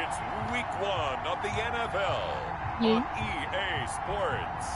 It's week 1 of the NFL on EA Sports.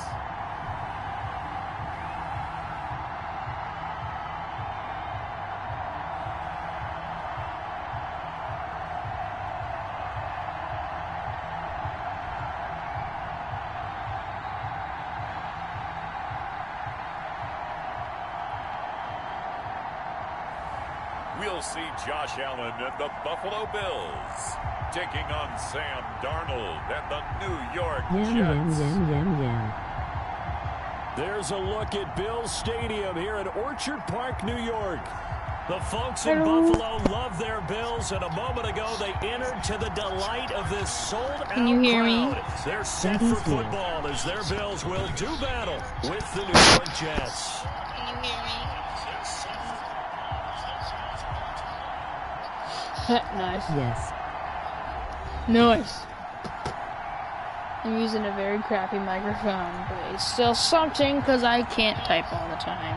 We'll see Josh Allen and the Buffalo Bills taking on Sam Darnold and the New York Jets. There's a look at Bills Stadium here in Orchard Park, New York. The folks in Buffalo love their Bills, and a moment ago they entered to the delight of this sold-out crowd. Can you hear me? They're set for football as their Bills will do battle with the New York Jets. Can you hear me? Nice. Yes. Nice. I'm using a very crappy microphone, but it's still something because I can't type all the time.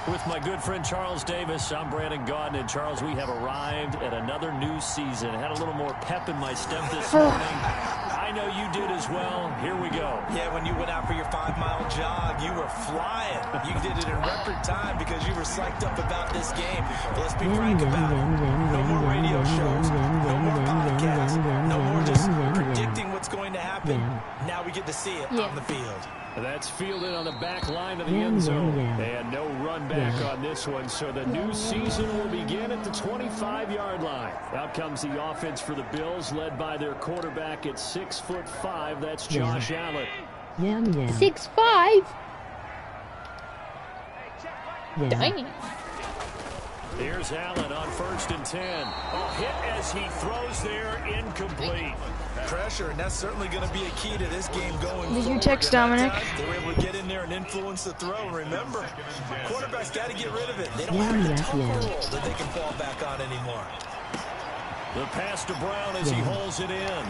With my good friend Charles Davis, I'm Brandon Gaudin, and Charles, we have arrived at another new season. I had a little more pep in my step this morning. I know you did as well. Here we go. Yeah, when you went out for your 5-mile jog, you were flying. You did it in record time because you were psyched up about this game. But let's be frank about it. No more radio shows, no more podcasts, no more just predicting what's going to happen. Now we get to see it on the field. That's fielded on the back line of the end zone. And no run back on this one, so the new season will begin at the 25-yard line. Out comes the offense for the Bills, led by their quarterback at 6'5". That's Josh Allen. 6'5". Dang it. Here's Allen on 1st and 10. A hit as he throws there, incomplete. Pressure, and that's certainly going to be a key to this game going forward. Did you text Dominic? They were able to get in there and influence the throw. Remember, quarterbacks got to get rid of it. They don't have the tough roll that they can fall back on anymore. The pass to Brown as he holds it in.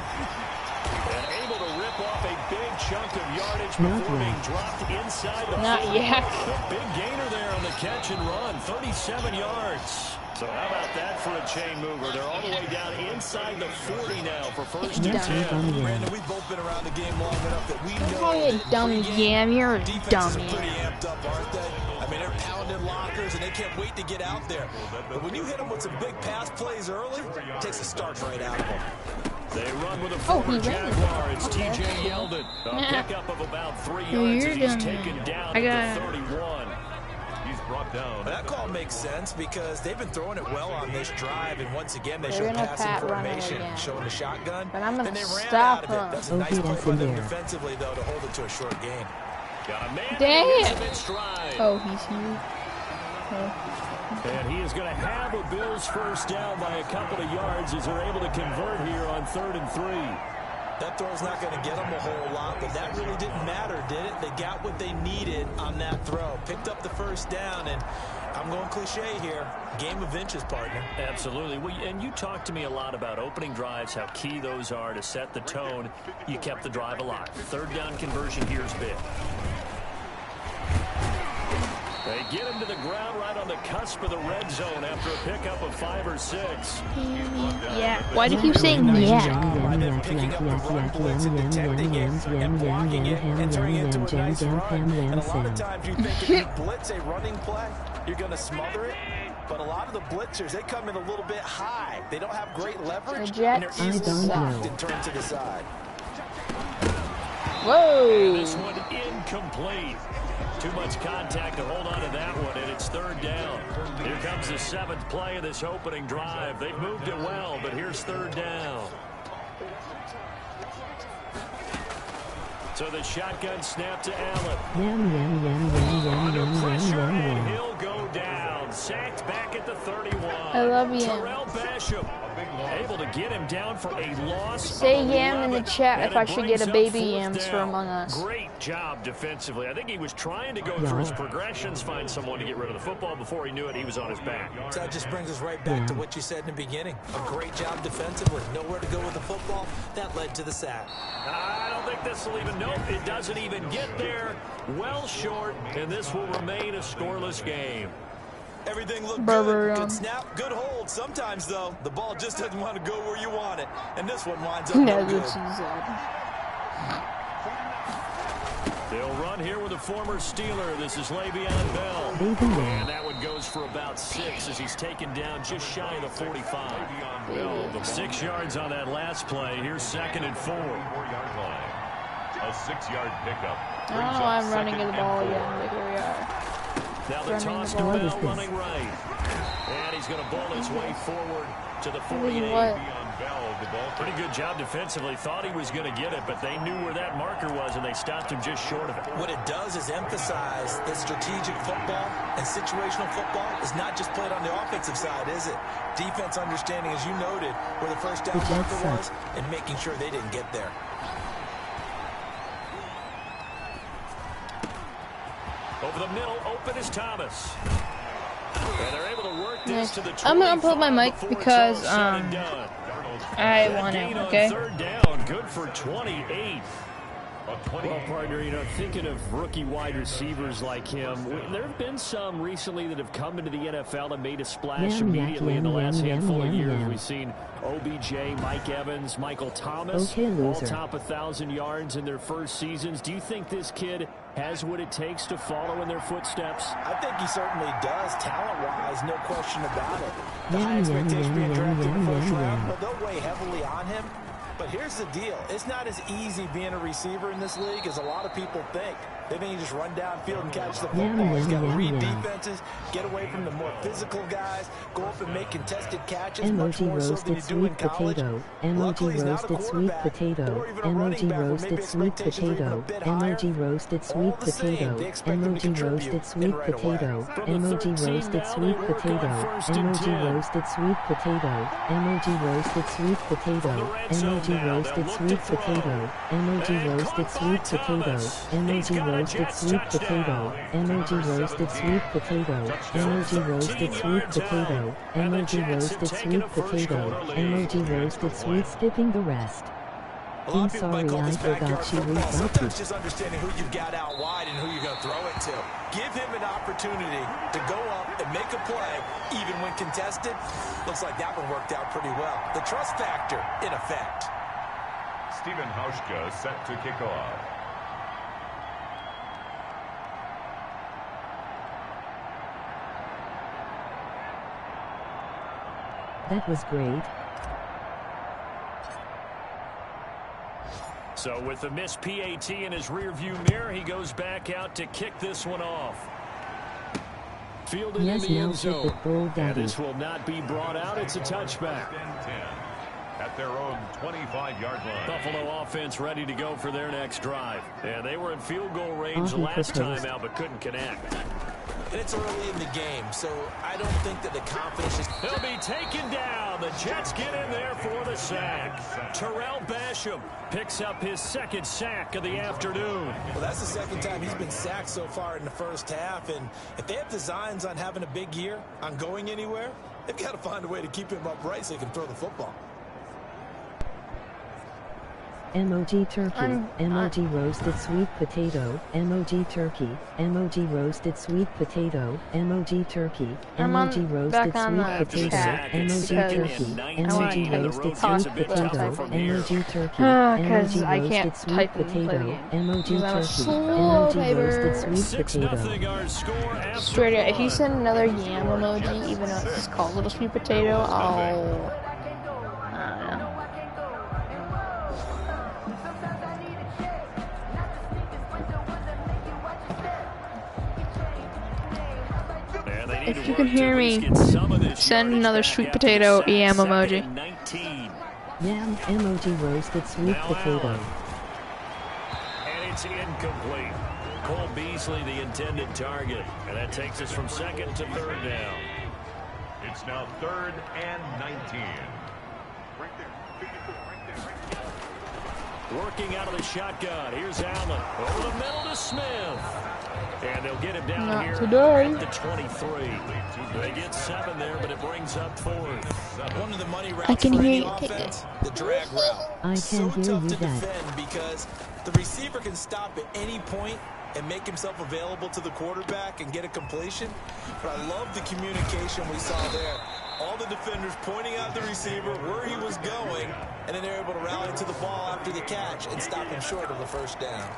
And able to rip off a big chunk of yardage before being dropped inside the 40. A big gainer there on the catch and run, 37 yards. So how about that for a chain mover? They're all the way down inside the 40 now for 1st and 10. Brandon, we've both been around the game long enough that we know Call me a dumb yam. You're a dumb defenses are pretty yam. amped up, aren't they? I mean, they're pounding lockers, and they can't wait to get out there. But when you hit them with some big pass plays early, it takes a start right out of them. They run with a former Jaguar. It's T.J. Yeldon. A pickup of about 3 yards as he's taken down at the 31. He's brought down. That call makes sense because they've been throwing it well on this drive, and once again they show passing formation, showing the shotgun, but I'm and they ran out of it. That's a nice play for them defensively, though, to hold it to a short gain. Got a man. Dang it! Oh, he's here. And he is going to have a Bills first down by a couple of yards as they're able to convert here on 3rd and 3. That throw's not going to get them a whole lot, but that really didn't matter, did it? They got what they needed on that throw. Picked up the first down, and I'm going cliche here. Game of inches, partner. Absolutely. Well, and you talked to me a lot about opening drives, how key those are to set the tone. You kept the drive alive. 3rd down conversion here is big. They get him to the ground right on the cusp of the red zone after a pickup of 5 or 6. Yeah. Why do you keep saying yeah? By them picking up the run blitz and detecting it and blocking it and turning it into a nice run. And a lot of times you think if you blitz a running play, you're going to smother it. But a lot of the blitzers, they come in a little bit high. They don't have great leverage, and they're easily blocked and turned to the side. Whoa! And this one incomplete. Too much contact to hold on to that one, and it's 3rd down. Here comes the 7th play of this opening drive. They've moved it well, but here's 3rd down. So the shotgun snap to Allen. Under pressure, and he'll go down. Sacked back at the 31. I love you. Terrell Basham able to get him down for a loss. Say yam in the chat if I should get a baby yams for Among Us. Great job defensively. I think he was trying to go through his progressions, find someone to get rid of the football. Before he knew it, he was on his back. So that just brings us right back to what you said in the beginning. A great job defensively. Nowhere to go with the football. That led to the sack. I don't think this will even, nope, it doesn't even get there. Well short, and this will remain a scoreless game. Everything looked Burberry good. on. Good snap, good hold. Sometimes, though, the ball just doesn't want to go where you want it. And this one winds up Yeah, no good. that's exactly. They'll run here with a former Steeler. This is Le'Veon Bell. And that one goes for about 6 as he's taken down just shy of the 45. 6 yards on that last play. Here's 2nd and 4. 4-yard line. A 6-yard pickup. Oh, I'm running the ball again, but here we are. Now the toss to Bell running right. And he's going to bowl his way forward to the 48. Pretty good job defensively. Thought he was going to get it, but they knew where that marker was, and they stopped him just short of it. What it does is emphasize that strategic football and situational football is not just played on the offensive side, is it? Defense understanding, as you noted, where the first down marker was and making sure they didn't get there. Over the middle, open is Thomas. And they're able to work this to the 25. I'm gonna unplug my mic because I want it. Okay. 3rd down, good for 28. Well, partner, you know, thinking of rookie wide receivers like him, there have been some recently that have come into the NFL and made a splash immediately in the last handful of years. We've seen OBJ, Mike Evans, Michael Thomas, all top 1,000 yards in their first seasons. Do you think this kid has what it takes to follow in their footsteps? I think he certainly does, talent-wise, no question about it. The high expectation being drafted in the first round, but they'll weigh heavily on him. But here's the deal. It's not as easy being a receiver in this league as a lot of people think. They think you just run downfield and catch the football. He's got to read defenses, get away from the more physical guys, go up and make contested catches much more so than you do in college. Luckily, he's not a quarterback or even a running back where maybe expectations are even a bit higher. All the same, they expect him to contribute and right away. Emoji roasted sweet potato. Emoji roasted sweet potato. Emoji roasted sweet potato. Emoji roasted sweet potato. Emoji roasted sweet potato. Emoji roasted sweet potato. Emoji roasted sweet potato. Emoji roasted sweet potato. Emoji roasted sweet potato. Emoji roasted sweet skipping the rest. I'm sorry I forgot you rebuffed. Sometimes just understanding who you've got out wide and who you're going to throw it to. Give him an opportunity to go up and make a play, even when contested. Looks like that one worked out pretty well. The trust factor in effect. Stephen Hauschka set to kick off. That was great. So with the missed PAT in his rearview mirror, he goes back out to kick this one off. Fielded in the end zone. And this will not be brought out. It's a touchback. At their own 25-yard line. Buffalo offense ready to go for their next drive. And they were in field goal range last time out, but couldn't connect. And it's early in the game, so I don't think that the confidence is... He'll be taken down. The Jets get in there for the sack. Terrell Basham picks up his 2nd sack of the afternoon. Well, that's the 2nd time he's been sacked so far in the first half, and if they have designs on having a big year, on going anywhere, they've got to find a way to keep him upright so he can throw the football. Emoji turkey. Emoji roasted sweet potato. Emoji turkey. Emoji roasted sweet potato. Emoji turkey. Emoji roasted sweet potato. Emoji turkey. Emoji roasted sweet potato. Emoji turkey. Because I can't type potato. Emoji turkey. Emoji roasted sweet potato. Straight up, if you send another yam emoji, even though it's called little sweet potato, I'll... If you can hear me, send another sweet potato yam emoji. Yam emoji roasted sweet potato. And it's incomplete. Cole Beasley, the intended target. And that takes us from 2nd to 3rd down. It's now 3rd and 19. Working out of the shotgun. Here's Allen. Over the middle to Smith. And they'll get him down here at the 23. They get 7 there, but it brings up 4th. One of the money routes for any offense, the drag route. I can so hear tough you to that. defend because the receiver can stop at any point and make himself available to the quarterback and get a completion. But I love the communication we saw there. All the defenders pointing out the receiver where he was going, and then they're able to rally to the ball after the catch and stop him short of the first down.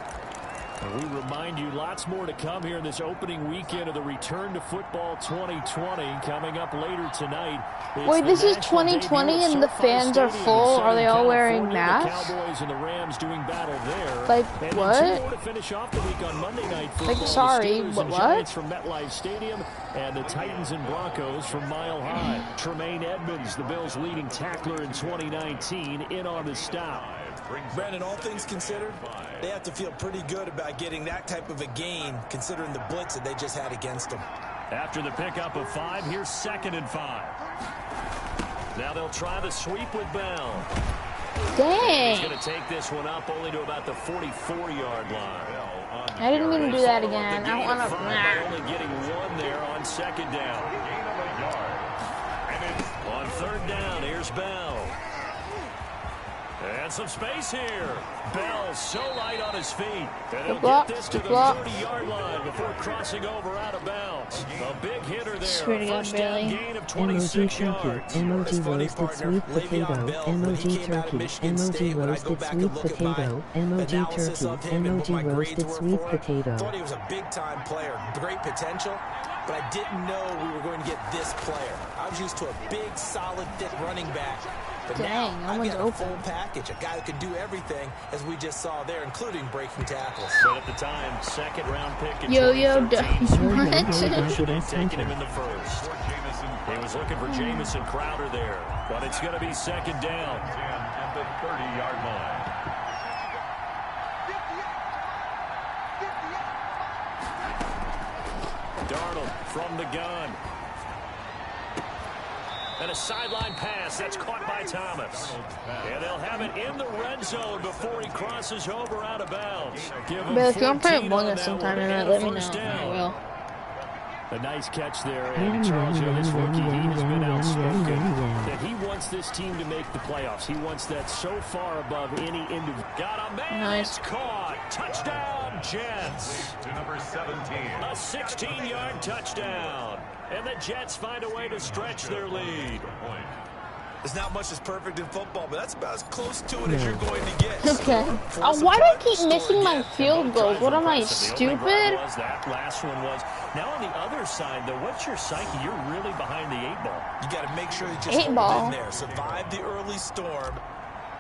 And we remind you, lots more to come here in this opening weekend of the Return to Football 2020 coming up later tonight. Wait, this is 2020 and the fans are full? Are they all wearing masks? The Cowboys and the Rams doing battle there. Like, and what? To finish off the week on Monday Night Football, like, sorry, but what? From MetLife Stadium and the Titans and Broncos from Mile High. Tremaine Edmonds, the Bills' leading tackler in 2019, in on the stop. Brandon, all things considered, they have to feel pretty good about getting that type of a gain considering the blitz that they just had against them. After the pickup of 5, here's 2nd and 5. Now they'll try the sweep with Bell. Dang. He's going to take this one up only to about the 44-yard line. I didn't mean to do that again. I want to. Only getting 1 there on 2nd down. On 3rd down, here's Bell. And some space here. Bell so light on his feet. And he'll get this to the 30-yard line before crossing over out of bounds. A big hitter there. First down gain of 26 yards. Emoji roasted sweet potato. Emoji turkey. Emoji roasted sweet potato. Emoji turkey. Emoji roasted sweet potato. I thought he was a big-time player. Great potential. But I didn't know we were going to get this player. I was used to a big, solid, thick running back. But dang, now I get a full package, a guy that can do everything, as we just saw there, including breaking tackles. But at the time, 2nd-round pick in Yo-yo, taking him in the first. He was looking for Jamison Crowder there, but it's going to be 2nd down. At the 30-yard line. Darnold from the gun. And a sideline pass that's caught by Thomas. And they'll have it in the red zone before he crosses over out of bounds. But if you want to play Among Us sometime tonight, let me know. I will. A nice catch there, and Charles Young, this rookie, he has been outspoken that he wants this team to make the playoffs. He wants that so far above any individual. Got a man, nice. Caught, touchdown, Jets. To number 17. A 16-yard touchdown, and the Jets find a way to stretch their lead. There's not much that's perfect in football, but that's about as close to it as you're going to get. Okay. Why do I keep missing my field goals? What am I, stupid? That last one was. Now on the other side, though, what's your psyche? You're really behind the 8 ball. You got to make sure you just hold in there. Survive the early storm,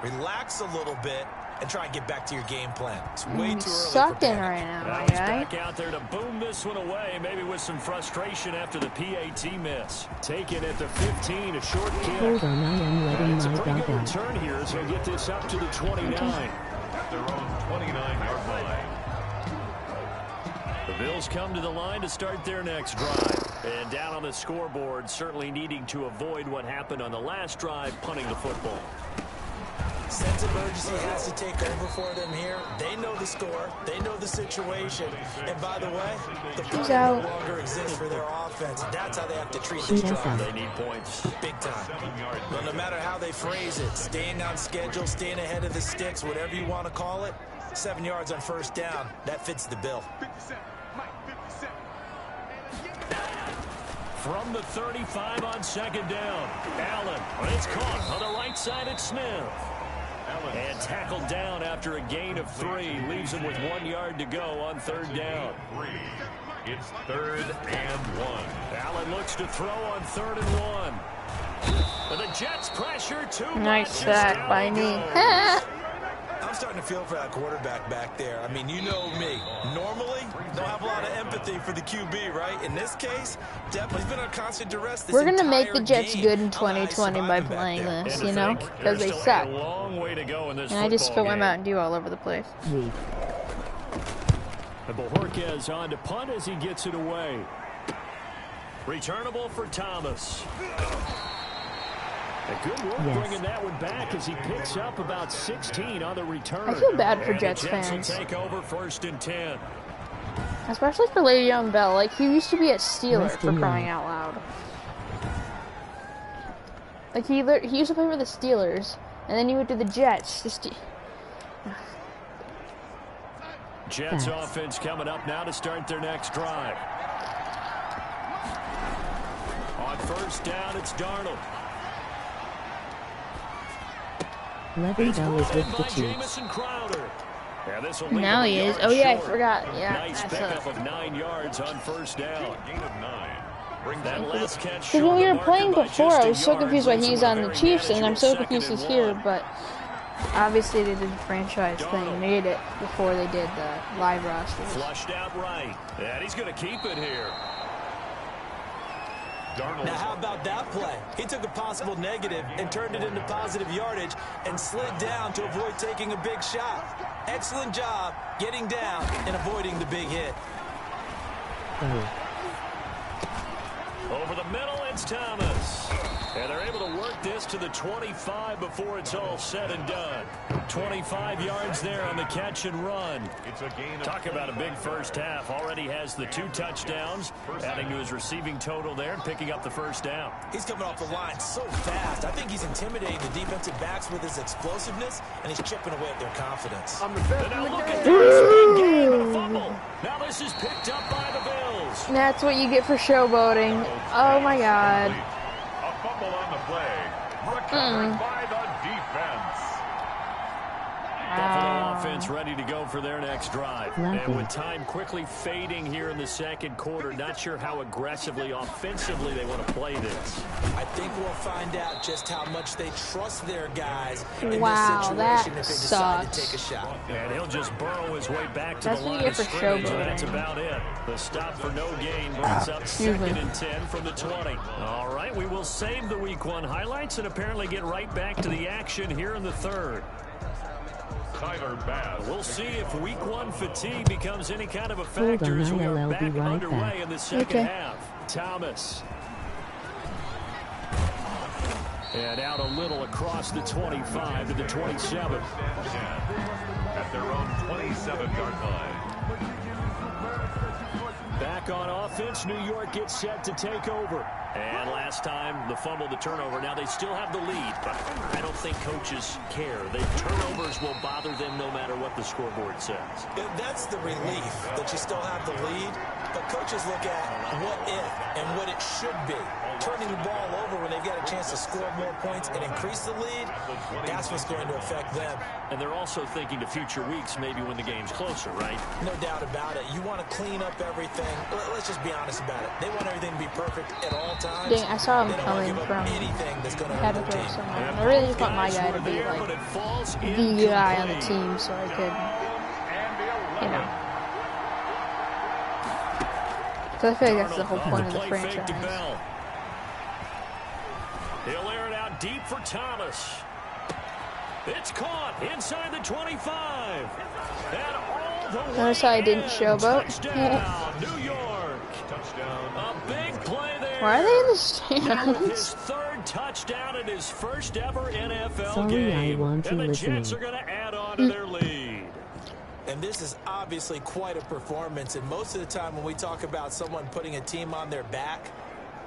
relax a little bit, and try and get back to your game plan. It's way too early. Sucked in right now, my guy. Back out there to boom this one away, maybe with some frustration after the PAT miss. Taken at the 15, a short kick. Hold on, I am letting it's a my pretty dog good out. return here, so get this up to the 29. Their own 29-yard line. The Bills come to the line to start their next drive. And down on the scoreboard, certainly needing to avoid what happened on the last drive, punting the football. Sense of urgency has to take over for them here. They know the score. They know the situation. And by the way, the punt no longer exists for their offense. That's how they have to treat this drive. They need points. Big time. But no matter how they phrase it, staying on schedule, staying ahead of the sticks, whatever you want to call it, 7 yards on first down, that fits the bill. From the 35 on 2nd down, Allen. It's caught on the right side at Smith. And tackled down after a gain of 3. Leaves him with 1 yard to go on 3rd down. It's 3rd and 1. Allen looks to throw on 3rd and 1. But the Jets pressure too nice much. sack by me. I'm starting to feel for that quarterback back there. I mean, you know me. Normally, don't have a lot of empathy for the QB, right? In this case, definitely he's been on constant duress this We're going to make the entire Jets game. good in 2020 by playing this, you know? Because they suck. And I just spilled my Mountain Dew all over the place. And Bojorquez on to punt as he gets it away. Returnable for Thomas. A good work bringing that one back as he picks up about 16 on the return. I feel bad for Jets fans. fans. Take over 1st and 10. Especially for Le'Veon Bell. Like, he used to be a Steeler for crying out loud. Like, he used to play for the Steelers, and then he went to the Jets. Jets offense coming up now to start their next drive. On first down, it's Darnold. Le'Veon Bell is with the Chiefs. Now he is. Oh yeah, I forgot. Yeah, nice pickup of 9 yards on first down. Gain of 9. Because when we were playing before, I was so confused why he's on the Chiefs, and I'm so confused he's here, but obviously they did the franchise thing, made it before they did the live rosters. Flushed out right, and he's going to keep it here. Now how about that play? He took a possible negative and turned it into positive yardage and slid down to avoid taking a big shot. Excellent job getting down and avoiding the big hit. Over the middle, it's Thomas. And they're able to work this to the 25 before it's all said and done. 25 yards there on the catch and run. Talk about a big first half. Already has the 2 touchdowns, adding to his receiving total there and picking up the first down. He's coming off the line so fast. I think he's intimidating the defensive backs with his explosiveness, and he's chipping away at their confidence. And now look at this big game and a fumble. Now this is picked up by the Bills. That's what you get for showboating. Oh my God. A fumble on the play. Recovered by the defense. Buffalo offense ready to go for their next drive. And with time quickly fading here in the second quarter, not sure how aggressively, offensively they want to play this. I think we'll find out just how much they trust their guys in this Wow, that situation if they decide to sucks. take a shot. And he'll just burrow his way back to That's the what you line get of for scrimmage, and showboating. that's about it. The stop for no gain brings up second and 10 from the 20. All right, we will save the Week 1 highlights and apparently get right back to the action here in the third. Tyler Bass. We'll see if Week 1 fatigue becomes any kind of a factor as we are back underway in the second half. Thomas. And out a little across the 25 to the 27. At their own 27-yard line. Back on offense, New York gets set to take over. And last time, the fumble, the turnover. Now they still have the lead, but I don't think coaches care. The turnovers will bother them no matter what the scoreboard says. That's the relief that you still have the lead, but coaches look at what if and what it should be. Turning the ball over when they've got a chance to score more points and increase the lead, that's what's going to affect them. And they're also thinking to future weeks, maybe when the game's closer, right? No doubt about it. You want to clean up everything. Let's just be honest about it. They want everything to be perfect at all times. Dang, I saw him They don't want coming to give from up anything that's going to head hurt of their or team. somewhere. I really just want my guy to be like the guy on the team so I could, you know. So I feel like that's the whole point of the franchise. He'll air it out deep for Thomas. It's caught inside the 25. And all the way Notice how I didn't showboat? Touchdown, New York. Touchdown. A big play there. Why are they in the His stands? third touchdown in his first ever NFL Sorry, game. I want to And the listening. Jets are going to add on to their lead. And this is obviously quite a performance. And most of the time when we talk about someone putting a team on their back,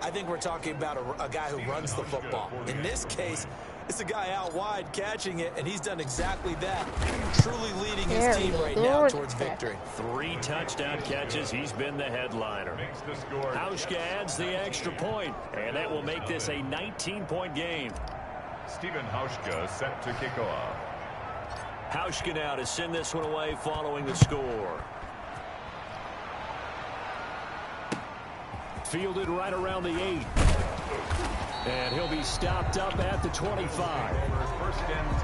I think we're talking about a guy who runs the football. In this case, it's a guy out wide catching it, and he's done exactly that, truly leading his team right now towards victory. 3 touchdown catches. He's been the headliner. Hauschka adds the extra point, and that will make this a 19-point game. Stephen Hauschka set to kick off. Hauschka now to send this one away following the score. Fielded right around the 8. And he'll be stopped up at the 25. First and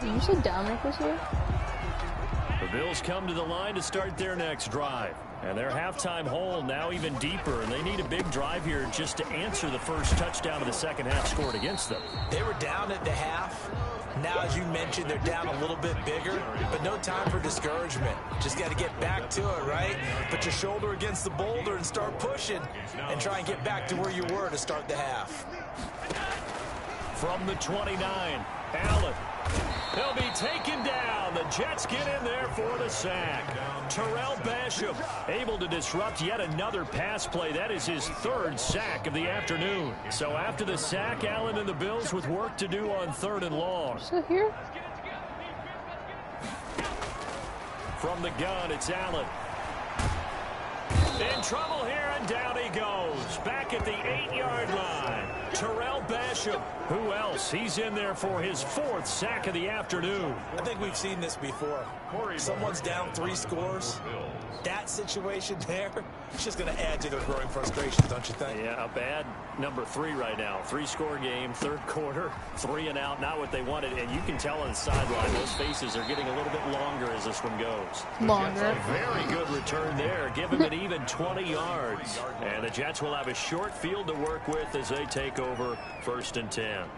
10. Did you say Dominic was here? The Bills come to the line to start their next drive. And their halftime hole now even deeper. And they need a big drive here just to answer the first touchdown of the second half scored against them. They were down at the half. Now, as you mentioned, they're down a little bit bigger, but no time for discouragement. Just got to get back to it, right? Put your shoulder against the boulder and start pushing and try and get back to where you were to start the half. From the 29, Allen. He'll be taken down. The Jets get in there for the sack. Terrell Basham able to disrupt yet another pass play. That is his 3rd sack of the afternoon. So after the sack, Allen and the Bills with work to do on 3rd and long. Still here? From the gun, it's Allen. In trouble here, and down he goes. Back at the 8-yard line. Terrell Basham. Who else? He's in there for his 4th sack of the afternoon. I think we've seen this before. Someone's down 3 scores. That situation there, it's just going to add to their growing frustration, don't you think? Yeah, a bad number 3 right now. 3-score game, 3rd quarter, 3 and out, not what they wanted. And you can tell on the sideline, those faces are getting a little bit longer as this one goes. Longer. A very good return there. Give him an even 20 yards. And the Jets will have a short field to work with as they take over 1st and 10.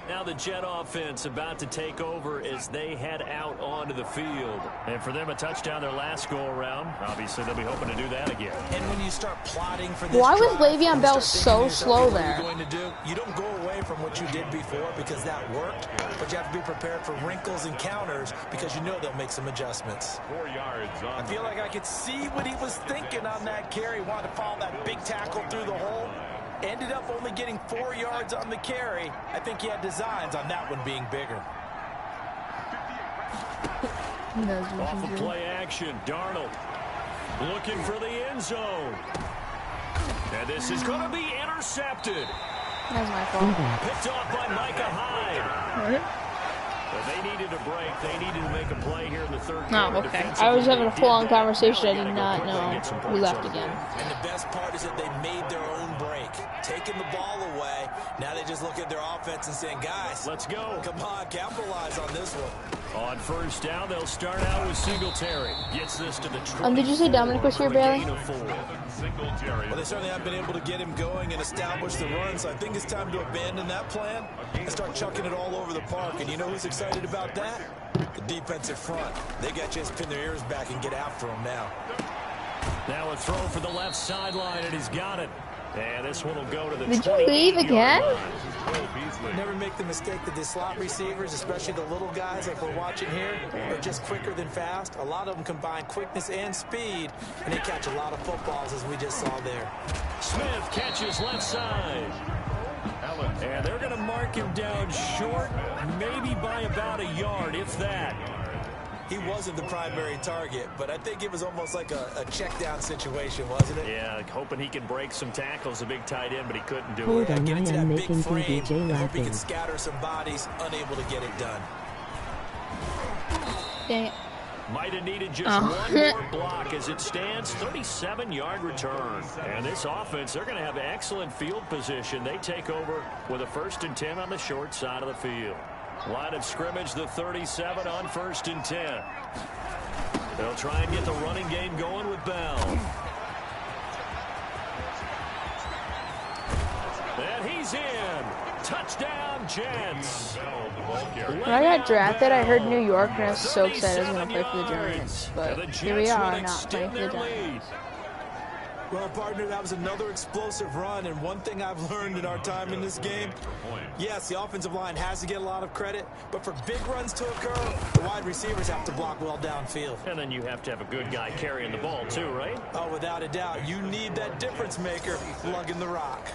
Now the Jet offense about to take over as they head out onto the field. And for them, a touchdown their last go-around. Obviously, they'll be hoping to do that again. And when you start plotting for this Why was drive, Le'Veon Bell so slow there? What you're going to do, you don't go away from what you did before because that worked, but you have to be prepared for wrinkles and counters because you know they'll make some adjustments. 4 yards on. I feel like I could see what he was thinking on that carry. Wanted to follow that big tackle through the hole. Ended up only getting 4 yards on the carry. I think he had designs on that one being bigger. Off of play action, Darnold looking for the end zone. And this is going to be intercepted. That's my fault. Picked off by Micah Hyde. But they needed a break. They needed to make a play here in the 3rd quarter. Oh, okay. I was having a full-on conversation. I did not know we left again. And the best part is that they made their own break. Taking the ball away. Now they just look at their offense and saying, guys, let's go. Come on, capitalize on this one. On 1st down, they'll start out with Singletary. Gets this to the 20. Did you say Dominic was here, Bailey? Well, they certainly have been able to get him going and establish the run, so I think it's time to abandon that plan and start chucking it all over the park. And you know who's excited about that? The defensive front. They got to just pin their ears back and get after him now. Now a throw for the left sideline, and he's got it. And this one will go to the 20. Did you leave again? Never make the mistake that the slot receivers, especially the little guys like we're watching here, are just quicker than fast. A lot of them combine quickness and speed, and they catch a lot of footballs, as we just saw there. Smith catches left side. And they're going to mark him down short, maybe by about a yard, if that. He wasn't the primary target, but I think it was almost like a check-down situation, wasn't it? Yeah, hoping he can break some tackles, a big tight end, but he couldn't do Hold it. on, Get into I that am big making frame, DJ and hope he can laughing. scatter some bodies, unable to get it done. Dang it. Might have needed just one more block as it stands. 37-yard return. And this offense, they're going to have excellent field position. They take over with a 1st and 10 on the short side of the field. Line of scrimmage, the 37 on 1st and 10. They'll try and get the running game going with Bell. And he's in. Touchdown, Jets. When I got drafted, I heard New York, and I was so excited I was going to play for the Giants. But here we are, not playing for the Giants. Well, partner, that was another explosive run, and one thing I've learned in our time in this game, yes, the offensive line has to get a lot of credit, but for big runs to occur, the wide receivers have to block well downfield. And then you have to have a good guy carrying the ball, too, right? Oh, without a doubt. You need that difference maker lugging the rock.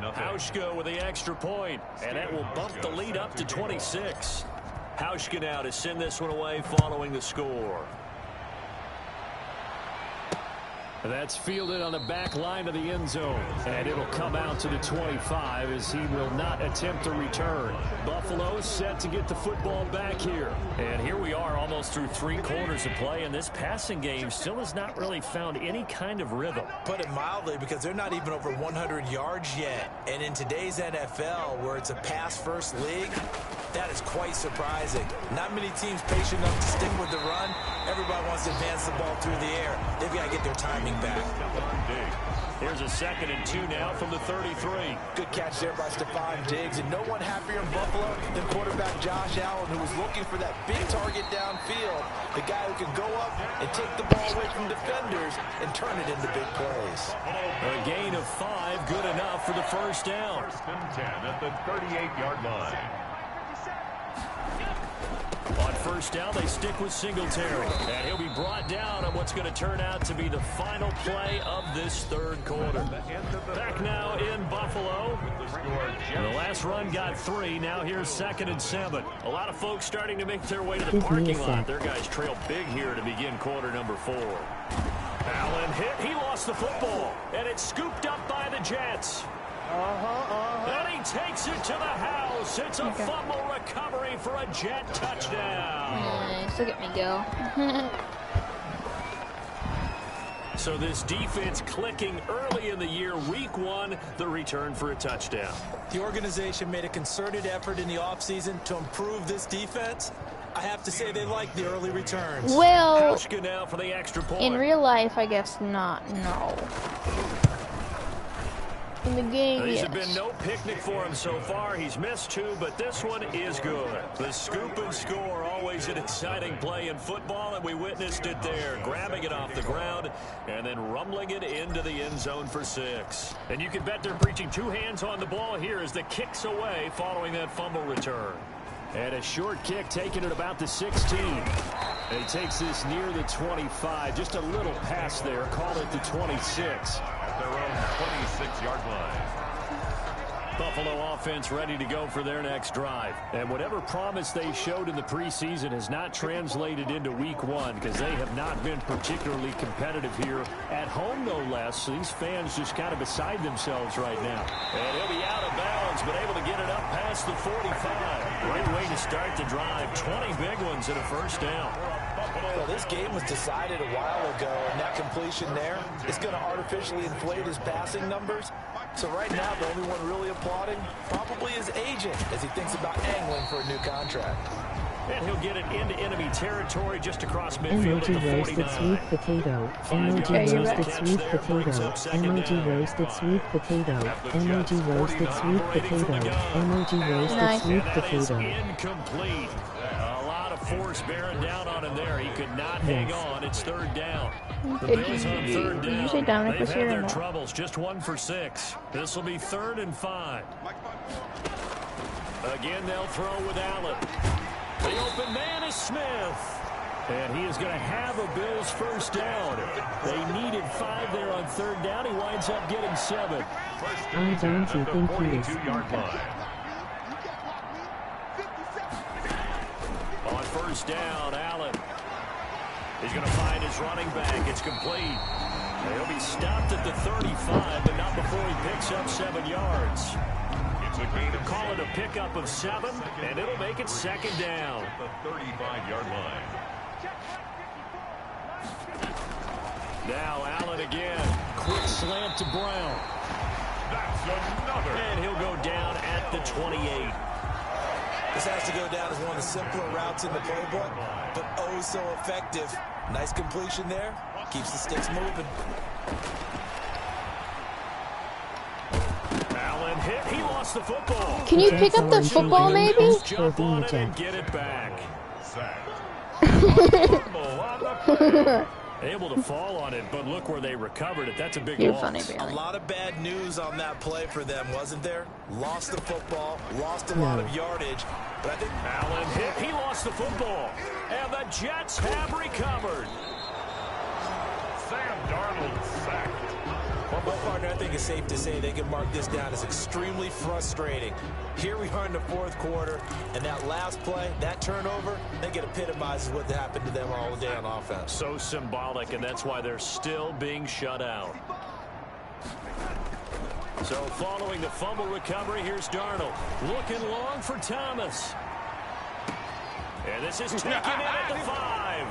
Hauschka with the extra point, and that will bump the lead up to 26. Hauschka now to send this one away following the score. That's fielded on the back line of the end zone. And it'll come out to the 25 as he will not attempt to return. Buffalo set to get the football back here. And here we are almost through 3 quarters of play, and this passing game still has not really found any kind of rhythm. Put it mildly, because they're not even over 100 yards yet. And in today's NFL, where it's a pass-first league, that is quite surprising. Not many teams patient enough to stick with the run. Everybody wants to advance the ball through the air. They've got to get their timing back. Here's a 2nd and 2 now from the 33. Good catch there by Stephon Diggs. And no one happier in Buffalo than quarterback Josh Allen, who was looking for that big target downfield. The guy who can go up and take the ball away from defenders and turn it into big plays. A gain of 5, good enough for the 1st down. 1st and 10 at the 38-yard line. On 1st first down. They stick with Singletary. And he'll be brought down on what's going to turn out to be the final play of this third quarter. Back now in Buffalo. The last run got 3. Now here's 2nd and 7. A lot of folks starting to make their way to the parking lot. Their guys trail big here to begin quarter number 4. Allen hit. He lost the football. And it's scooped up by the Jets. And he takes it to the house. It's a fumble recovery for a Jet touchdown. Nice. Look at me go. So this defense clicking early in the year. Week 1, the return for a touchdown. The organization made a concerted effort in the offseason to improve this defense. I have to say they like the early returns. Well, now for the extra point. In real life, I guess not. No. In the game, These yes. have been no picnic for him so far. He's missed 2, but this one is good. The scoop and score, always an exciting play in football, and we witnessed it there. Grabbing it off the ground and then rumbling it into the end zone for 6. And you can bet they're preaching 2 hands on the ball here as the kick's away following that fumble return. And a short kick taken at about the 16. And he takes this near the 25. Just a little pass there. Call it the 26. At their own 26-yard line. Buffalo offense ready to go for their next drive. And whatever promise they showed in the preseason has not translated into week 1 because they have not been particularly competitive here at home, no less. So these fans just kind of beside themselves right now. And he'll be out of bounds, but able to get it up past the 45. Great way to start the drive. 20 big ones and a first down. So this game was decided a while ago, and that completion there is going to artificially inflate his passing numbers. So right now, the only one really applauding probably his agent as he thinks about angling for a new contract. And he'll get it into enemy territory just across midfield at the 49. Emoji roasted sweet potato. Emoji roasted sweet potato. Emoji roasted sweet potato. Emoji roasted sweet potato. Emoji roasted sweet potato. Incomplete. A lot of force bearing down on him there. He could not hang on. It's 3rd down. The Bills on 3rd down. Did you say Dominic was here They've or had their not? troubles. Just 1 for 6. This will be 3rd and 5. Again, they'll throw with Allen. The open man is Smith. And he is going to have a Bills first down. They needed 5 there on 3rd down. He winds up getting 7. I don't think he is. 42-yard line. On 1st down, Allen. He's going to find his running back. It's complete. He'll be stopped at the 35, but not before he picks up 7 yards. It's a gain of Call it a pickup of 7, and it'll make it 2nd down. at the 35-yard line. Now Allen again. Quick slant to Brown. That's another. And he'll go down at the 28. This has to go down as one of the simpler routes in the playbook, but oh so effective. Nice completion there. Keeps the sticks moving. Allen hit. He lost the football. Can you pick up the football, maybe? Jump on it and get it back. Sacked. Fumble on the play. Able to fall on it, but look where they recovered it. That's a big You're loss. funny, A Bailey. lot of bad news on that play for them, wasn't there? Lost the football, lost a lot of yardage, but I think Allen hit. He lost the football. And the Jets have recovered. Sam Darnold sacked. Well, partner, I think it's safe to say they can mark this down as extremely frustrating. Here we are in the 4th quarter, and that last play, that turnover, I think it epitomizes what happened to them all day on offense. So symbolic, and that's why they're still being shut out. So following the fumble recovery, here's Darnold. Looking long for Thomas. And this is taken in at the 5.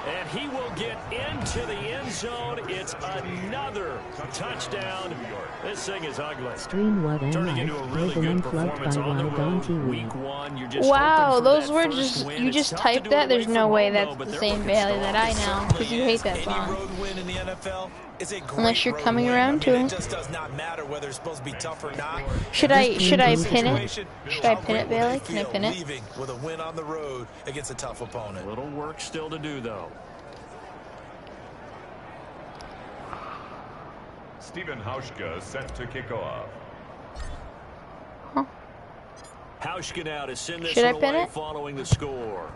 And he will get into the end zone. It's another touchdown. This thing is ugly. Stream what am Turning I? into a really With an good unplugged performance by on the Wild road. on TV. Week 1, you're just Wow, hoping for those that were first just, win. you It's just tough to typed do that? it There's away no from way home, that's though, but the they're same looking Bailey that I strong. know, because you hate that Any song. road win in the NFL is a great Unless you're road coming win. around to It it. just does not matter whether it's supposed to be tough or not. Should I pin it? Situation, Should I how pin it, great will Bailey? they Can I feel pin it? leaving with a win on the road against a tough opponent. Little work still to do, though. Stephen Hauschka set to kick off. Hauschka now to send this Should I one pin away it? following the score.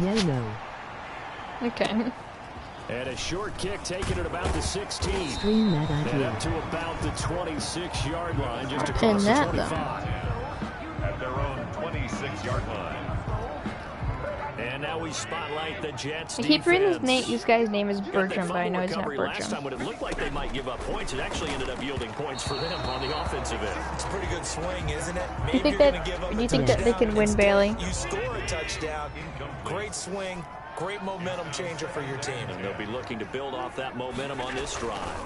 No. Okay. And a short kick taken at about the 16. Stream that And idea. up to about the 26-yard line, just across the 25. At their own 26-yard line. And now we spotlight the Jets. I keep reading his defense. name. This guy's name is Got that Bertram, but I know fumble he's not recovery last Bertram. time when it looked like they might give up points, it actually ended up yielding points for them on the offensive end. It's a pretty good swing, isn't it? Do you think that? Do you think that they can win, Bailey? You score a touchdown. Great swing. Great momentum changer for your team. And they'll be looking to build off that momentum on this drive.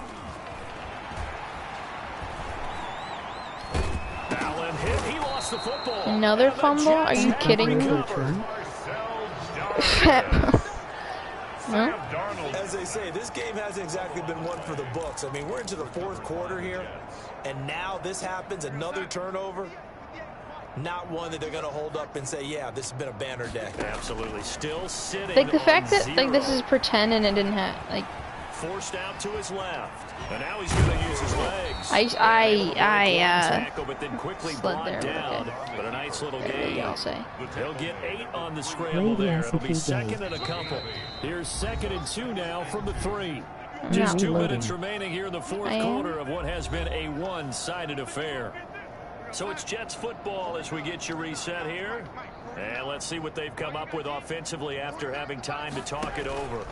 Allen hit. He lost the football. Another fumble? Are you kidding me? No? As they say, this game hasn't exactly been one for the books. I mean, we're into the fourth quarter here, and now this happens, another turnover. Not one that they're going to hold up and say, yeah, this has been a banner day. Absolutely. Still sitting. Like the fact that on like this zero. is pretend and it didn't have like. Forced out to his left. And now he's going to use his legs. Tackle, but then quickly slid brought there, down. okay. But a nice little There you gain. go, I'll say. They'll get 8 on the scramble there. It'll be second and a couple. Here's 2nd and 2 now from the 3. I'm Just not 2 reloading. minutes remaining here in the fourth I am. quarter of what has been a one-sided affair. So it's Jets football as we get you reset here. And let's see what they've come up with offensively after having time to talk it over.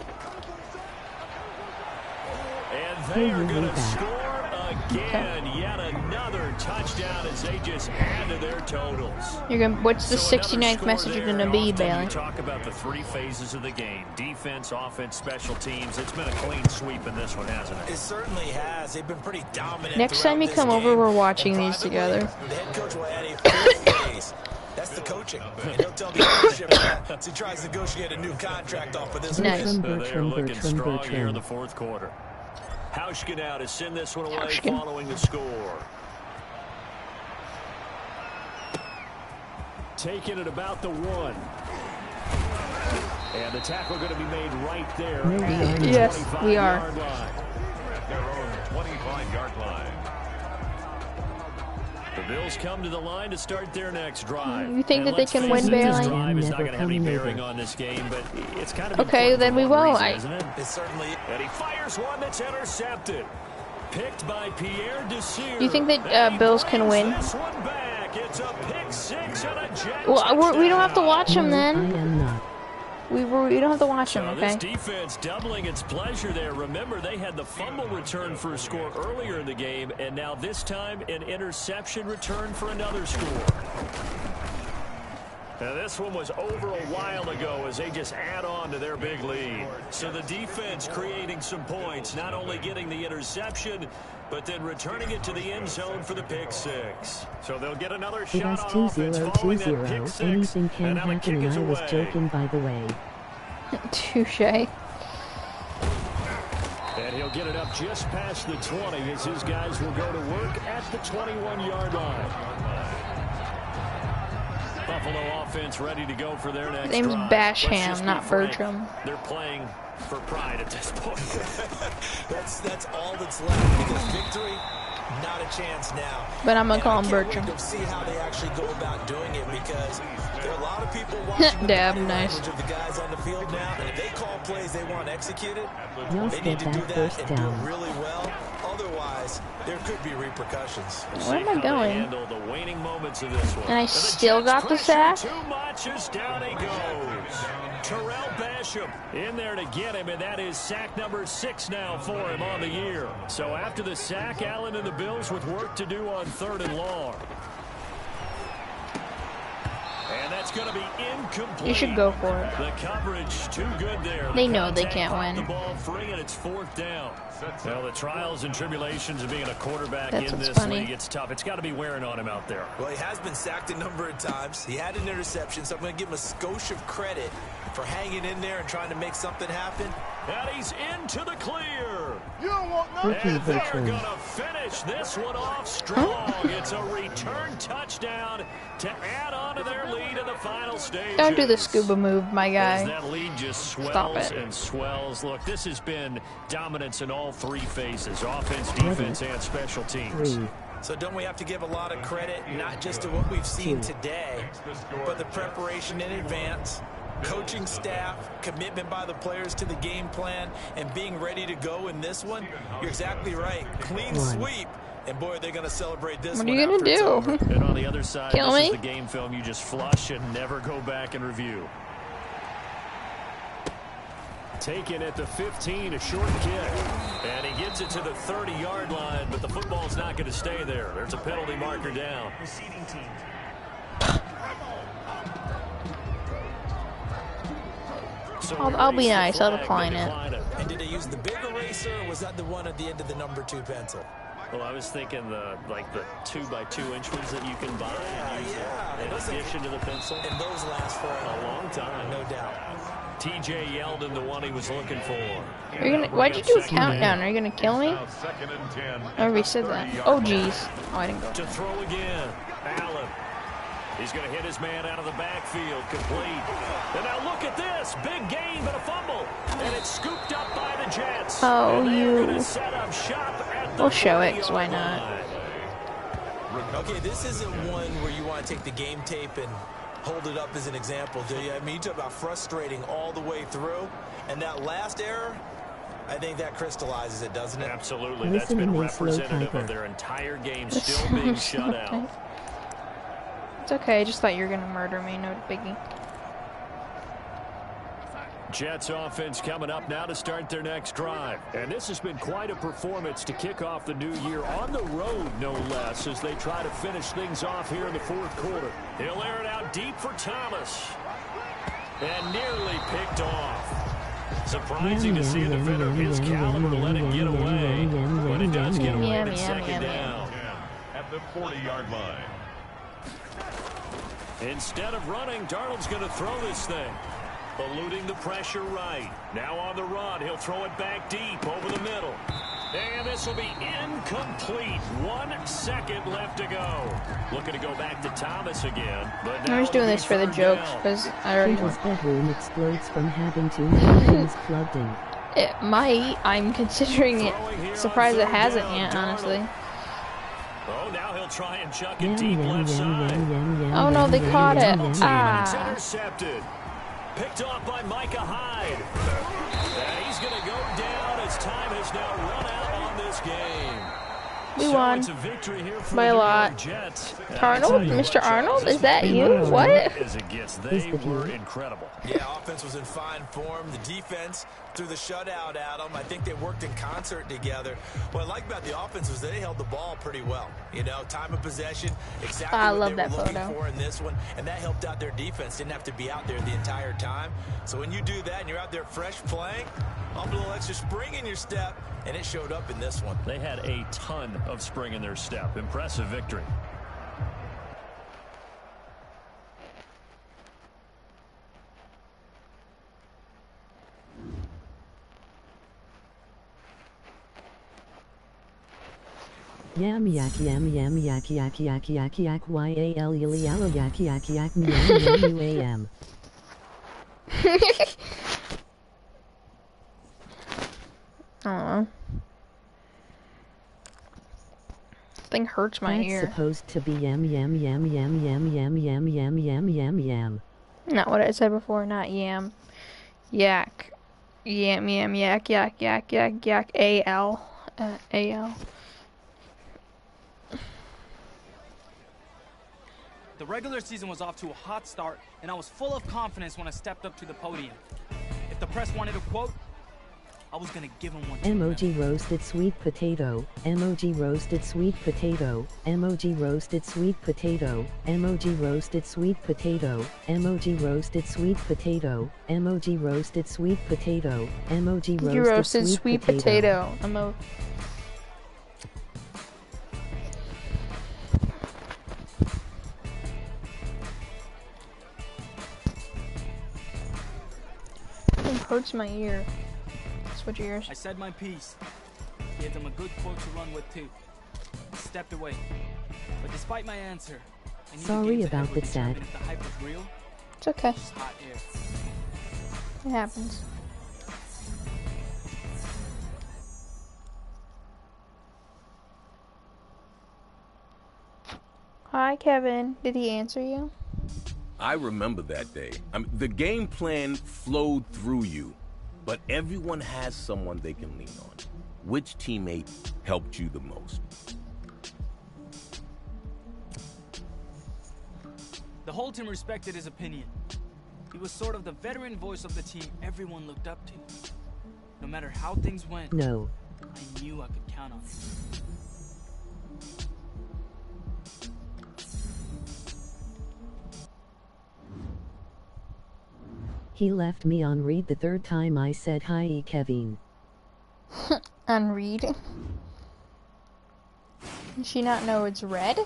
And they are going to score again. Yet another touchdown as they just add to their totals. You're gonna. What's the So another 69th score message there, you're gonna and be, often Bailey? We talk about the 3 phases of the game: defense, offense, special teams. It's been a clean sweep in this one, hasn't it? It certainly has. They've been pretty dominant. Next time you throughout come this over, game. we're watching And these privately, together. The head coach will add a 4th phase. That's the coaching. And he'll tell the ownership that as he tries to negotiate a new contract off of this Nice. win. They are Bertram, looking Bertram, strong here in Bertram. the fourth quarter. Hauschka now to send this one away Hauschka. following the score. Taking it about the 1. And the tackle going to be made right there. No, we at are the not. Yes, we are. 25-yard line. At their own 25-yard line. The Bills come to the line to start their next drive. You think And that they let's can face win, it, this Bailey? drive is not Never going to have any coming bearing over. on this game, but it's kind of Okay, important then for we one won't. reason, isn't it? It certainly And he fires one that's intercepted. Picked by Pierre Desir. You think that And he Bills can brings win? This one back. It's a pick 6 and a Jet Well, we don't have to touchdown. watch him No, I then. am not. We don't have to watch him, So this okay? defense doubling its pleasure there. Remember, they had the fumble return for a score earlier in the game, and now this time an interception return for another score. Now this one was over a while ago as they just add on to their big lead. So the defense creating some points, not only getting the interception, but then returning it to the end zone for the pick 6. So they'll get another It shot was on offense 2-0, following that pick 2-0. 6. Anything can And now the happen, kick and is I was away. joking, by the way. Touche. And he'll get it up just past the 20 as his guys will go to work at the 21-yard line. Buffalo offense ready to go for their next His name's drive. Let's Basham, just be not frank. Bertram. They're playing for pride at this point. that's all that's left because victory, not a chance now. But I'm gonna And call I him can't Bertram. wait to see how they actually go about doing it because there are a lot of people watching the Dab, body nice. language of the guys on the field now, and if they call plays they want executed, Y'all they need get to do that that first and do it down. really well. Otherwise, there could be repercussions. Where am I See how they going? handle the waning moments of this one. And I the still Jets got the pressure sack? Too much as down he goes. Terrell Basham in there to get him, and that is sack number 6 now for him on the year. So after the sack, Allen and the Bills with work to do on 3rd and long. And that's going to be incomplete. You should go for it. The coverage too good there. They The know they contact can't caught win. The ball free, and it's 4th down. Well, the trials and tribulations of being a quarterback That's in what's this funny. league, it's tough. It's got to be wearing on him out there. Well, he has been sacked a number of times. He had an interception, so I'm going to give him a skosh of credit for hanging in there and trying to make something happen. And he's into the clear. Okay, And they're Bertram. going to finish this one off strong. It's a return touchdown to add on to their lead in the final stage. Don't do the scuba move, my As guy. that lead just Stop swells it. and swells. Look, this has been dominance in all 3 phases: offense, defense, and special teams. 3. So don't we have to give a lot of credit, not just to what we've seen today, but the preparation in advance, coaching staff, commitment by the players to the game plan, and being ready to go in this one, you're exactly right. Clean sweep. And boy, they're going to celebrate this one. What are you going to do? And on the other side, Kill this me? is the game film you just flush and never go back and review. Taken at the 15, a short kick. And he gets it to the 30-yard line, but the football's not going to stay there. There's a penalty marker down. Receiving team. So I'll be nice. I'll decline it. And did they use the big eraser, or was that the one at the end of the number 2 pencil? Well, I was thinking the 2x2 inch ones that you can buy and use in addition to the pencil. And those last for A long time. no doubt. TJ Yeldon, the one he was looking for. Are you gonna, why'd you do a countdown? Are you going to kill me? Second and 10. I already said that. Oh, jeez. Oh, I didn't go. To throw again. Allen. He's going to hit his man out of the backfield. Complete. And now look at this. Big gain, but a fumble. And it's scooped up by the Jets. Oh, and you. Gonna set up shop at the We'll show it, 'cause why not? Okay, this isn't one where you want to take the game tape and hold it up as an example, do you? I mean, you talk about frustrating all the way through. And that last error, I think that crystallizes it, doesn't it? Absolutely. That's been representative of their entire game still being shut out. It's okay. I just thought you were going to murder me. No biggie. Jets offense coming up now to start their next drive. And this has been quite a performance to kick off the new year on the road, no less, as they try to finish things off here in the fourth quarter. He'll air it out deep for Thomas. And nearly picked off. Surprising to see a defender of his caliber let it get away. But it does get away to second down. At the 40-yard line. Instead of running, Darnold's going to throw this thing. Eluding the pressure right. Now on the run. He'll throw it back deep over the middle. And this will be incomplete. 1 second left to go. Looking to go back to Thomas again. But I'm just doing this for the jokes because I already His bedroom explodes from having 2 headphones plugged in. It might. I'm considering it. Surprised it hasn't yet, honestly. Oh, now he'll try and chuck it deep left side. Oh no, they caught it. It's Ah. intercepted. Picked off by Micah Hyde. And he's going to go down as time has now run out on this game. We won. It's a victory here for by a the lot. Jets. Arnold? Mr. Arnold? Is that you? What? As it gets, they were incredible. Yeah, offense was in fine form. The defense threw the shutout at them. I think they worked in concert together. What I like about the offense was they held the ball pretty well. You know, time of possession, exactly I what love they were that looking photo. for in this one, and that helped out their defense. Didn't have to be out there the entire time. So when you do that and you're out there fresh playing, a little extra spring in your step, and it showed up in this one. They had a ton of spring in their step. Impressive victory. Yam yak yam yam yak yak yak yak yak yal yal yak yak yak yam yam. Aw. Thing hurts my That's ear. supposed to be yam yam yam yam yam yam yam yam yam yam yam. Not what I said before, not yam. Yak. Yam, yam, yak, yak, yak, yak, yak. A-L. A-L. The regular season was off to a hot start, and I was full of confidence when I stepped up to the podium. If the press wanted a quote, I was gonna give them one. Emoji roasted sweet potato. Emoji roasted sweet potato. Emoji roasted sweet potato. Emoji roasted sweet potato. Emoji roasted sweet potato. Emoji roasted sweet potato. Emoji You roasted sweet potato. Emo. It hurts my ear. Switch ears. I said my piece. Gave them a good quote to run with too. Stepped away. But despite my answer, I knew Sorry the games ahead about would the determine sad. if the hype was real. It's okay. Just hot air. It happens. Hi, Kevin. Did he answer you? I remember that day. The game plan flowed through you, but everyone has someone they can lean on. Which teammate helped you the most? The whole team respected his opinion. He was sort of the veteran voice of the team everyone looked up to. No matter how things went, No. I knew I could count on him. He left me on read the third time I said hi, Kevin. On read? Does she not know it's red?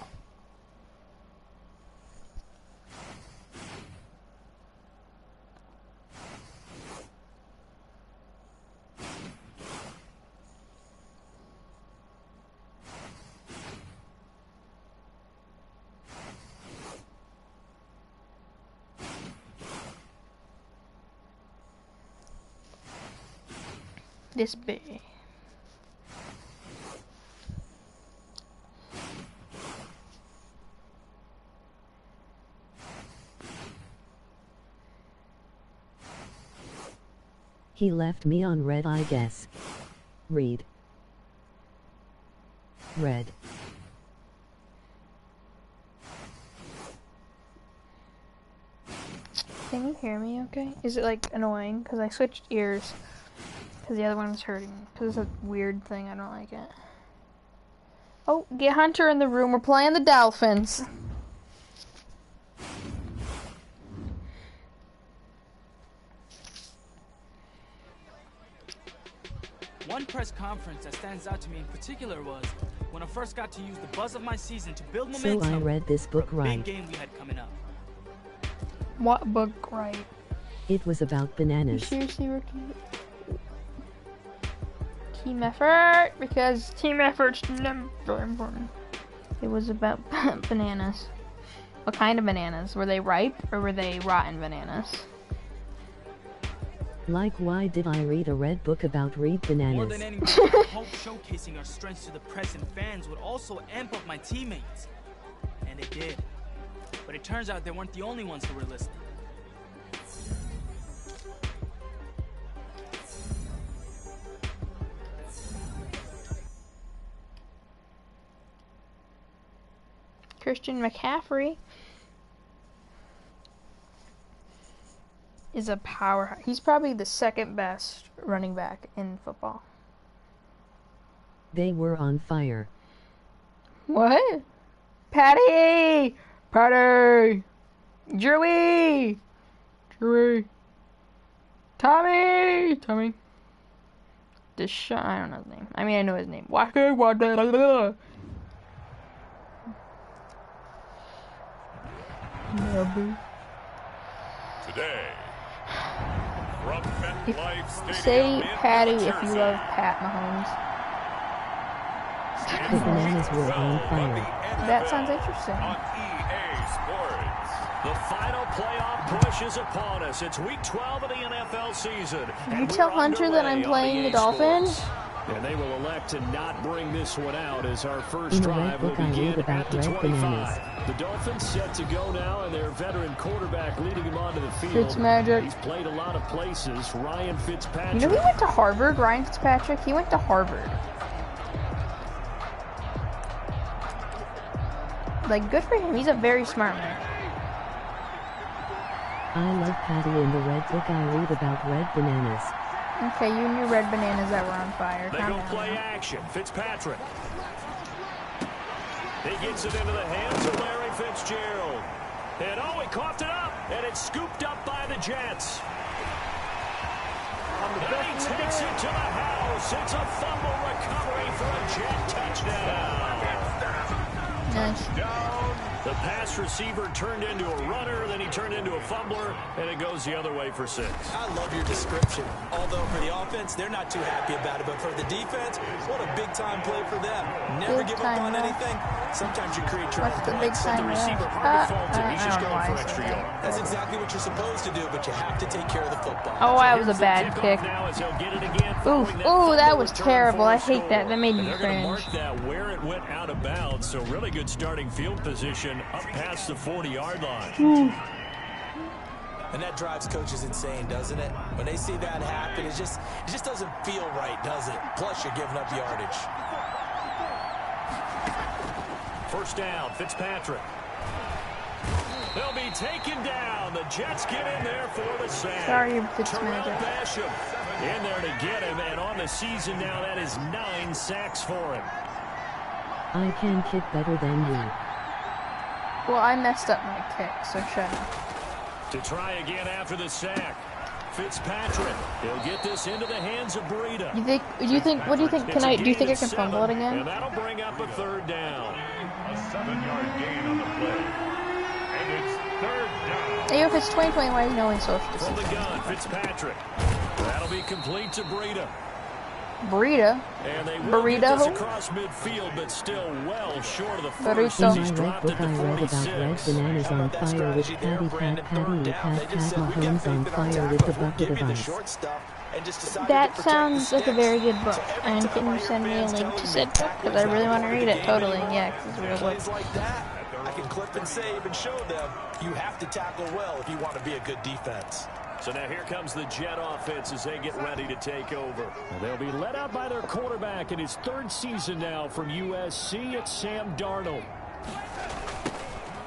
This big. He left me on red, I guess. Read. Red. Can you hear me okay? Is it like annoying? Because I switched ears. Because the other one was hurting. Because it's a weird thing. I don't like it. Oh, get Hunter in the room. We're playing the Dolphins. One press conference that stands out to me in particular was when I first got to use the buzz of my season to build momentum. So I read this book for the right. big game we had coming up. What book, right? It was about bananas. Seriously, Ricky? Team effort, because team effort's never important. It was about bananas. What kind of bananas? Were they ripe or were they rotten bananas? Like, why did I read a red book about read bananas? More than anything, I hope showcasing our strengths to the press and fans would also amp up my teammates. And it did. But it turns out they weren't the only ones who were listening. Christian McCaffrey is a powerhouse. He's probably the second best running back in football. They were on fire. What? Patty! Patty! Joey! Joey! Tommy! Tommy! Deshaun, I don't know his name. I mean, I know his name. Today, from MetLife Stadium Say in Patty New if you Jersey. love Pat Mahomes. The bananas were on fire. That sounds interesting. On EA Sports. The final playoff push is upon us. It's week 12 of the NFL season. Did you tell Hunter that I'm playing the Dolphins? And they will elect to not bring this one out as our first In the red drive will book I read begin about at the red 25. bananas. The Dolphins set to go now, and their veteran quarterback leading him onto the field. Fitzmagic. He's played a lot of places. Ryan Fitzpatrick. You know he went to Harvard, Ryan Fitzpatrick? He went to Harvard. Like, good for him. He's a very smart man. I love Patty. In the red book I read about red bananas. Okay, you and your red bananas that were on fire. They Calm go down play now. action. Fitzpatrick. He gets it into the hands of Larry Fitzgerald. And oh, he coughed it up. And it's scooped up by the Jets. And he takes it to the house. It's a fumble recovery for a Jet touchdown. Nice. The pass receiver turned into a runner, then he turned into a fumbler, and it goes the other way for 6. I love your description. Although for the offense, they're not too happy about it. But for the defense, what a big-time play for them. Never Big give up time, on huh? anything. Sometimes you create your own What's the big points. time? The receiver I hardly faulted. He's just don't know going why for I extra said yard. that. That's exactly what you're supposed to do, but you have to take care of the football. Oh, that was a Here's the bad kickoff kick. now as they'll get it again Oof. following that Ooh, that fumble was return terrible. for a I hate that. score. That made And me they're gonna mark cringe. that where it went out of bounds, so really good starting field position up past the 40-yard line. And that drives coaches insane, doesn't it? When they see that happen, it just doesn't feel right, does it? Plus, you're giving up yardage. First down, Fitzpatrick. They'll be taken down. The Jets get in there for the sack. Sorry, Fitzmagic. Basham in there to get him, and on the season now, that is 9 sacks for him. I can kick better than you. Well, I messed up my kick, so shut up. To try again after the sack. Fitzpatrick, he'll get this into the hands of Breida. What do you think I can fumble it again? And that'll bring up a third down. A 7-yard gain on the play. And it's third down. Hey, if it's 2020, why is no one social From distancing? the gun, Fitzpatrick. That'll be complete to Breida. Burrito. And they will get this across midfield, but still well short of the first. In my red book I read about red bananas on fire with Patty Mahomes on fire with the bucket of ice. That sounds like a very good book. And can you send me a link to said book? Because I really want to read it. Totally, yeah, because it's a real book. I can clip and save and show them you have to tackle well if you want to be a good defense. So now here comes the Jet offense as they get ready to take over. They'll be led out by their quarterback in his 3rd season now from USC. It's Sam Darnold.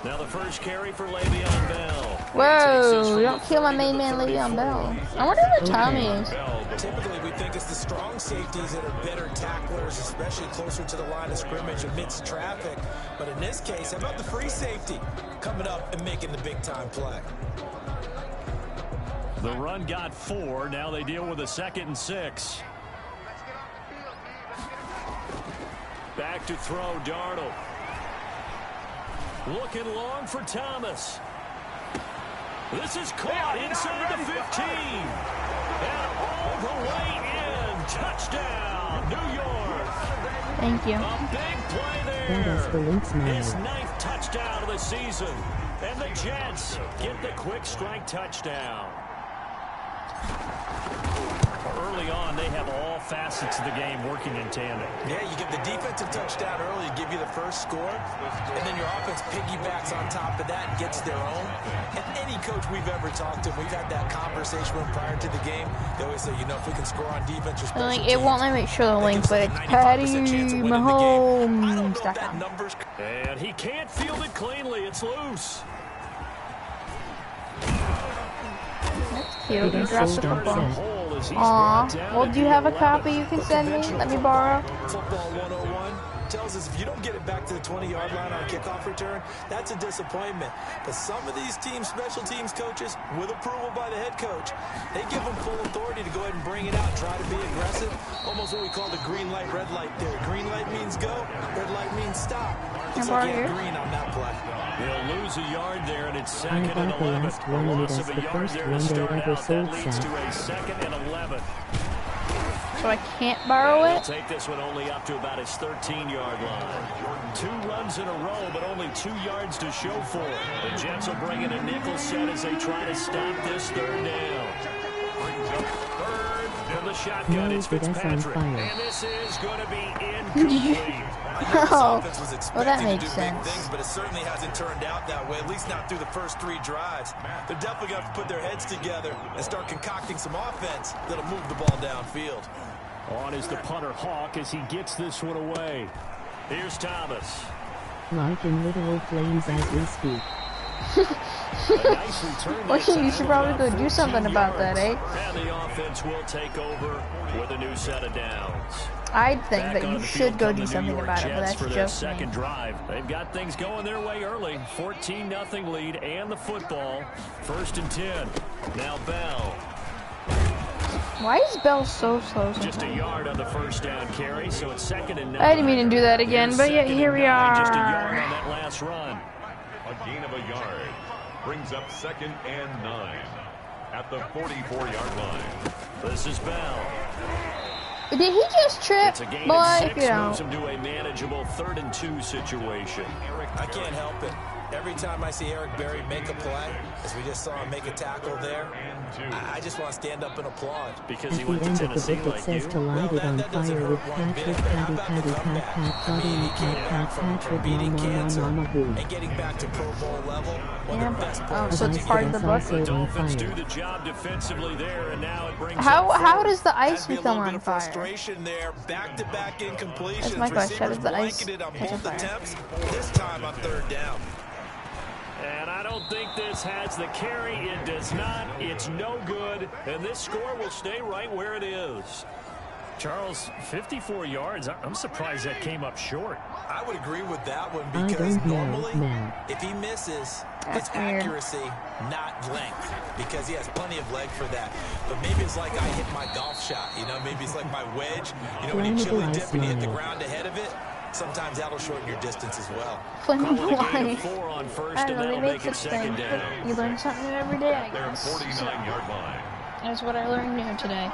Now the first carry for Le'Veon Bell. Whoa, don't kill my main man Le'Veon Bell. I wonder who Tommy is. Typically, we think it's the strong safeties that are better tacklers, especially closer to the line of scrimmage amidst traffic. But in this case, how about the free safety coming up and making the big-time play? The run got 4. Now they deal with a 2nd and 6. Back to throw, Darnold. Looking long for Thomas. This is caught inside the 15. And all the way in. Touchdown, New York. Thank you. A big play there. That is the Lynx His man. 9th touchdown of the season. And the Jets get the quick strike touchdown. Early on, they have all facets of the game working in tandem. Yeah, you give the defensive touchdown early, give you the first score, and then your offense piggybacks on top of that and gets their own. And any coach we've ever talked to, we've had that conversation with prior to the game. They always say, you know, if we can score on defense or special teams, It won't let me show the link, but it's Patty Mahomes. And he can't field it cleanly. It's loose. Cute. He dropped the football. Aw. Well, do you have a copy you can send me? Let me borrow. Football 101 tells us if you don't get it back to the 20-yard line on kickoff return, that's a disappointment. But some of these teams, special teams coaches, with approval by the head coach, they give them full authority to go ahead and bring it out, try to be aggressive. Almost what we call the green light, red light theory. Green light means go, red light means stop. It's like green on that play. They'll lose a yard there, and it's I 2nd and bought the 11. last one and it is the first one they ever sold, That leads to a 2nd and 11. So I can't borrow He'll it? take this one only up to about his 13-yard line. 2 runs in a row, but only 2 yards to show for it. The Jets will bring in a nickel set as they try to stop this 3rd down. Brings up third. From the shotgun, it's Fitzpatrick. And this is going to be incomplete. Oh, well, that makes sense. Things, but it certainly hasn't turned out that way, at least not through the first 3 drives. They're definitely going to have to put their heads together and start concocting some offense that'll move the ball downfield. On is the punter Hawk as he gets this one away. Here's Thomas. Like in literal flames as we speak. Nice return. Well, you should probably go do something about that, eh? And the offense will take over with a new set of downs. I'd think that you should go do something about it, but that's for their just second me. drive. They've got things going their way early. 14-0 lead and the football. 1st and 10. Now Bell. Why is Bell so slow sometimes? Just a yard on the first down carry, so it's 2nd and 9. I didn't mean to do that again, but yeah, here we Just a yard on are. that last run. A gain of a yard. Brings up 2nd and 9 at the 44-yard line. This is Bell. Did he just trip? It's a gain Boy, of 6, you know. moves him to a manageable 3rd and 2 situation. I can't help it. Every time I see Eric Berry make a play, as we just saw him make a tackle there, I just want to stand up and applaud. Because he went to Tennessee like you. To light it on fire with Patrick, and getting back to Pro Bowl level, one of the best so it's part of the book. The Dolphins do the job defensively there, and now it brings how does the ice become on fire? Frustration there, back-to-back incompletions. That's my question. How does the ice catch on catch on both fire? attempts. This time on 3rd down. And I don't think this has the carry. It does not. It's no good. And this score will stay right where it is. Charles, 54 yards. I'm surprised that came up short. I would agree with that one because normally if he misses, it's accuracy, not length, because he has plenty of leg for that. But maybe it's like I hit my golf shot, you know, maybe it's like my wedge, you know, when you chili dip and you hit the ground ahead of it, sometimes that'll shorten your distance as well. Flammable ice. 4 on first, I don't know, and they that'll make make it such second things. down. You learn something new every day, I Their guess. 49-yard line. That's what I learned new today.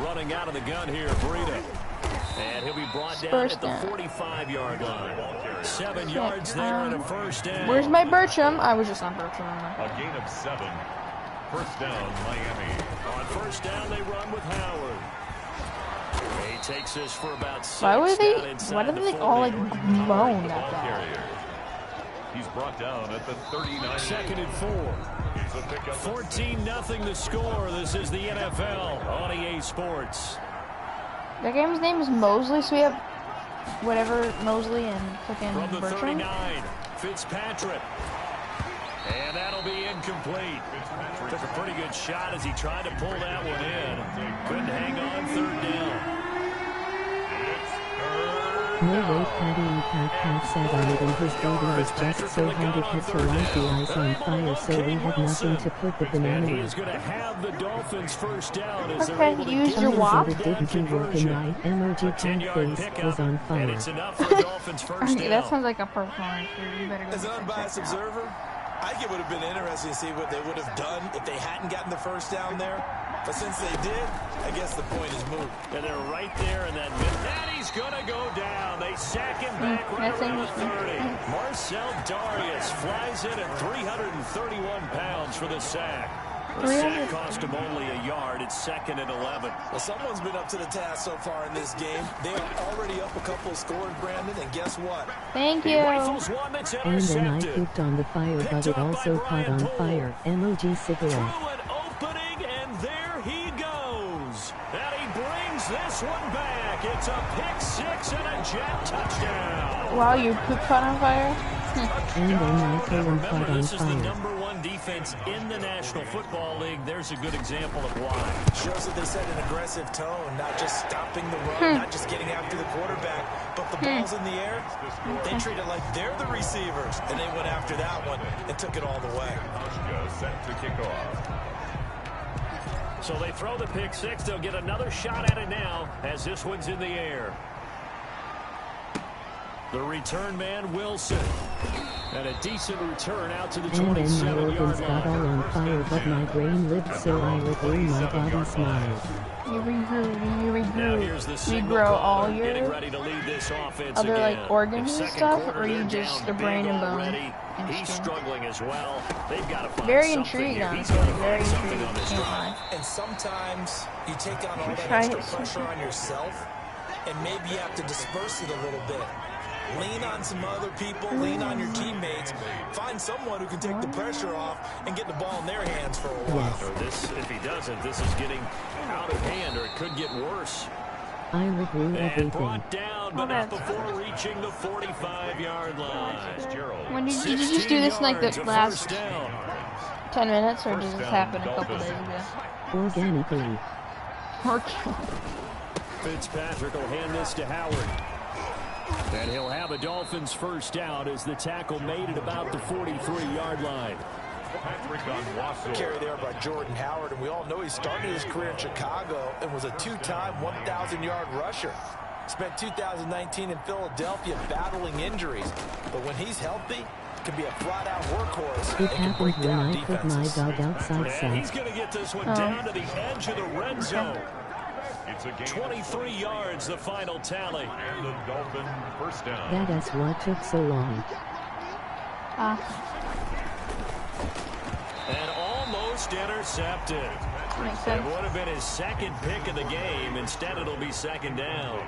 Running out of the gun here, Breida. And he'll be brought down at the 45-yard line. 7 yards there and a first down. Where's my Bertram? I was just on Bertram. A gain of 7. First down, Miami. On first down, they run with Howard. He takes this for about 6. Why do they all like moan at that? He's brought down at the 39. 2nd and 4. 14-0 the score. This is the NFL on EA Sports. That game's name is Mosley, so we have whatever Mosley and freaking From the Bertram. 39, Fitzpatrick. And that'll be incomplete. Took a pretty good shot as he tried to pull that one in. Couldn't hang on 3rd down. No way Patty said on it, and his baby was just so hard it had to light the ice on fire, so we had nothing to put the banana He in. is going to have the Dolphins first down as they're Okay, able to use get your the WAP. It didn't work in my emoji typeface was on And fire. it's enough for Dolphins first down. That sounds like a performance. You better go As an check unbiased that out. observer, I think it would have been interesting to see what they would have done if they hadn't gotten the first down there. But since they did, I guess the point is moot. And they're right there in that mid. And he's going to go down. They sack him back right around the 30. Marcel Darius flies in at 331 pounds for the sack. The sack cost him only a yard. It's 2nd and 11. Well, someone's been up to the task so far in this game. They are already up a couple of scores, Brandon, and guess what? Thank He you. rifles one that's And then I intercepted. pooped on the fire, but it also caught on fire. Emoji cigarette. Through an opening, and there he goes. And he brings this one back. It's a pick 6 and a jet touchdown. Wow, your poop caught on fire? And then my colon caught Remember, on this is the fire. #1 defense in the National Football League. There's a good example of why. Shows that they set an aggressive tone, not just stopping the run, not just getting after the quarterback, but the ball's in the air. They treat it like they're the receivers, and they went after that one and took it all the way. Set to kick off. So they throw the pick 6. They'll get another shot at it now as this one's in the air. The return man, Wilson. And a decent return out to the And then my 27-yard organs got all line. on fire, but my brain lived, so I withdrew my body smiled. You regrew, Now here's the signal regrow caller all getting your ready to lead this offense other again. like organs If and second stuff, quarter or you they're just down the brain big and bone? already, and He's skin? struggling as well. They've got to find Very something intrigued, here. He's honestly. got to Very find something intrigued. on this Can't drive. lie. And sometimes you take on all that Try extra it. pressure on yourself, and maybe you have to disperse it a little bit. Lean on some other people, lean on your teammates, find someone who can take the pressure off and get the ball in their hands for a while. Or this, if he doesn't, this is getting out of hand, or it could get worse. I regrew And everything. brought down, but not before reaching the 45-yard line. When did you just do this in like the 16 yards, a last first down. 10 minutes, or did this happen a couple days ago? Organically. Fitzpatrick will hand this to Howard. And he'll have a Dolphins first down as the tackle made at about the 43-yard line. Carry there by Jordan Howard, and we all know he started his career in Chicago and was a two-time 1,000-yard rusher. Spent 2019 in Philadelphia battling injuries, but when he's healthy, can be a flat-out workhorse. It and can break happened when down I put my defenses. dog outside And he's set. going to get this one down to the edge of the red zone. 23 yards, the final tally. And the Dolphin first down. That is what took so long. And almost intercepted. It would have been his second pick of the game. Instead, it'll be second down.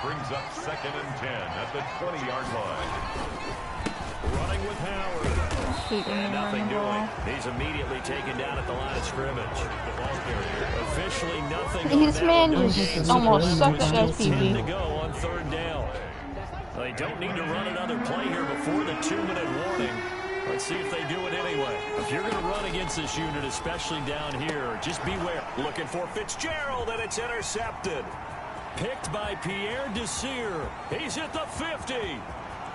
Brings up 2nd and 10 at the 20-yard line. Running with Howard. And nothing doing. He's immediately taken down at the line of scrimmage. Officially nothing. This man just almost sucked at SPV. To go on 3rd down. They don't need to run another play here before the 2-minute warning. Let's see if they do it anyway. If you're going to run against this unit, especially down here, just beware. Looking for Fitzgerald, and it's intercepted. Picked by Pierre Desir. He's at the 50,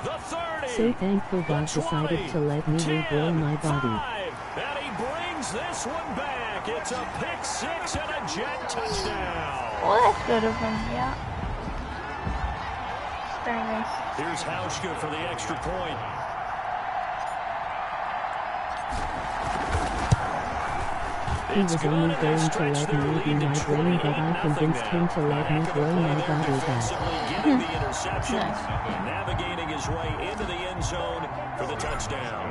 the 30, So thankful God decided to let me regrow my body. 5, and he brings this one back. It's a pick 6 and a Jet touchdown. Well, that's good of him, yeah. Very nice. Here's Hauschka for the extra point. He was only going to let me be my brain, but I convinced him to let me grow my body back. Getting the interception, navigating his way into the end zone for the touchdown.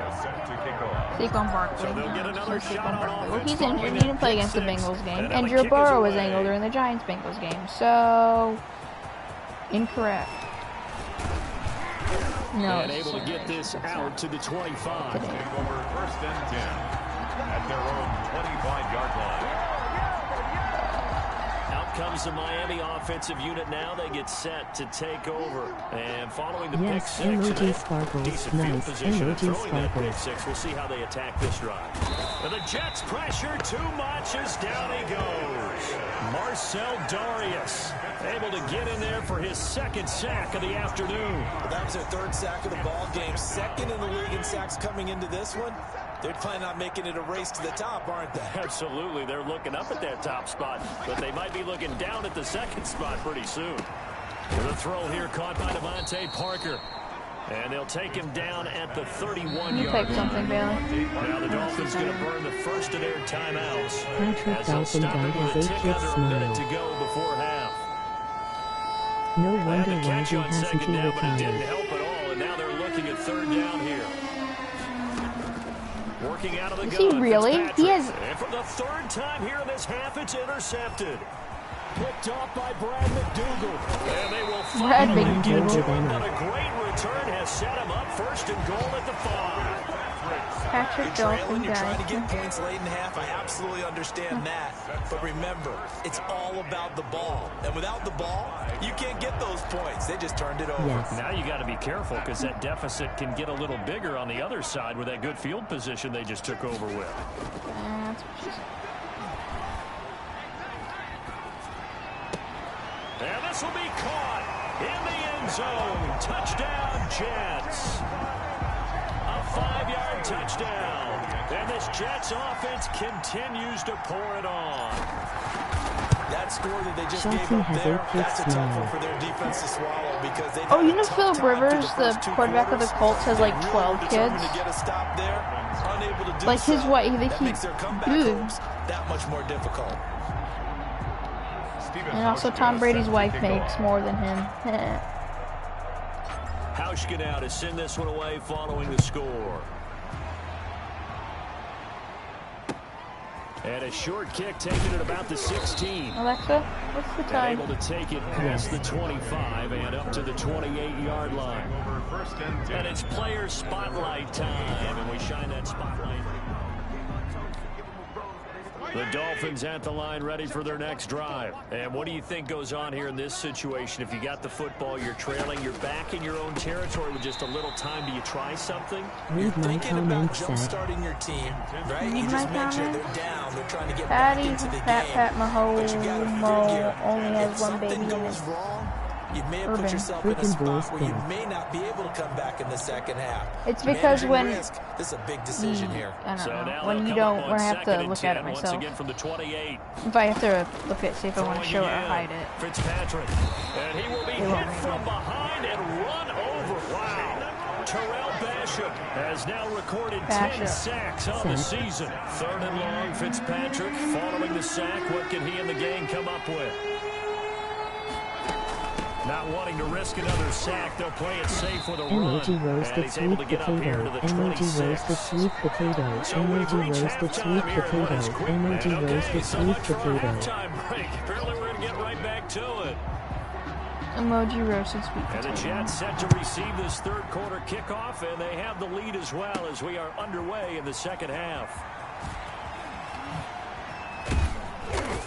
Saquon Barkley. So they'll get another shot on Well, he's injured. He didn't play against the Bengals game. And Joe Burrow was angled during the Giants-Bengals game. So, incorrect. No. And able to get this out to the 25. Take over 1st and 10 at their own 25-yard line. Out comes the Miami offensive unit now. They get set to take over. And following the Yes, pick 6, emoji sparkles. decent field Nice, position and emoji throwing that pick sparkles. 6. We'll see how they attack this drive. And the Jets pressure too much as down he goes. Marcel Darius able to get in there for his 2nd sack of the afternoon. Well, that was their 3rd sack of the ball game. 2nd in the league in sacks coming into this one. They're planning on making it a race to the top, aren't they? Absolutely. They're looking up at that top spot, but they might be looking down at the 2nd spot pretty soon. The throw here caught by Devontae Parker. And they'll take him down at the 31-yard You picked something, Bailey. Now the Dolphins going to burn the first of their timeouts. Patrick As they'll Dolphin stop died it with his a tick 80th under a minute smile. to go before half. No They wonder had the why catch he on hasn't 2nd he down, but it didn't retired. help at all. And now they're looking at 3rd down here. Working out of the Is gun. he really? He has... And for the 3rd time here in this half, it's intercepted. Picked off by Brad McDougal. And they will Brad finally get McDougal. to him, but a great return has set him up 1st and goal at the 5. Patrick You're Dolphin trailing, you're trying to died. get points late in half. I absolutely understand that. But remember, it's all about the ball. And without the ball, you can't get those points. They just turned it over. Yes. Now you got to be careful because that deficit can get a little bigger on the other side with that good field position they just took over with. That's what she said. And this will be caught in the end zone. Touchdown, Jets. A 5-yard touchdown. And this Jets offense continues to pour it on. That score that they just Chelsea gave up has there, 8 that's a picks tough now. one for their defense to swallow because they Oh, you know Philip Rivers, the quarterback of the Colts, has like 12 kids? To get a stop there, unable to do Like his so. wife, That makes their comeback dude. hopes that much more difficult. And also Tom Brady's wife makes more than him. Hauschka now to send this one away following the score. And a short kick taken at about the 16. Alexa, what's the And time? able to take it past the 25 and up to the 28-yard line. And it's player spotlight time, and we shine that spotlight. The Dolphins at the line ready for their next drive. And what do you think goes on here in this situation? If you got the football, you're trailing, you're back in your own territory with just a little time. Do you try something? Read my Thinking about comments, jump Zach. starting your team, right? Read You my just mentioned comments? they're down. They're trying to get Patty, back into the Pat game. Mahomes But you got to figure, only has if one baby something in goes it. wrong, you may have Urban. put yourself in a Freaking spot where you Boston. may not be able to come back in the second half. It's because Managing when risk, this is a big decision here. I So don't know. now When they'll you come up don't, on when I have 2nd to and look at it 10, once myself. again from the 28. If I have to look at, see if I want to show it or Throwing hide again. it. Fitzpatrick. And he will be They won't hit read from it. behind and run over. Wow. Terrell Basham has now recorded 10 Basham. sacks on the season. 3rd and long, Fitzpatrick following the sack. What can he and the gang come up with? Not wanting to risk another sack, they'll play it safe with a run. Emoji roasted sweet potato. Emoji roasted sweet potato. Emoji roasted sweet potato. Emoji roasted sweet potato. Apparently we're going to get right back to it. Emoji roasted sweet potato. And the Jets set to receive this third quarter kickoff, and they have the lead as well as we are underway in the second half.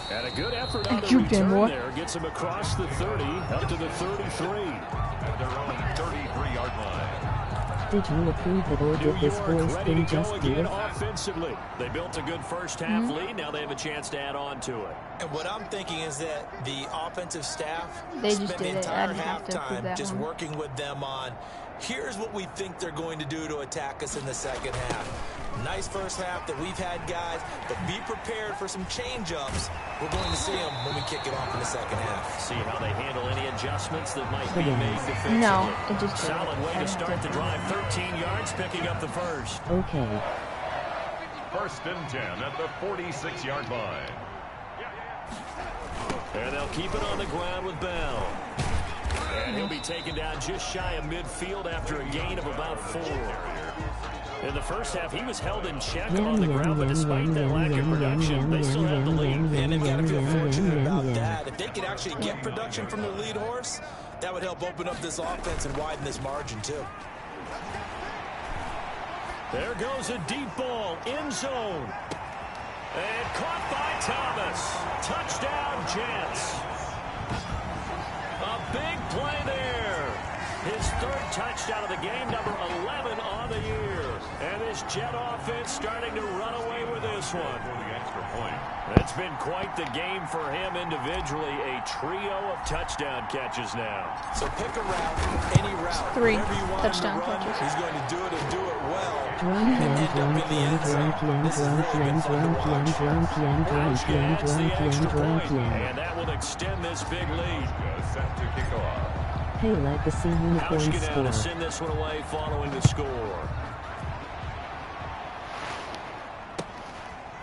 And a good effort on the return there. Gets him across the 30, up to the 33. At their own 33-yard line. Did you approve it or did this voice thing just do it? Offensively, they built a good first half lead. Now they have a chance to add on to it. And what I'm thinking is that the offensive staff spent the entire halftime just working with them on, here's what we think they're going to do to attack us in the second half. Nice first half that we've had, guys, but be prepared for some change-ups. We're going to see them when we kick it off in the second half. See how they handle any adjustments that might be made defensively. No, it just solid way to start the drive. 13 yards, picking up the first. Okay. 1st and 10 at the 46-yard line. And they'll keep it on the ground with Bell. And he'll be taken down just shy of midfield after a gain of about 4. In the first half, he was held in check on the ground, but despite that lack of production, they still have the lead. And they've got to feel fortunate about that. If they could actually get production from the lead horse, that would help open up this offense and widen this margin, too. There goes a deep ball, end zone. And caught by Thomas. Touchdown, Jets. A big play there. His 3rd touchdown of the game, number 11 on the year. And this Jet offense starting to run away with this one. For the extra point. It's been quite the game for him individually. A trio of touchdown catches now. So pick a route, any route. 3 touchdown catches. He's going to do it and do it well. And that will extend this big lead. Set to kick off. Hey, Legacy Unicorn score. To send this one away following the score.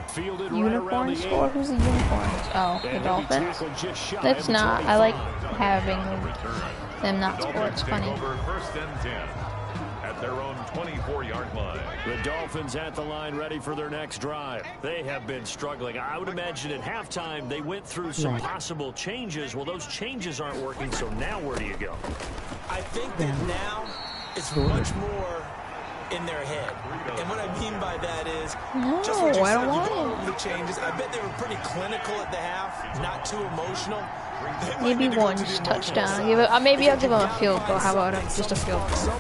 Fielded Unicorn right score? Who's the unicorns? Oh, the Dolphins? That's not. I like having them not score. It's funny. Over 1st and 10 at their own 24-yard line. The Dolphins at the line ready for their next drive. They have been struggling. I would imagine at halftime they went through some possible changes. Well, those changes aren't working, so now where do you go? I think that now it's much more in their head. And what I mean by that is, just what you said, you go over the changes. I bet they were pretty clinical at the half, not too emotional. Maybe one just touchdown. Maybe I'll give them a field goal. How about just a field goal?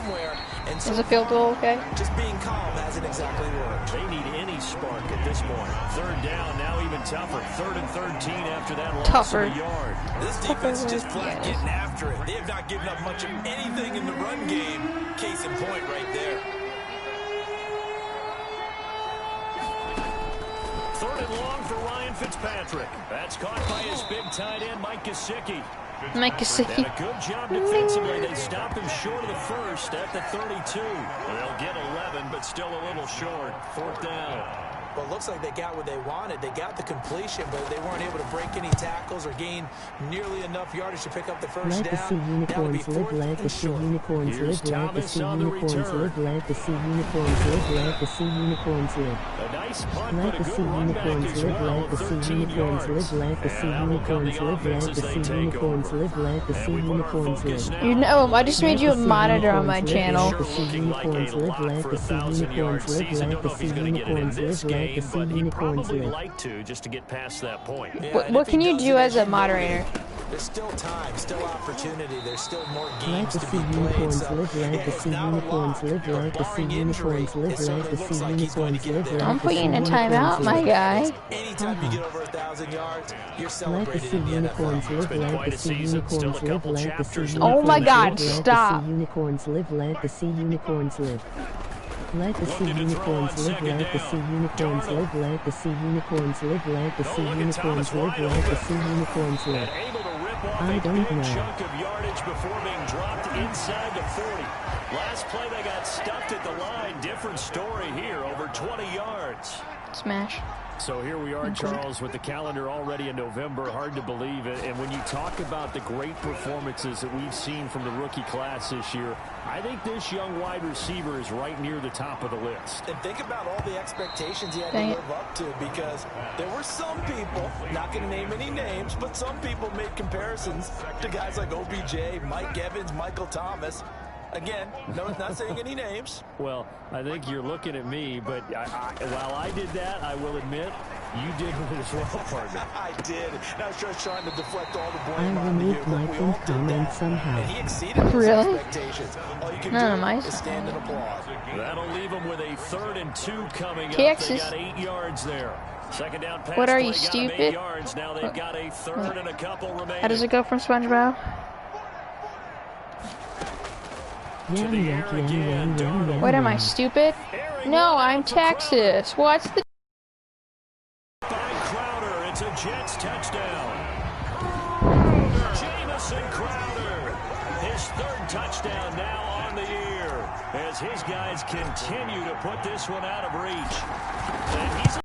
Is a field goal okay? Just being calm hasn't exactly worked. They need any spark at this point. 3rd down, now even tougher. 3rd and 13 after that loss of a yard. This defense is just flat getting after it. They have not given up much of anything in the run game. Case in point right there. 3rd and long for Ryan Fitzpatrick. That's caught by his big tight end, Mike Gesicki. Mike Gesicki. And a good job defensively. They stopped him short of the first at the 32. They'll get 11, but still a little short. 4th down. Well, it looks like they got what they wanted. They got the completion, but they weren't able to break any tackles or gain nearly enough yardage to pick up the first Legacy down. Unicorns live, Legacy Unicorns live, Legacy Unicorns live, Legacy Unicorns live, Legacy Unicorns live. A nice punt, Legacy Unicorns live, Legacy Unicorns live, Legacy Unicorns live, Legacy Unicorns live, Legacy Unicorns live. You know, I just made you a monitor on my channel. Legacy Unicorns live, Legacy Unicorns live, Legacy Unicorns live. Probably like to, just to get past that point. Yeah, what can you do as a moderator? There's still time, still opportunity. There's still more games to Legacy be played. Unicorns So, live, Legacy Unicorns live, Legacy Unicorns live, Legacy Unicorns live. Don't put you in a timeout, my guy. Anytime you get over 1,000 yards, you're celebrated Legacy in the Unicorns NFL. live, Legacy Unicorns live, Legacy Oh my God, Unicorns live, stop. Legacy Unicorns live, Legacy Unicorns live. Legacy Unicorns live, Legacy Unicorns live, Legacy Unicorns live, Legacy Unicorns live, Legacy Unicorns live. I don't know. Chunk of yardage before being dropped inside the 40. Last play they got stuffed at the line. Different story here, over 20 yards. Smash. So here we are, Charles, with the calendar already in November. Hard to believe it. And when you talk about the great performances that we've seen from the rookie class this year, I think this young wide receiver is right near the top of the list. And think about all the expectations he had to live up to, because there were some people, not going to name any names, but some people made comparisons to guys like OBJ, Mike Evans, Michael Thomas. Again, no, not saying any names. Well, I think you're looking at me, but while I did that, I will admit, you did it as well, partner. I did. And I was just trying to deflect all the blame I on you. removed my pin comment somehow. And he exceeded those expectations. All you can do is stand and applaud. That'll leave him with a 3rd and 2 coming up. KX They got 8 yards there. Second down pass. What are you, play, stupid? 8 yards. Now they've got a 3rd and a couple remaining. How does it go from SpongeBob? What am I, stupid? No, I'm Texas. What's the... By Crowder, it's a Jets touchdown. Jamison Crowder, his 3rd touchdown now on the year, as his guys continue to put this one out of reach. And he's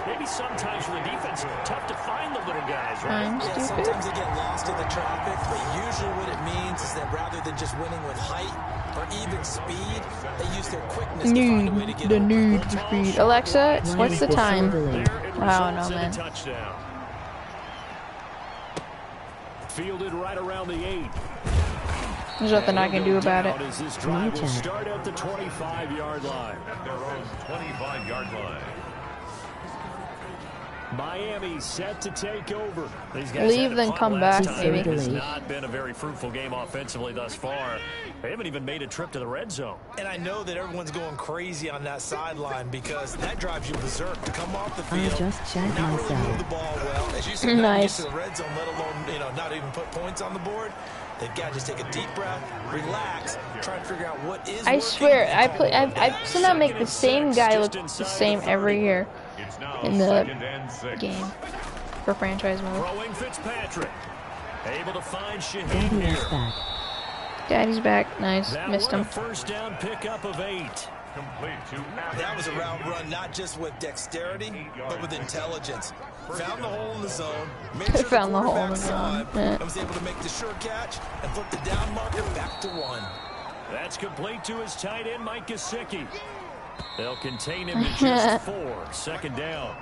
maybe sometimes for the defense, tough to find the little guys, right? Yeah, sometimes they get lost in the traffic, but usually what it means is that rather than just winning with height or even speed, they use their quickness to find a way to get need for speed. Alexa, what's the time? Wow, no, man. Fielded right around the 8. There's nothing I can do about it. As this drive will start at the 25-yard line. At their own 25-yard line. Miami set to take over. These guys Leave, then come back, maybe. It has not been a very fruitful game offensively thus far. They haven't even made a trip to the red zone. And I know that everyone's going crazy on that sideline because that drives you berserk to come off the field. I just checked not really move the myself. ball well. As you said, Nice. to the red zone, let alone not even put points on the board. They've got to just take a deep breath, relax, try and figure out what is. I swear, I somehow make the same guy look the same every year in the game for franchise mode. Throwing Fitzpatrick. Able to find Shaheed Daddy is here. back. Daddy's back. Nice. Missed him. First down pickup of 8. Complete to That was a route run, not just with dexterity, but with intelligence. Found the hole in the zone, made sure Found the hole in the saw zone. it, Yeah. and was able to make the sure catch and flip the down marker back to 1. That's complete to his tight end, Mike Gesicki. They'll contain him to just 4. Second down.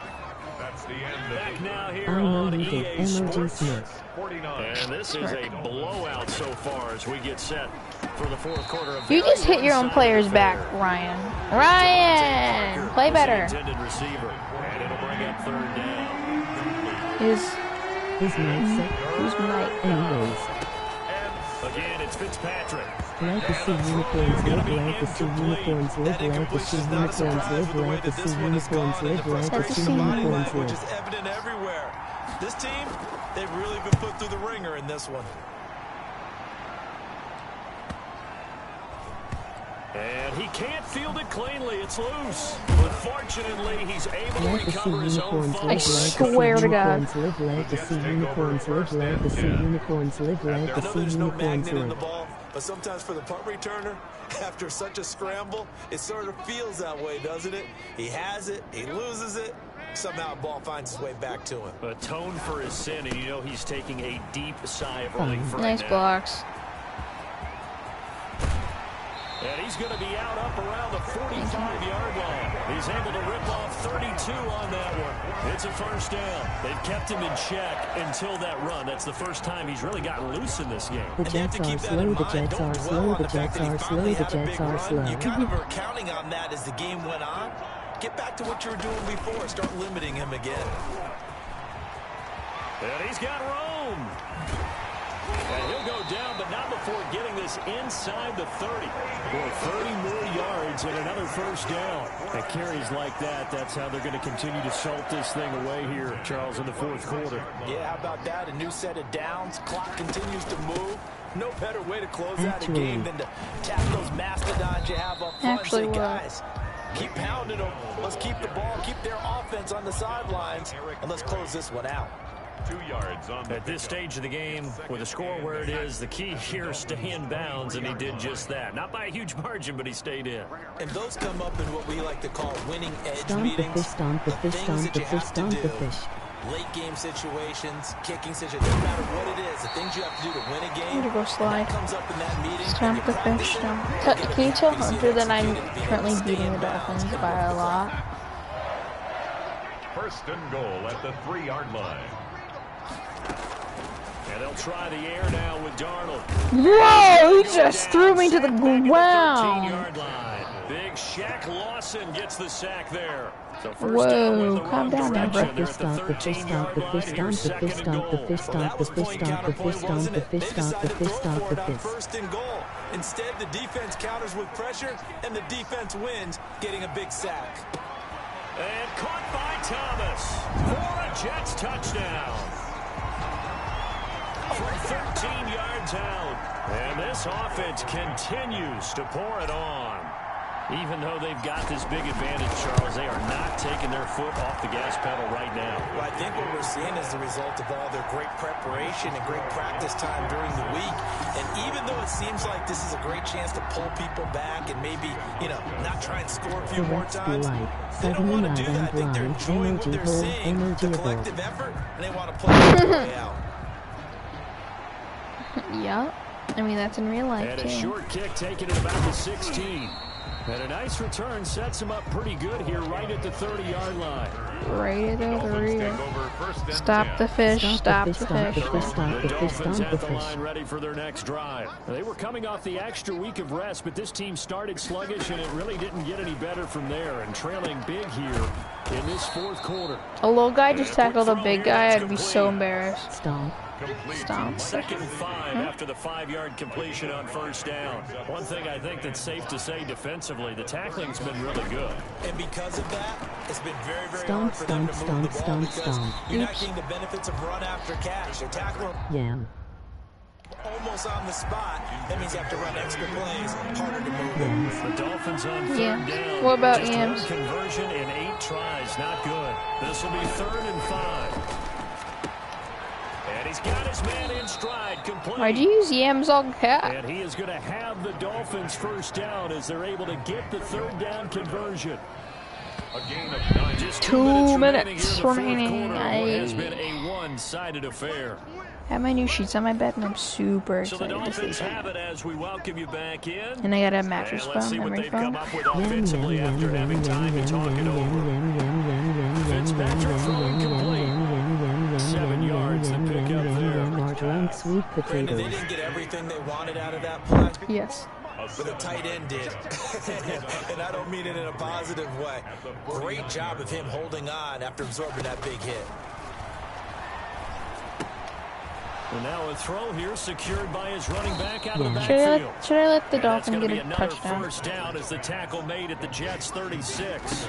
That's the end. Back now here I on needed EA Emoji Sports. Smith. 49. And this is a blowout so far as we get set for the 4th quarter. You just hit your own player's back, Ryan. Ryan! Play better. Intended receiver. And it'll bring up 3rd down. His mindset. Who's Mike? Anyways. Again, it's Fitzpatrick. Legacy unicorns live, legacy unicorns live, legacy unicorns live, legacy unicorns live, legacy unicorns Which is live. evident everywhere. This team, they've really been put through the ringer in this one. And he can't field it cleanly. It's loose. But fortunately, he's able to Legacy recover his own unicorns fumble. I live, swear legacy to God. unicorns live, legacy unicorns live, legacy unicorns live, I know legacy there's no unicorns magnet in the live. ball, but sometimes for the punt returner, after such a scramble, it sort of feels that way, doesn't it? He has it, he loses it, somehow the ball finds its way back to him. Atone for his sin, and you know he's taking a deep sigh of relief right Nice now. blocks. And he's going to be out up around the 45-yard line. He's able to rip off 32 on that one. It's a first down. They've kept him in check until that run. That's the first time he's really gotten loose in this game. The Jets are slow, the Jets are slow, the Jets are slow, the Jets are slow. You kind of are counting on that as the game went on. Get back to what you were doing before. Start limiting him again. And he's got room. And he'll go down, but not before getting this inside the 30. Boy, 30 more yards and another first down. And carries like that, that's how they're going to continue to salt this thing away here, Charles, in the 4th quarter. Yeah, how about that? A new set of downs. Clock continues to move. No better way to close out a game than to tap those mastodons you have up front. Actually, Say, what? guys, keep pounding them. Let's keep the ball, keep their offense on the sidelines, and let's close this one out. 2 yards on the At this stage of the game, with the score where it is, the key here is stay in bounds, and he did just that. Not by a huge margin, but he stayed in. And those come up in what we like to call winning edge Stomp the meetings. fish, stomp the fish, things stomp that the you fish, have to stomp the do. fish. Late game situations, kicking situations, no matter what it is, the things you have to do to win a game. I'm gonna go slide. Comes up in that meeting. Stomp the fish, stomp. Can you tell Hunter that I'm currently beating the Dolphins by a lot? first and goal at the 3-yard line. And they'll try the air now with Darnold. Whoa, he just threw me to the ground. 13-yard line. Big Shaq Lawson gets the sack there. So first down with Whoa, the calm wrong down now, bro. direction. They're at the 13-yard line. Here's second and goal. That was point counterpoint, wasn't it? They decided to throw for it on first and goal. Instead, the defense counters with pressure, and the defense wins, getting a big sack. And caught by Thomas for a Jets touchdown. From 13 yards out. And this offense continues to pour it on. Even though they've got this big advantage, Charles, they are not taking their foot off the gas pedal right now. Well, I think what we're seeing is the result of all their great preparation and great practice time during the week. And even though it seems like this is a great chance to pull people back and maybe, you know, not try and score a few more times, they don't want to do that. I think they're enjoying what they're seeing, the collective effort, and they want to play their way out. Yep. I mean, that's in real life, and too. a short kick taken at about the 16. And a nice return sets him up pretty good here right at the 30-yard line. Right at the rear. Stop the fish, stop the fish. The Dolphins at the line ready for their next drive. They were coming off the extra week of rest, but this team started sluggish, and it really didn't get any better from there. And trailing big here in this fourth quarter. A little guy just tackled a big guy. I'd be so embarrassed. Stomp. Stomp. Second and 5 after the 5-yard completion on first down. One thing I think that's safe to say defensively, the tackling's been really good. And because of that, it's been very, very Stomp, hard for them stomp, to move the ball stomp, because stomp. you're not getting the benefits of run after catch. They're tackling Yam. almost on the spot. That means you have to run extra plays, harder to move them. The Dolphins on third down. What about Just Yams? one conversion in 8 tries. Not good. This will be 3rd and 5. And he's got his man in stride, complete. Why'd you use Yams all cap? And he is going to have the Dolphins first down as they're able to get the 3rd down conversion. A gain of 9. Just 2 minutes remaining remaining. here in the fourth quarter. What has been a one-sided affair. I have my new sheets on my bed, and I'm super So the excited to Dolphins sleep. have it as we welcome you back in. And I got a mattress And let's phone, see what memory they've come phone. up with offensively after having time to talk it over. Fitzpatrick throwing complete. 7 yards to pick up there. Sweet Brandon, they potatoes. didn't get everything they wanted out of that play, Yes. but the tight end did. And I don't mean it in a positive way. Great job of him holding on after absorbing that big hit. And now a throw here secured by his running back out of the Should backfield. I let the And that's Dolphin going to get be a another touchdown? first down as the tackle made at the Jets 36.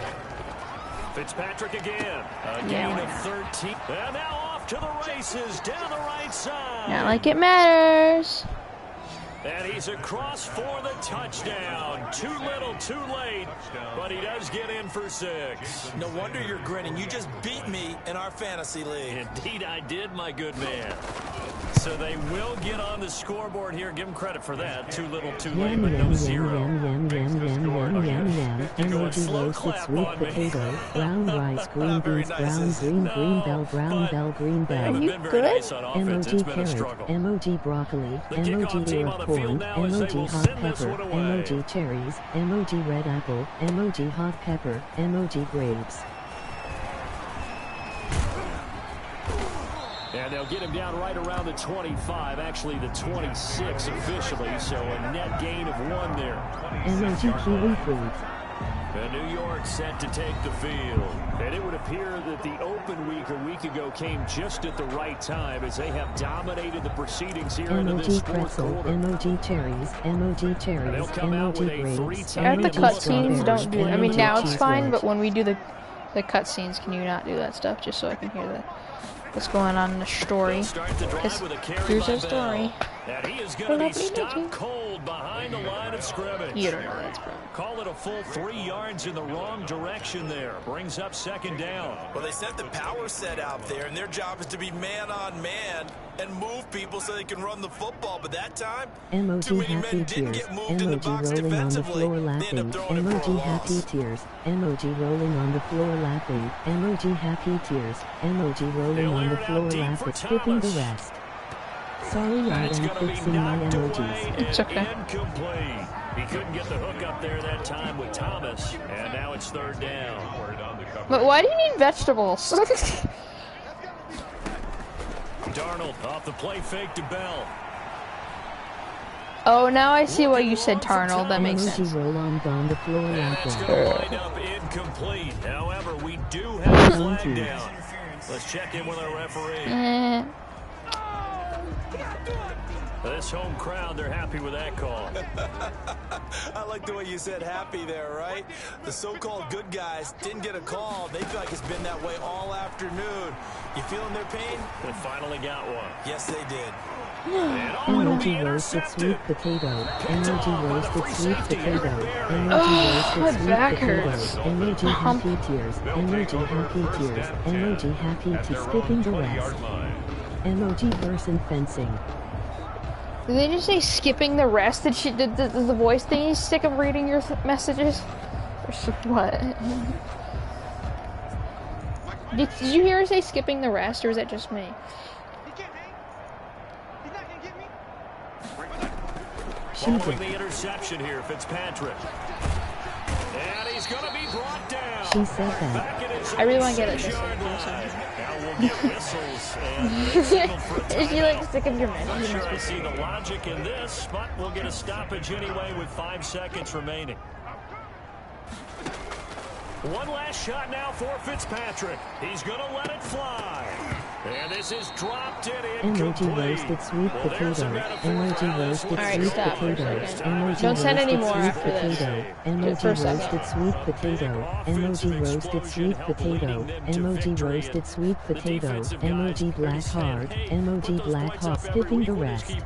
Fitzpatrick again. A gain of 13. And now off to the races down the right side. Not like it matters. And he's across for the touchdown. Too little, too late. But he does get in for 6. No wonder you're grinning. You just beat me in our fantasy league. Indeed I did, my good man. So they will get on the scoreboard here. Give them credit for that. Too little, too late, Yam, but yam, no zero. yam, yam, yam, yam, yam, yam, yam. Emoji roasted sweet potato. Brown rice, green beans, brown, green bell, brown bell, green Are bell. you good? Emoji carrot, emoji broccoli, emoji ear of corn, emoji hot pepper, emoji cherries, emoji red apple, emoji hot pepper, emoji grapes. And they'll get him down right around the 25, actually the 26 officially, so a net gain of 1 there. Emoji kiwi fruit. And New York set to take the field. And it would appear that the open week a week ago came just at the right time as they have dominated the proceedings here into this Emoji fourth pretzel, quarter. emoji cherries, emoji cherries, they'll come out with emoji a grapes, three-time At the Emoji cutscenes, don't do that. I mean, emoji now it's cheese fine, wedge. but when we do the cutscenes, can you not do that stuff just so I can hear what's going on in the story? They'll start the drive Because with a carry here's by our story. Bell. And he is going to be stopped cold tackled behind the line of scrimmage. You don't know that's bro. Call it a full 3 yards in the wrong direction there. Brings up second down. Well, they sent the power set out there, and their job is to be man-on-man and move people so they can run the football. But that time, too many men didn't get moved in the box defensively. They ended up throwing it for a loss. Tears. Emoji rolling on the floor laughing. Emoji happy tears. Emoji rolling on the floor laughing. Skipping the rest. Sorry, I am fixing my emojis. It's okay. Incomplete. He couldn't get the hook up there that time with Thomas, and now it's third down. But why do you need vegetables? Darnold off the play fake to Bell. Oh, now I see why you said Tarnold. That makes sense. Roll on the floor It's going to wind up incomplete. However, we do have a flag down. Let's check in with our referee. This home crowd, they're happy with that call. I like the way you said happy there, right? The so-called good guys didn't get a call. They feel like it's been that way all afternoon. You feeling their pain? They finally got one. Yes, they did. Emoji roasted sweet potato. Emoji roasted sweet potato. Emoji roasted sweet potato. Emoji happy tears. Emoji happy tears. Emoji happy tears. Skipping the rest. Emoji person fencing. Did they just say skipping the rest? Did she did the voice thingy sick of reading your messages? Or what? Did you hear her say skipping the rest, or is that just me? Following the interception here, Fitzpatrick. And he's going to be brought down. She said that. I really want to get it this Is she like sick of your message? Not sure I see the logic in this, but we'll get a stoppage anyway with 5 seconds remaining. One last shot now for Fitzpatrick. He's going to let it fly. And this is dropped in incomplete. Emoji roasted sweet potato. Emoji roasted sweet potato. Emoji don't send any more after this. Emoji roasted sweet potato. Emoji roasted sweet potato. Emoji roasted sweet potato. Emoji black heart. Emoji black heart. Skipping the rest.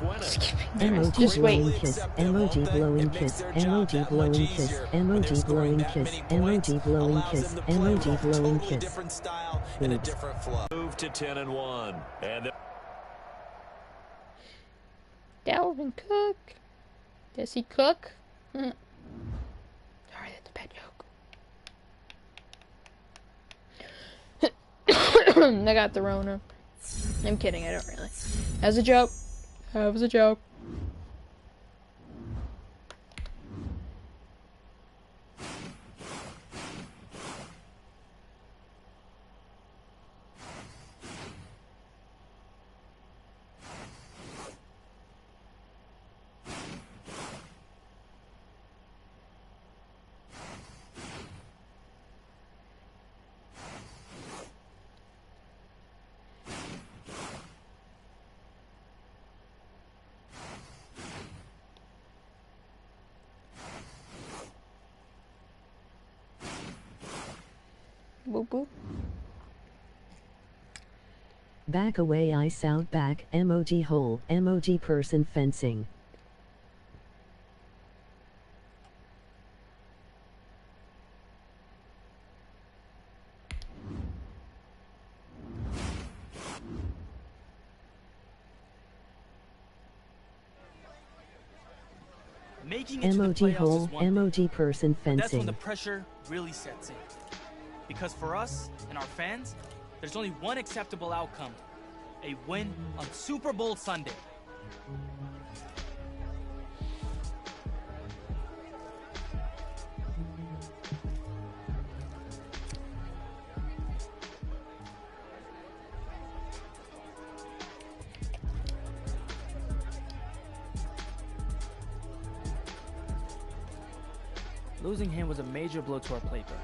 Emoji blowing kiss. Emoji blowing kiss. Emoji blowing kiss. Emoji blowing kiss. Emoji blowing kiss. Emoji blowing kiss. Different style and a different flow. Move to 10-1. And Dalvin Cook. Does he cook? Sorry, that's a bad joke. I got the Rona. I'm kidding, I don't really. That was a joke. That was a joke. Boop boop. Back away ice out back. Emoji hole. Emoji person fencing. Making it to the Emoji playoffs hole. is one thing. Emoji person That's when fencing. the pressure really sets in. Because for us and our fans, there's only one acceptable outcome: a win on Super Bowl Sunday. Losing him was a major blow to our playbook,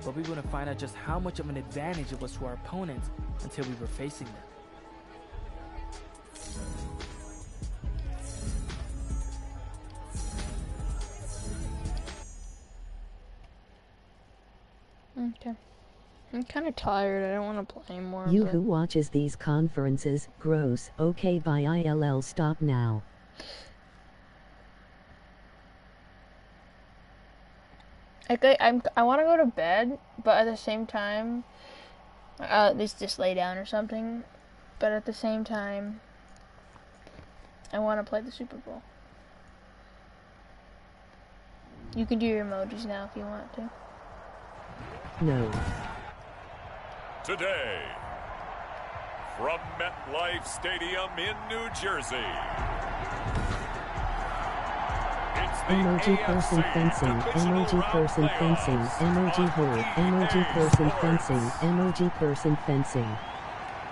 but we wouldn't find out just how much of an advantage it was to our opponents until we were facing them. Okay. I'm kind of tired. I don't want to play more. You but... who watches these conferences, gross. Okay, bye ILL, stop now. Like I want to go to bed, but at the same time, at least just lay down or something. But at the same time, I want to play the Super Bowl. You can do your emojis now if you want to. No. Today, from MetLife Stadium in New Jersey, it's the Emoji person fencing, emoji person fencing, emoji hold, emoji person fencing, emoji person fencing.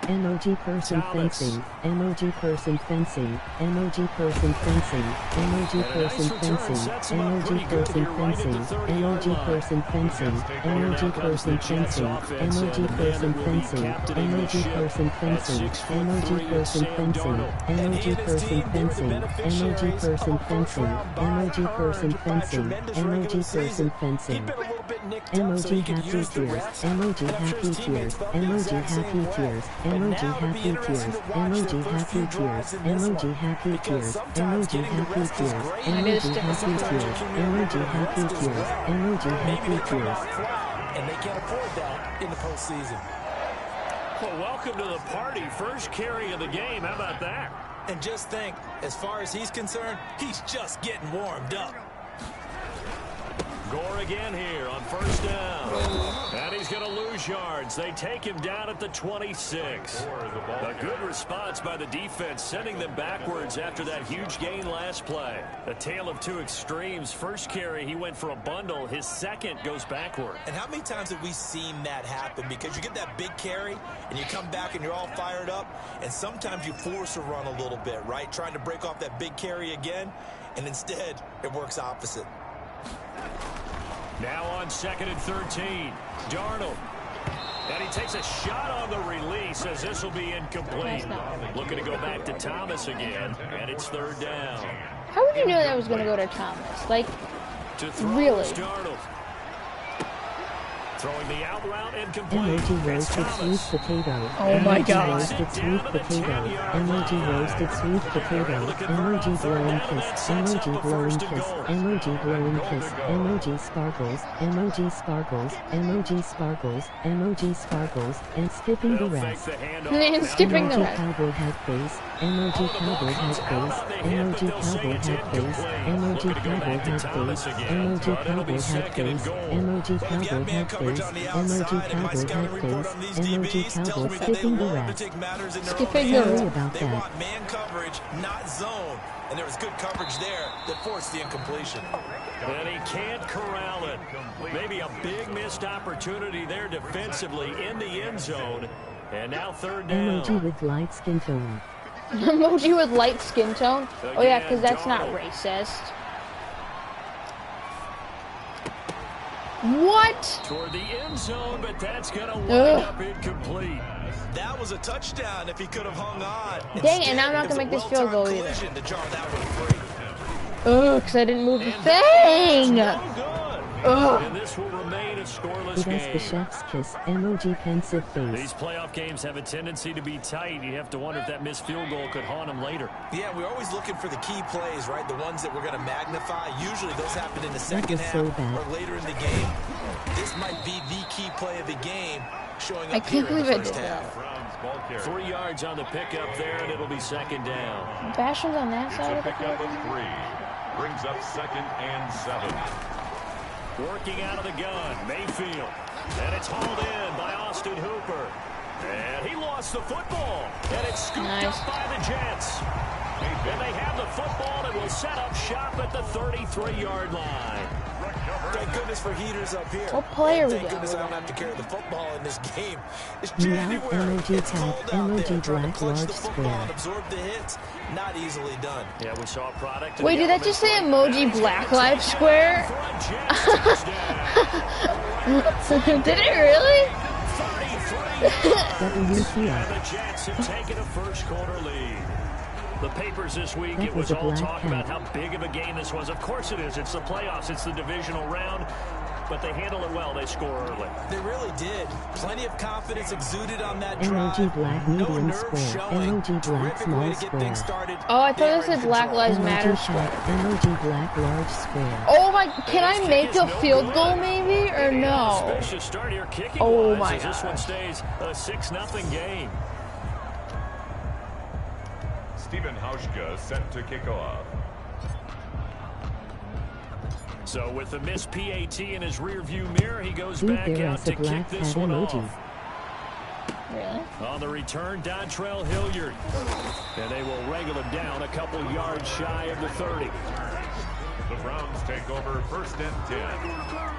Emoji person fencing, emoji person fencing, emoji person fencing, emoji person fencing, emoji person fencing, emoji person fencing, emoji person fencing, emoji person fencing, emoji person fencing, emoji person fencing, emoji person fencing, emoji person fencing, emoji person fencing, emoji person fencing. Emoji happy tears, emoji happy tears, emoji happy tears, emoji happy tears, emoji happy tears, emoji happy tears, emoji happy tears, emoji happy tears, emoji happy tears, emoji happy tears. And they can't afford that in the postseason. Well, welcome to the party. First carry of the game. How about that? And just think, as far as he's concerned, he's just getting warmed up. Gore again here on first down. And he's going to lose yards. They take him down at the 26. A good response by the defense, sending them backwards after that huge gain last play. A tale of two extremes. First carry, he went for a bundle. His second goes backward. And how many times have we seen that happen? Because you get that big carry, and you come back and you're all fired up, and sometimes you force a run a little bit, right? Trying to break off that big carry again, and instead it works opposite. Now on 2nd and 13, Darnold. And he takes a shot on the release as this will be incomplete. Looking to go back to Thomas again, and it's 3rd down. How would you know that was going to go to Thomas? Like, really? Darnold. Throwing the out route incomplete. Emoji roasted sweet potato. Oh my God. Roasted sweet potato. Emoji roasted sweet potato. Emoji blowing kiss. Emoji blowing kiss. Emoji blowing kiss. Emoji sparkles. Emoji sparkles. Emoji sparkles. Emoji sparkles. And skipping the rest. And skipping the rest. Cowboy hat face. Emoji cowboy hat face. Emoji cowboy hat face. Emoji cowboy hat face. Emoji cowboy hat face. Emoji cowboy hat face. Emoji cowboy hat face. Emoji cowboy skipping the rest. Skipping the Sorry rest. about They that. want man coverage, not zone. And there was good coverage there that forced the incompletion. And he can't corral it. Maybe a big missed opportunity there defensively in the end zone. And now 3rd down. Emoji with light skin tone. Emoji with light skin tone? Oh yeah, because that's not racist. What? Toward the end zone, but that's going to wind up incomplete. That was a touchdown if he could have hung on. Dang it, and I'm not going to make this field goal either. Collision to draw that one free. Ugh, because I didn't move the thing! No good. Ugh. And this will remain a scoreless It has the game. chef's kiss. Emoji pensive face. These playoff games have a tendency to be tight. You have to wonder if that missed field goal could haunt them later. Yeah, we're always looking for the key plays, right? The ones that we're going to magnify. Usually those happen in the second is so half bad. or later in the game. This might be the key play of the game showing up I can't here in the believe I first did that. half. 3 yards on the pickup there, and it'll be 2nd down. Bashion's on that side of the Pickup field. of 3. Brings up 2nd and 7. Working out of the gun, Mayfield. And it's hauled in by Austin Hooper. And he lost the football. And it's scooped up by the Jets. And they have the football and will set up shop at the 33-yard line. Thank goodness for heaters up here. What player And we thank got? goodness I don't have to carry the football in this game. It's Now January. emoji It's cold type, out there. emoji Trying to black clutch large the football square. and absorb the hits. Not easily done. Yeah, we saw a product. of Wait, the did that just say elements. emoji Black Lives Square? For a Jets touchdown. Did it really? 33 yards. WTF. And the Jets have taken a first quarter lead. The papers this week, That it was was a all black talk cat. about how big of a game this was. Of course it is. It's the playoffs. It's the divisional round. but they handle it well. They score early. They really did. Plenty of confidence exuded on that drive. Emoji black medium square. Emoji black small square. Oh, I thought this said Black Lives Matter square. Emoji black large square. Oh my, can I make a field goal maybe, or no? Oh my god. This one stays a 6-0 game. Stephen Hauschka set to kick off. So with the missed PAT in his rearview mirror, he goes back out to kick this one off. Really? On the return, Dontrell Hilliard. And they will wrangle him down a couple yards shy of the 30. The Browns take over 1st and 10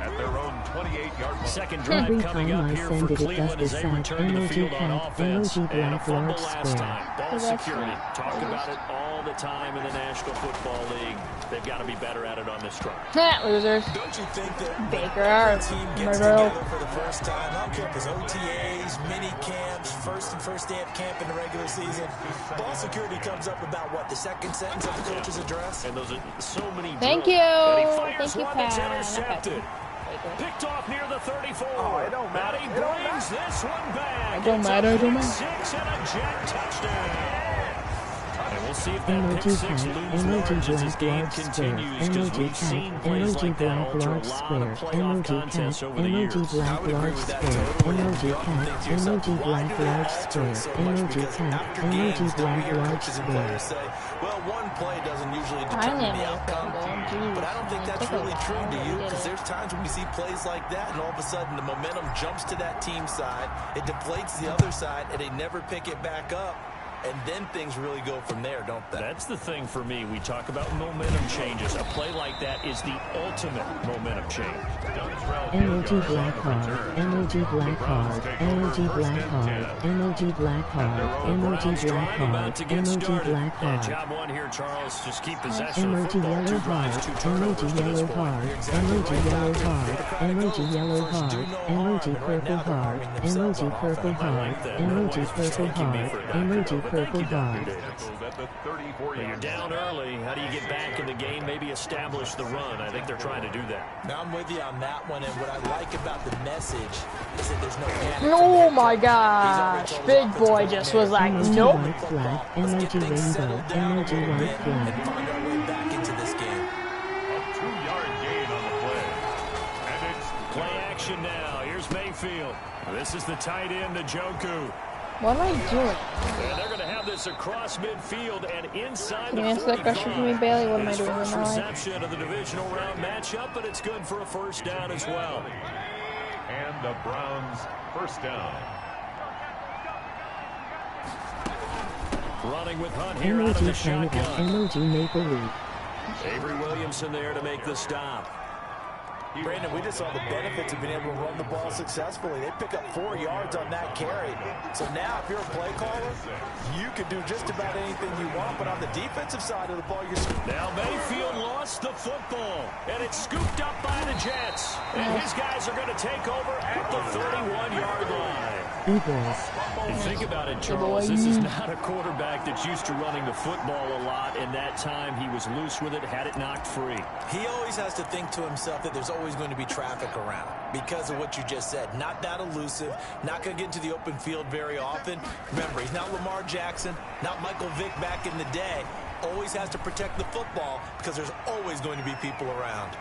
at their own 28-yard line. Second drive coming up here for Cleveland as they return to the field on offense. And a fumble last time. Ball security. Talk about it all the time in the National Football League. They've got to be better at it on this drive. Losers. Don't you think that Baker, team gets together for the first time? I don't care if it's OTAs, mini camps, first day of camp in the regular season. Ball security comes up about what, the second sentence of the coach's address? And those are so many. Thank you. Thank you, Pat. Intercepted. Picked off near the 34. Oh, it don't matter. He brings this one back. It don't matter. It don't matter. 6 and a jet touchdown. And we'll see if that Emoji pick six black, looms emoji large as this black game large square, continues, because emoji we've seen cat, plays emoji like that black alter a large lot square, of playoff emoji contests cat, over the years. emoji black large square, emoji cat, emoji black large square, emoji cat, emoji black large square. Well, one play doesn't usually determine the outcome, but I don't think that's really true to you, because there's times when we see plays like that, and all of a sudden the momentum jumps to that team side, it deflates the other side, and they never pick it back up. And then things really go from there, don't they? That's the thing for me. We talk about momentum changes. A play like that is the ultimate momentum change. Emoji black hard, emoji black hard, emoji black hard, emoji black hard, emoji black hard, emoji black hard. Job one here, Charles. Just keep possession of the Emoji football. yellow 2 hard, drives, 2 turnovers emoji to this yellow point. hard, emoji yellow hard, emoji yellow hard, emoji purple hard, emoji purple hard, emoji purple hard, emoji purple hard. When you're down early, how do you get back in the game? Maybe establish the run. I think they're trying to do that. Now I'm with you on that one, and what I like about the message is that there's no panic. Oh my gosh. Big boy just was like, Emoji nope. white flag, emoji rainbow, emoji white flag. And find our way back into this game. A 2-yard gain on the play. And it's Play action now. Here's Mayfield. This is the tight end, Njoku. What am I doing? And they're going to have this across midfield and inside Can the you answer that question for me, 45. Bailey? What am I His doing first in my life? reception of the divisional round matchup, but it's good for a first down as well. and the Browns first down. Running with Hunt here out of Emoji the Canada, shotgun. emoji Maple Leaf. Avery Williamson there to make the stop. Brandon, we just saw the benefits of being able to run the ball successfully. They pick up 4 yards on that carry. So now, if you're a play caller, you can do just about anything you want. But on the defensive side of the ball, you're... Now Mayfield lost the football, and it's scooped up by the Jets. And his guys are going to take over at the 31-yard line. Eagles. You think about it, Charles, this is not a quarterback that's used to running the football a lot. In that time, he was loose with it, had it knocked free. He always has to think to himself that there's always going to be traffic around because of what you just said. Not that elusive, not going to get into the open field very often. Remember, he's not Lamar Jackson, not Michael Vick back in the day. Always has to protect the football because there's always going to be people around.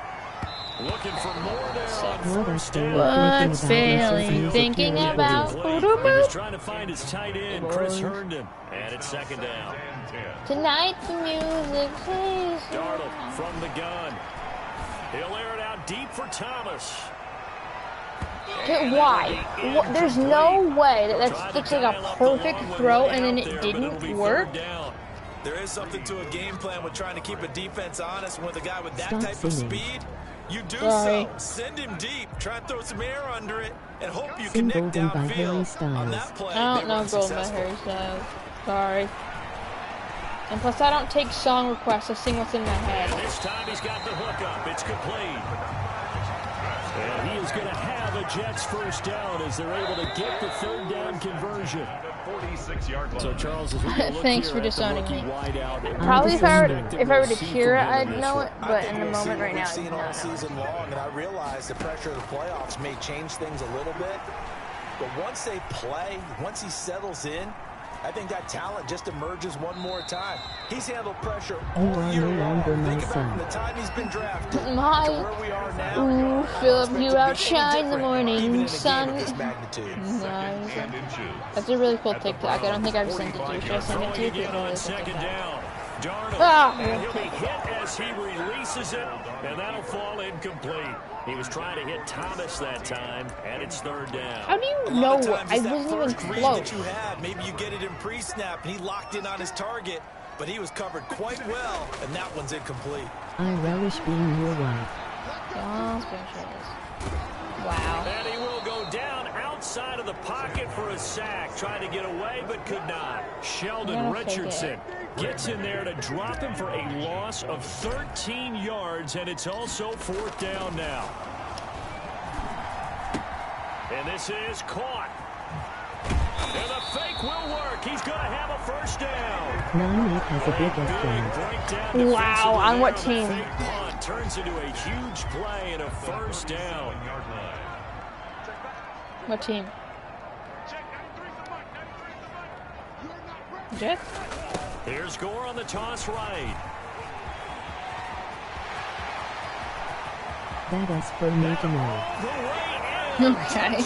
Looking for more there on first down. What's Bailey thinking about? He was trying to find his tight end, Chris Herndon. And it's second down. Tonight the music plays. Darnold from the gun. He'll air it out deep for Thomas. Why? There's no way that looks like a perfect throw and then it didn't work. There is something to a game plan with trying to keep a defense honest with a guy with that Stop type of singing. speed. You do Sorry. so. Send him deep. Try and throw some air under it and hope you Sing connect Golden by Harry downfield. Styles. On that play, I they don't know were Golden by successful. Harry Styles. Sorry. And plus, I don't take song requests. I sing what's in my head. This time he's got the hook up. It's complete. And he is going to have a Jets first down as they're able to get the third down conversion. 46-yard line. So Charles, thanks for disowning me. Probably if I were to hear it, I'd know it, but in the moment right now, I do not know. Season long, and I realize the pressure of the playoffs may change things a little bit, but once they play, once he settles in, I think that talent just emerges one more time. He's handled pressure all year long. Think about the time he's been drafted to where we are now. Ooh, Philip, you outshine the morning sun. Nice. That's a really cool TikTok. I don't think I've sent it to you. Should I send it to you? And he'll be hit as he releases it, and that'll fall incomplete. He was trying to hit Thomas that time, and it's third down. How do you know? I wasn't even close. That you had, maybe you get it in pre-snap, and he locked in on his target, but he was covered quite well, and that one's incomplete. I relish being your wife. Wow. And he will go down outside of the pocket for a sack, trying to get away, but could not. Sheldon Richardson gets in there to drop him for a loss of 13 yards, and it's also fourth down now. And this is caught. And the fake will work. He's going to have a first down. Non-Nick has a big game. Wow, on what team? Fake punt turns into a huge play and a first down. What team? Jets? Here's Gore on the toss right. That is for me to know. Okay.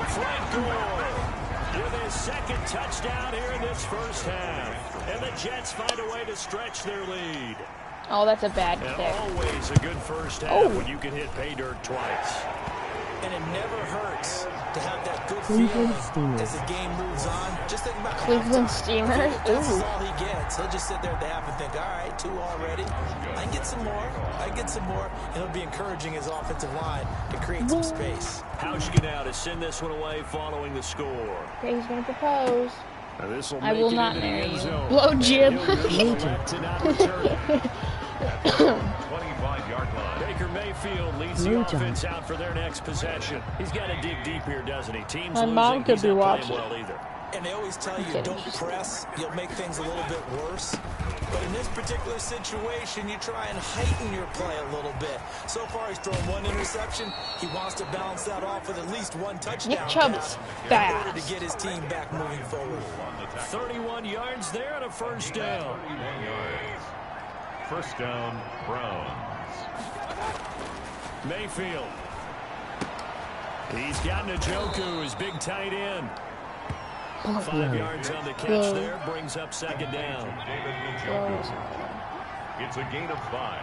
Frank Gore with his second touchdown here in this first half. And the Jets find a way to stretch their lead. Oh, that's a bad and pick. Always a good first half when you can hit pay dirt twice. And it never hurts to have that good feeling as the game moves on. Just think about Cleveland Steamers. This is all he gets. He'll just sit there at the half and think, all right, 2 already. I can get some more. I can get some more. And he'll be encouraging his offensive line to create some space. Hauschka now to send this one away following the score. Okay, he's going to propose. I will not marry you. Blow Jim. 25-yard line. Baker Mayfield leads the offense out for their next possession. He's got to dig deep here, doesn't he? Teams My losing, mom could be watching. Well either. And they always tell you, don't press. You'll make things a little bit worse. But in this particular situation, you try and heighten your play a little bit. So far, he's thrown 1 interception. He wants to balance that off with at least 1 touchdown. Nick Chubb is fast. To get his team back moving forward. 31 yards there and a first down. 31 yards. First down, Browns. Mayfield. He's got Njoku, his big tight end. 5 yards on the catch there, brings up second down. David Njoku. It's a gain of 5.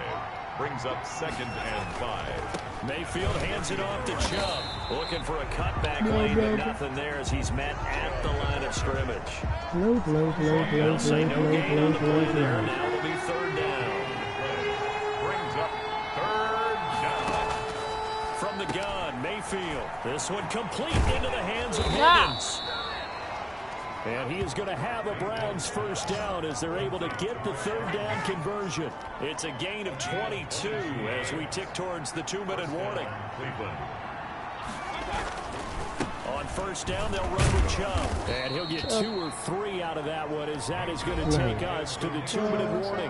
Brings up second and 5. Mayfield hands it off to Chubb. Looking for a cutback lane, but nothing there as he's met at the line of scrimmage. Blow. Now it'll be third down. Brings up third down. From the gun, Mayfield. This one complete into the hands of Higgins. And he is going to have a Browns first down as they're able to get the third down conversion. It's a gain of 22 as we tick towards the 2-minute warning. Cleveland. On first down, they'll run with Chubb. And he'll get 2 or 3 out of that one as that is going to take us to the 2-minute warning.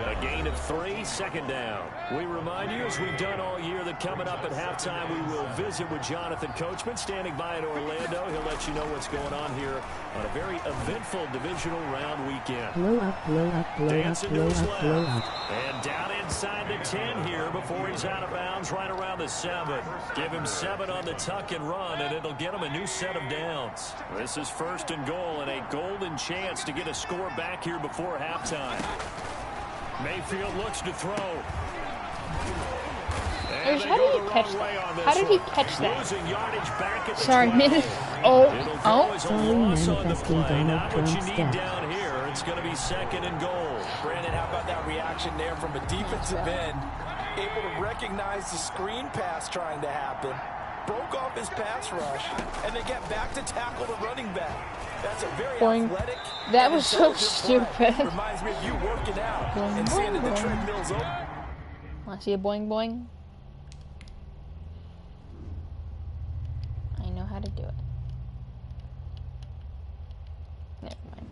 A gain of 3, second down. We remind you, as we've done all year, that coming up at halftime, we will visit with Jonathan Coachman, standing by in Orlando. He'll let you know what's going on here on a very eventful divisional round weekend. Blow up. And down inside the 10 here before he's out of bounds, right around the 7. Give him 7 on the tuck and run, and it'll get him a new set of downs. This is first and goal, and a golden chance to get a score back here before halftime. Mayfield looks to throw. How did he catch that? How did he catch that? Sorry, minute. Oh. Sorry, manifesting Donald Trump's death. Down here, it's going to be second and goal. Brandon, how about that reaction there from a defensive end? Able to recognize the screen pass trying to happen. Broke off his pass rush, and they get back to tackle the running back. That's a very athletic. That was so stupid. Reminds me of you working out and seeing that the treadmill's open. Want to see a boing boing? I know how how to do it. Never mind.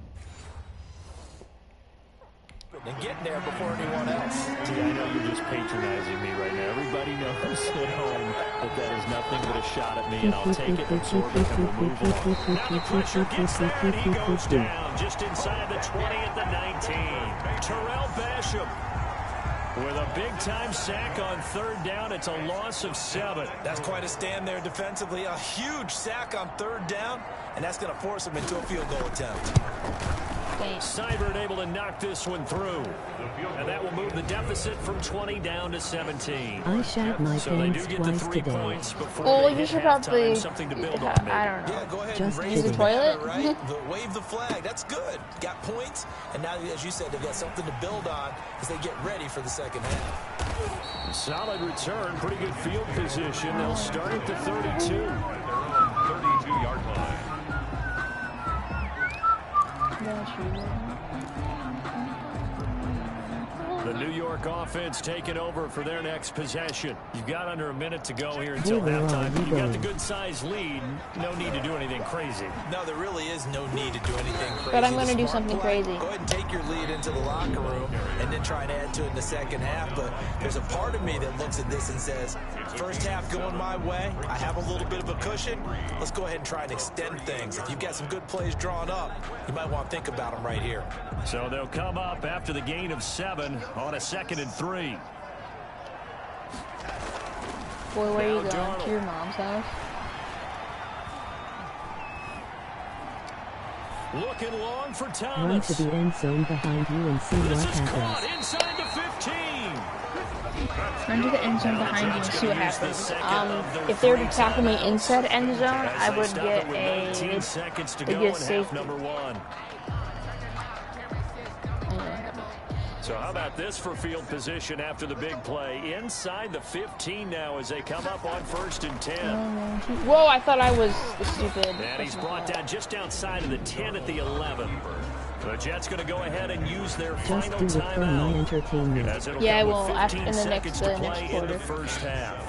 And getting there before anyone else. See, I know you're just patronizing me right now. Everybody knows at home that is nothing but a shot at me, and I'll take it, absorb it, and we'll move on. Now the pressure gets there, and he goes down just inside the 20 at the 19. Terrell Basham with a big-time sack on third down. It's a loss of 7. That's quite a stand there defensively. A huge sack on third down, and that's going to force him into a field goal attempt. Seibert able to knock this one through. And that will move the deficit from 20 down to 17. I shot my pants twice today. Well, you should probably, something to build on, I don't know. Yeah, go ahead Just and raise the toilet. Right? Wave the flag. That's good. Got points, and now, as you said, they've got something to build on as they get ready for the second half. Solid return, pretty good field position. They'll start at the 32. They're on 32-yard line. The New York offense taking over for their next possession. You've got under a minute to go here until halftime. You've got the good-sized lead. No need to do anything crazy. No, there really is no need to do anything crazy. But I'm going to do something crazy. Go ahead and take your lead into the locker room and then try and add to it in the second half. But there's a part of me that looks at this and says, first half going my way. I have a little bit of a cushion. Let's go ahead and try and extend things. If you've got some good plays drawn up, you might want to think about them right here. So they'll come up after the gain of 7 on a 2nd and 3. Boy, where are you going? To your mom's house? Looking long for Run Thomas. to the end zone behind you and see what This is happens. caught inside the 15. Run to the end zone behind you and see what happens. If they were to tackle me inside end zone, I would get a safety. Number 1. So how about this for field position after the big play? Inside the 15 now as they come up on 1st and 10. Whoa, I thought I was stupid. And he's brought down just outside of the 10 at the 11. The Jets going to go ahead and use their Just final do it for my timeout. entertainment. Yeah, I will With after 15 in the next seconds to play quarter. in the first half.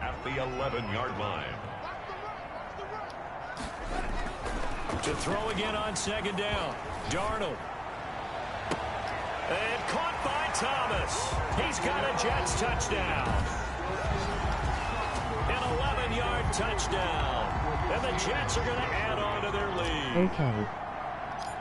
At the 11-yard line. To throw again on 2nd down. Darnold. And caught by Thomas. He's got a Jets touchdown. An 11-yard touchdown. And the Jets are going to add on to their lead. Okay.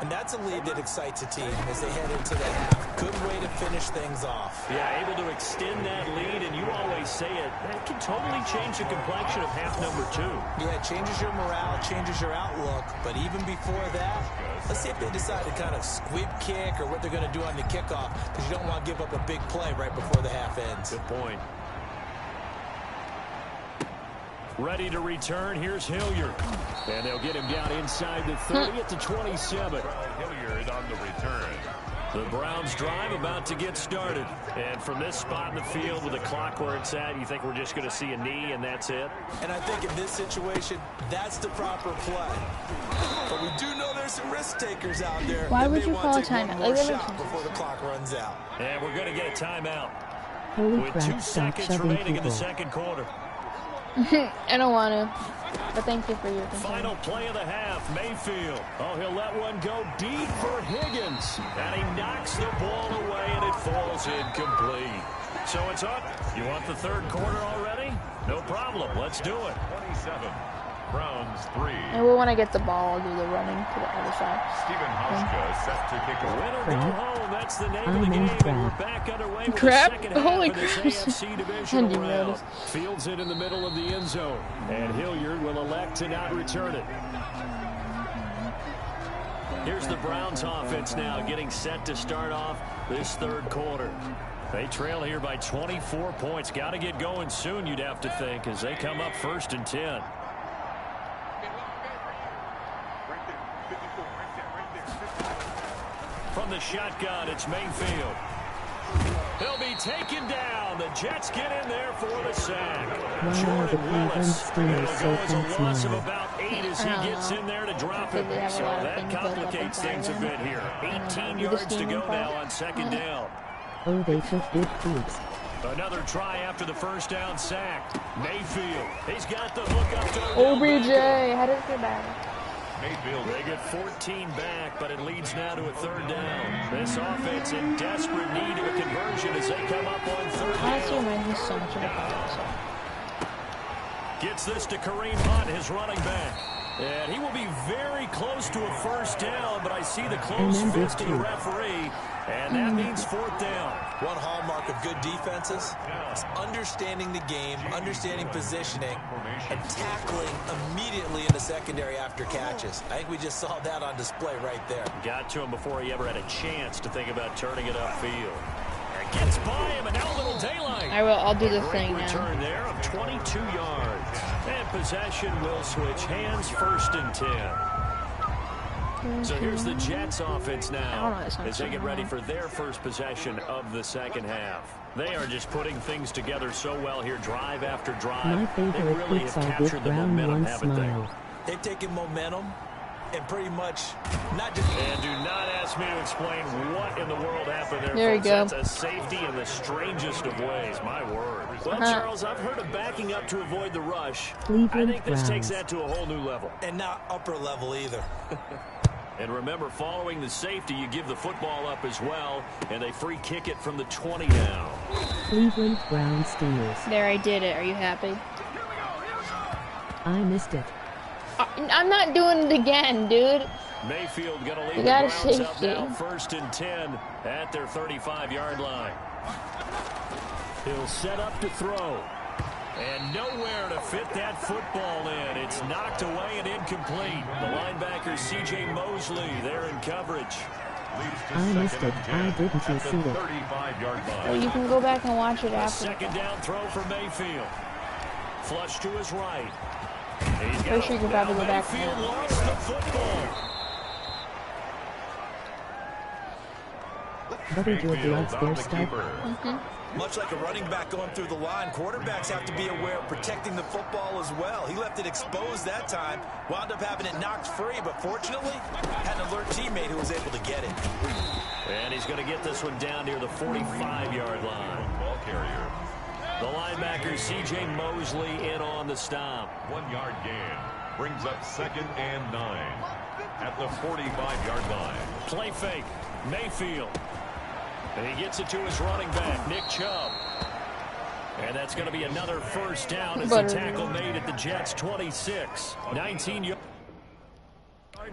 And that's a lead that excites a team as they head into the half. Good way to finish things off. Yeah, able to extend that lead, and you always say it, that can totally change the complexion of half number 2. Yeah, it changes your morale, changes your outlook. But even before that, let's see if they decide to kind of squib kick or what they're going to do on the kickoff, because you don't want to give up a big play right before the half ends. Good point. Ready to return. Here's Hilliard. And they'll get him down inside the 30 at the 27. Hilliard on the return. The Browns drive about to get started. And from this spot in the field with the clock where it's at, you think we're just going to see a knee and that's it? And I think in this situation, that's the proper play. But we do know there's some risk takers out there. Why would you call a timeout? One more shot before the clock runs out. And we're going to get a timeout. Holy With crap, 2 stop seconds shoving remaining in the people. 2nd quarter. I don't want to, but thank you for your concern. Final play of the half, Mayfield. Oh, he'll let one go deep for Higgins. And he knocks the ball away, and it falls incomplete. So it's up. You want the 3rd quarter already? No problem. Let's do it. 27. Browns 3. And when I get the ball, I'll do the running to the other side. Stephen Hauschka set to kick a Winner go home. That's the name of the I'm game. And we're back underway with Crap. the second half Holy of this crap. AFC divisional Didn't round. notice. Fields it in the middle of the end zone. And Hilliard will elect to not return it. Here's the Browns offense now getting set to start off this 3rd quarter. They trail here by 24 points. Got to get going soon, you'd have to think, as they come up 1st and 10. From the shotgun, it's Mayfield. He'll be taken down. The Jets get in there for the sack. Wow, the Cleveland Steelers so It's a loss of smile. about 8 as he gets in there to drop it. They have a So lot of that things built up complicates inside things a them. bit here. 18 You just yards to need go them now first. on 2nd down. Oh, they took big poops. Another try after the first down sack. Mayfield, he's got the hook up to OBJ, how did it get back? Mayfield. They get 14 back, but it leads now to a third down. This offense in desperate need of a conversion as they come up on third down. Honestly, reminds me so much of the Gets this to Kareem Hunt, his running back. And he will be very close to a first down, but I see the close fist of the referee, and that means fourth down. One hallmark of good defenses is understanding the game, understanding positioning, and tackling immediately in the secondary after catches. I think we just saw that on display right there. Got to him before he ever had a chance to think about turning it upfield. And gets by him, and now a little daylight. I'll do the thing now. Return there of 22 yards. And possession will switch hands, 1st and 10. So here's the Jets offense now as they get ready for their first possession of the second half. They are just putting things together so well here, drive after drive. My favorite really clips have are Big captured the Brown momentum, One haven't they? Smile. They've taken momentum and pretty much not just... And do not ask me to explain what in the world happened there. There you go. That's a safety in the strangest of ways. My word. Well, Charles, I've heard of backing up to avoid the rush. I think this takes that to a whole new level. And not upper level either. And remember, following the safety, you give the football up as well, and they free kick it from the 20 now. Cleveland Browns Steelers. There, I did it. Are you happy? I missed it. I'm not doing it again, dude. Mayfield going to lead You the got a Browns up safety. now, 1st and 10 at their 35-yard line. He'll set up to throw. And nowhere to fit that football in. It's knocked away and incomplete. The linebacker, C.J. Mosley, there in coverage. I missed it. I didn't see it. Well, you can go back and watch it A after. second down throw for Mayfield. Flush to his right. Pretty sure you can probably go back Mayfield now. lost the football. Better do a blood sport start. Much like a running back going through the line, quarterbacks have to be aware of protecting the football as well. He left it exposed that time, wound up having it knocked free, but fortunately, had an alert teammate who was able to get it. And he's going to get this one down near the 45-yard line. Ball carrier. The linebacker, C.J. Mosley, in on the stop. 1-yard gain brings up 2nd and 9 at the 45-yard line. Play fake. Mayfield. And he gets it to his running back, Nick Chubb. And that's going to be another first down as the tackle made at the Jets' 26. 19 yards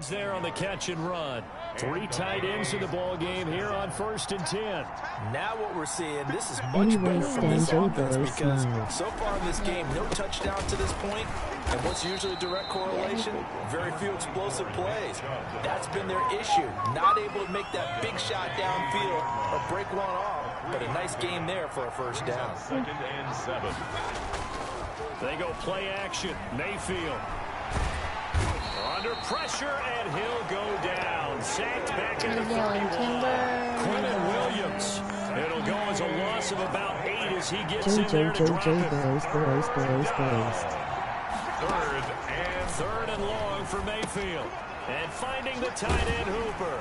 there on the catch and run. 3 tight ends in the ball game here on 1st and 10. Now what we're seeing, this is much better from this offense because so far in this game, no touchdown to this point. And what's usually a direct correlation? Very few explosive plays. That's been their issue. Not able to make that big shot downfield or break one off. But a nice game there for a first down. 2nd and 7. They go play action. Mayfield. Under pressure, and he'll go down. Sacked back in the 31. Quentin Williams. It'll go as a loss of about 8 as he gets in there to drop it. Third and long for Mayfield. And finding the tight end Hooper.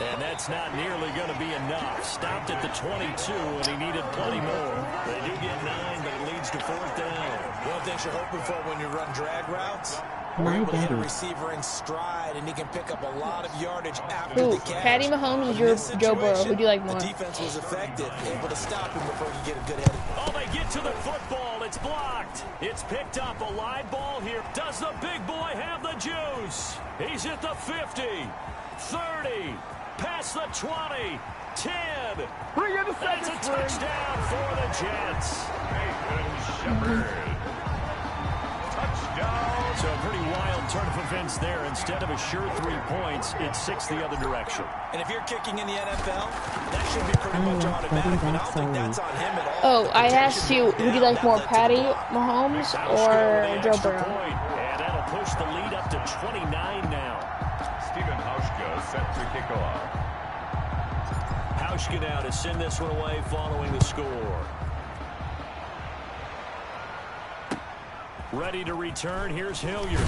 And that's not nearly going to be enough. Stopped at the 22, and he needed plenty more. They do get 9, but it leads to 4th down. One of the things you're hoping for when you run drag routes, My able to hit a daddy. receiver in stride, and he can pick up a lot of yardage after the catch. Patty Mahomes or In this Joe Burrow? Who do you like more? The defense was effective, able to stop him before he get a good head. Oh, they get to the football. It's blocked. It's picked up. A live ball here. Does the big boy have the juice? He's at the 50, 30, past the 20, 10. That's a touchdown for the Jets. Nathan Shepard. Touchdown. So a pretty wild turn of events there. Instead of a sure 3 points, it's 6 the other direction. And if you're kicking in the NFL, that should be pretty much automatic. But I don't think that's on him at all. Oh, I asked you, who do you like more, Patty Mahomes or Joe Burrow? And that'll push the lead up to 29 now. Stephen Hauschka set to kick off. Hauschka now to send this one away following the score. Ready to return. Here's Hilliard.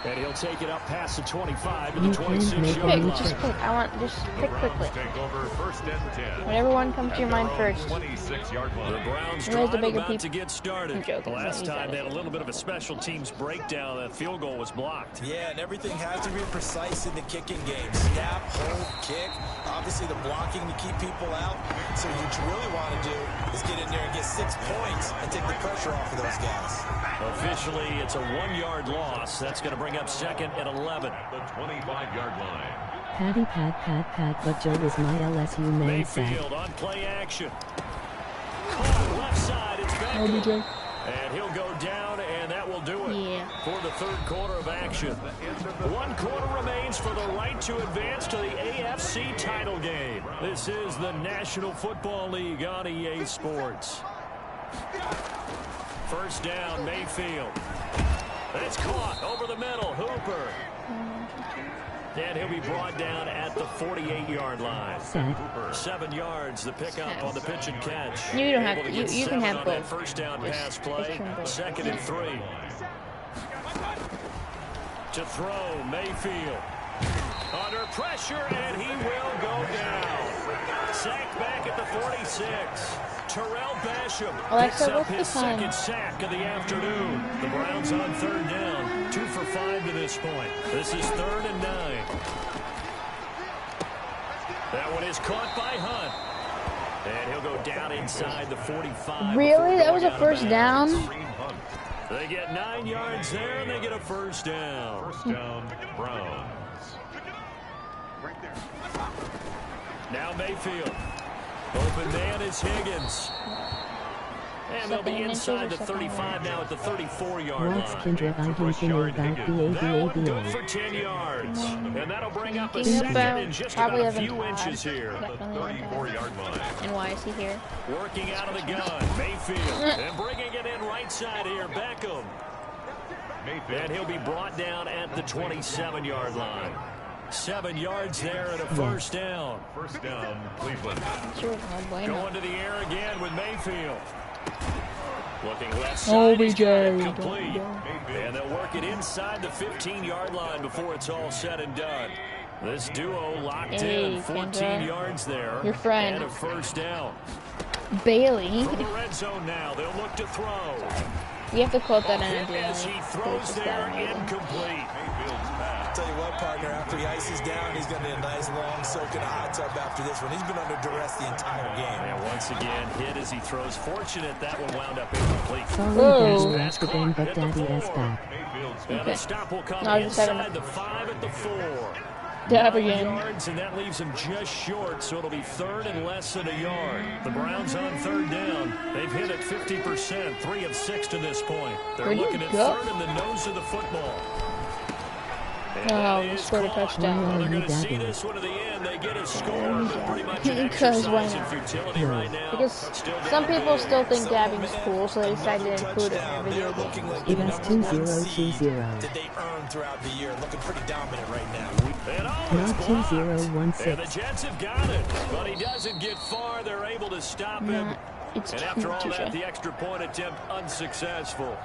And he'll take it up past the 25 to the 26-yard line. Just pick. Just pick quickly. Take over 1st and 10. Whatever one comes to your mind first. 26-yard line. The Browns drive about to get started. Last time they had a little bit of a special teams breakdown. That field goal was blocked. Yeah, and everything has to be precise in the kicking game. Snap, hold, kick. Obviously the blocking to keep people out. So what you really want to do is get in there and get 6 points and take the pressure off of those guys. Officially, it's a 1-yard loss. That's going to bring up 2nd and 11. The 25-yard line. Patty pat, but Joe is my LSU man said. Mayfield on play action. Caught left side, it's back. And he'll go down, and that will do it for the 3rd quarter of action. 1 quarter remains for the right to advance to the AFC title game. This is the National Football League on EA Sports. First down, Mayfield. It's caught over the middle. Hooper. And he'll be brought down at the 48-yard line. 7 yards, the pickup on the pitch and catch. You don't have to. You can have both. First down pass play. 2nd and 3. To throw, Mayfield. Under pressure, and he will go down. Sacked back at the 46. Terrell Basham picks up his 2nd sack of the afternoon. The Browns on 3rd down. 2 for 5 to this point. This is 3rd and 9. That one is caught by Hunt. And he'll go down inside the 45. Really? That was a first down? They get 9 yards there, and they get a first down. First down, Browns. Now Mayfield. Open man is Higgins. And they'll be inside the 35 now at the 34-yard line. What's Kendra thinking about That one good for 10 yards. And that'll bring up a 2nd and just about a few inches here. The 34-yard line. And why is he here? Working out of the gun, Mayfield. And bringing it in right side here, Beckham. And he'll be brought down at the 27-yard line. 7 yards there and a first down. First down, Cleveland. Going to the air again with Mayfield. Looking left side, he's got it complete. And they'll work it inside the 15-yard line before it's all said and done. This duo locked in, 14 yards there. Your friend. And a first down. Bailey. From the red zone now, they'll look to throw. You have to quote that in a deal. As he throws there, incomplete. I'll tell you what, partner, after he ices down, he's going to need a nice long soak in a hot tub after this one. He's been under duress the entire game. And once again, hit as he throws. Fortunate that one wound up incomplete. Sorry, Daddy lost again, but Daddy is back. And the stop will come inside the 5 at the 4. Dab 9 again. yards, and that leaves him just short, so it'll be 3rd and less than a yard. The Browns on 3rd down. They've hit it 50%, 3 of 6 to this point. They're looking at 3rd in the nose of the football. Oh, we scored a touchdown. Well, they're going to see this one to the end. They get a score, but pretty much an exercise in futility right now. Because some people still think dabbing is cool, so they decided to include it in video games. It is 2020. Did they earn throughout the year? Looking pretty dominant right now. Not 2016. And the Jets have got it, but he doesn't get far. They're able to stop him. It's And after all that, the extra point attempt unsuccessful.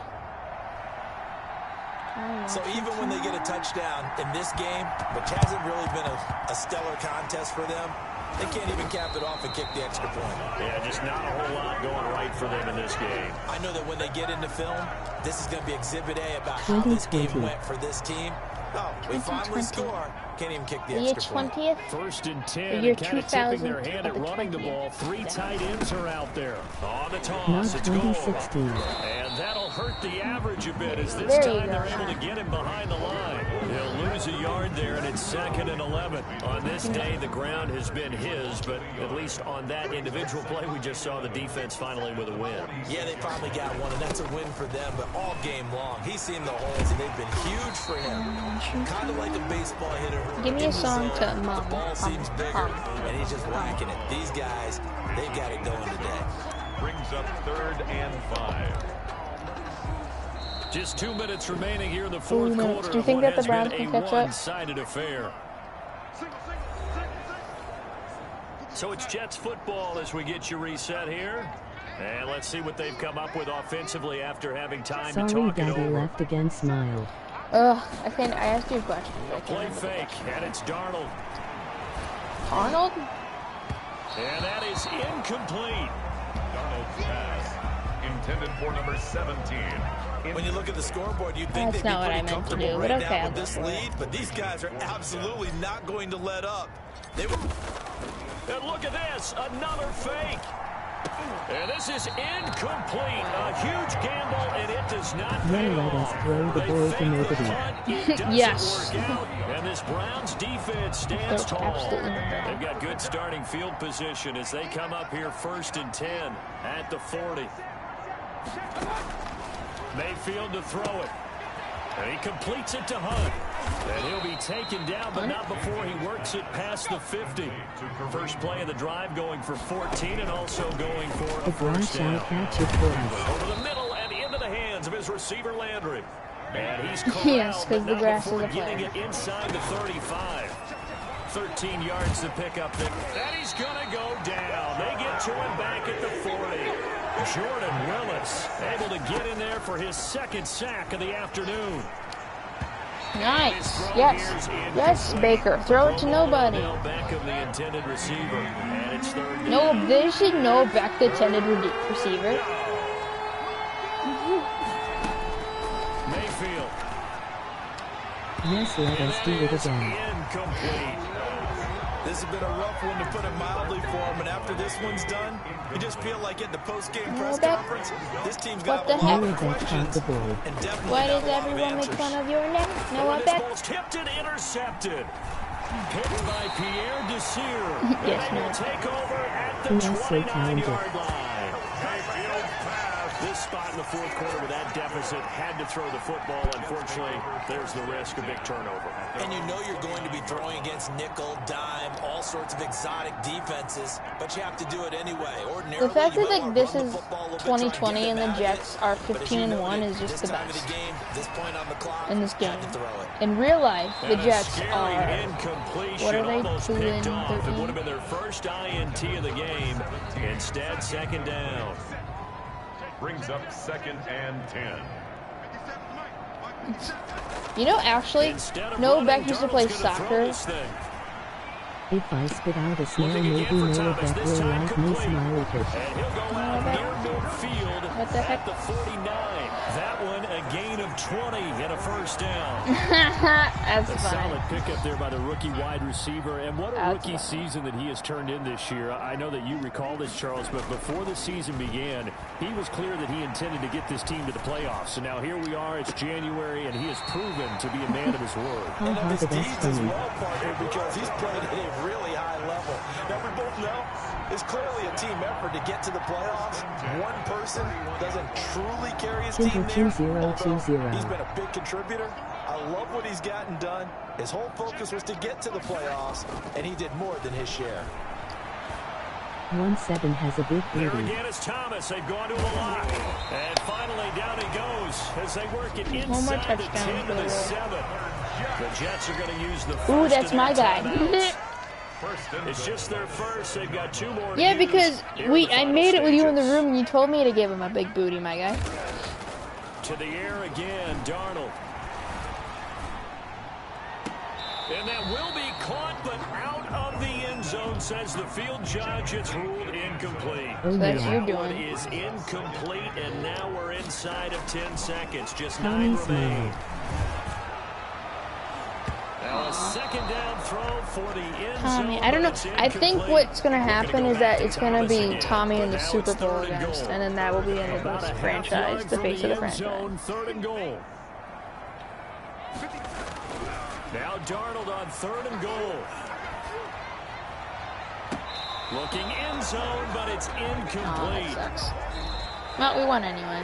So even when they get a touchdown in this game, which hasn't really been a stellar contest for them, they can't even cap it off and kick the extra point. Yeah, just not a whole lot going right for them in this game. I know that when they get into film, this is going to be Exhibit A about how this game went for this team. Oh, we finally score. Can't even kick the extra point. 20th? 1st and 10, Year and kind of tipping their 2000 hand at running the ball. 3 tight ends are out there. On the toss, Not it's goal. 2016. And that'll hurt the average a bit as this time they're able to get him behind the line. He'll lose a yard there, and it's 2nd and 11. On this day, the ground has been his, but at least on that individual play, we just saw the defense finally with a win. Yeah, they finally got one, and that's a win for them, but all game long, he's seen the holes, and they've been huge for him. Kind of like a baseball hitter. Give me a song to The ball seems bigger, and he's just whacking it. These guys, they've got it going today. Brings up 3rd and 5. Just 2 minutes remaining here in the 4th quarter. Do you think that the Browns can catch up? One-sided affair. So it's Jets football as we get you reset here. And let's see what they've come up with offensively after having time to Sorry, talk it Daddy over. left again. Smile. Ugh, I asked you a question. A play fake, and it's Darnold. Arnold? And that is incomplete. Darnold's pass intended for number 17. When you look at the scoreboard, you'd think they'd be pretty comfortable right now with this lead, but these guys are absolutely not going to let up. And look at this, another fake. And this is incomplete. A huge gamble, and it does not pay Let us off. throw the ball to nobody. Yes. And this Browns defense stands tall. Absolutely. They've got good starting field position as they come up here 1st and 10 at the 40. Mayfield to throw it. And he completes it to Hunt. And he'll be taken down, but not before he works it past the 50. First play of the drive going for 14 and also going for a first down. Catch it for us. Over the middle and into the hands of his receiver Landry. And he's corralled, Yes, because the but grass not is a before getting player. it inside the 35. 13 yards to pick up there. And he's going to go down. They get to him back at the 40. Jordan Willis able to get in there for his 2nd sack of the afternoon. Nice. Yes. Yes, Baker. Throw it to nobody. Back of the intended receiver. And it's 3rd. No, they should know back the intended receiver. Mayfield. Yes, let us do it again. Incomplete. This has been a rough one, to put it mildly, for him, and after this one's done, you just feel like at the post-game press conference, this team's got a lot of questions and definitely Why got does a lot of everyone make answers. fun of your name? No, I This bet. ball's tipped and intercepted. Picked by Pierre Desir. Yes, and they will ma'am. take over at the He is so 29-yard line. This spot in the 4th quarter with that deficit, had to throw the football. Unfortunately, there's the risk of big turnover. And you know you're going to be throwing against nickel, dime, all sorts of exotic defenses, but you have to do it anyway. Ordinarily, The fact you that might like this run the is football a little bit, try and 2020 get and them the out of it. Jets are But as you 15-1 noted, is just this the time of best the game, this point on the clock, in this game. had to throw it. In real life, the And a Jets scary are. incompletion, What are they? almost 2 picked and off. It 13? would have been their first INT of the game. Instead, 2nd down. Brings up 2nd and 10. You know, actually, Instead of no, running, Beck used to play Darnold's gonna throw soccer. this thing. If I spit out a smile, Looking maybe again for Noah Thomas, Beck this will time like me complete. smiley face. And he'll go out near midfield What the heck? at the 49. That one a gain of 20 and a first down. That's A funny. solid pickup there by the rookie wide receiver. And what a That's rookie funny. season that he has turned in this year. I know that you recall this, Charles, but before the season began, he was clear that he intended to get this team to the playoffs. So now here we are, it's January, and he has proven to be a man of his word. And of his that's deeds as funny. well, partner, because he's played at a really high level. Now, we both know it's clearly a team effort to get to the playoffs. One person doesn't truly carry his team there, although he's been a big contributor. I love what he's gotten done. His whole focus was to get to the playoffs, and he did more than his share. 1-7 has a big There booty. again is Thomas. They've gone to a lot. And finally down he goes as they work it One more inside the touchdown 10 to for the the 7. The Jets are going to use the first Ooh, that's of their my guy. timeouts. It's just their first. They've got 2 more to Yeah, use because here in the I final made it with you in the stages. room and you told me to give him a big booty, my guy. To the air again, Darnold. And that will be caught, but out of the end zone, says the field judge. It's ruled incomplete. Oh, That's yeah. you That one doing. is incomplete, and now we're inside of 10 seconds. Just Tommy 9 smiled. remain. Now a 2nd down throw for the end Tommy, zone, I don't know. but it's I think incomplete. what's going to We're gonna happen go is that back to it's going to Thomas be again. Tommy in But the now Super it's Bowl 3rd and against, goal. and then that will be the end of About this a half franchise, yard the from face of the end franchise. zone, 3rd and goal. Now Darnold on 3rd and goal. Looking end zone, but it's Oh, that incomplete. sucks. Well, we won anyway.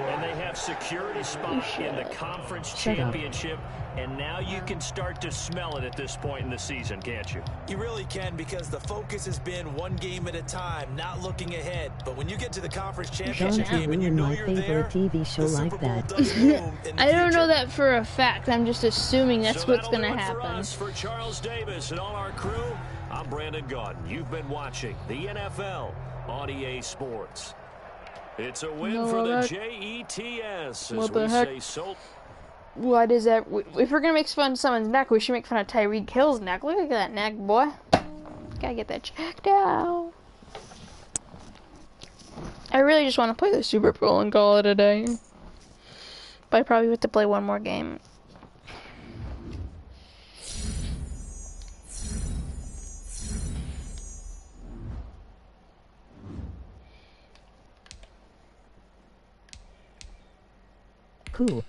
And they have security spot in the conference Shut up. championship. And now you can start to smell it at this point in the season, can't you? You really can, because the focus has been one game at a time, not looking ahead. But when you get to the conference championship Don't game and you ruin know my you're there, favorite TV show the Super like Bowl that. does loom in the I don't know future. that for a fact. I'm just assuming that's So what's that'll going to do it for happen. us. For Charles Davis and all our crew, I'm Brandon Gaudin. You've been watching the NFL on EA Sports. It's a win No, for the that- Jets as What we the heck? say so. What is that? If we're gonna make fun of someone's neck, we should make fun of Tyreek Hill's neck. Look at that neck, boy. Gotta get that checked out. I really just want to play the Super Bowl and call it a day. But I probably have to play one more game. Cool.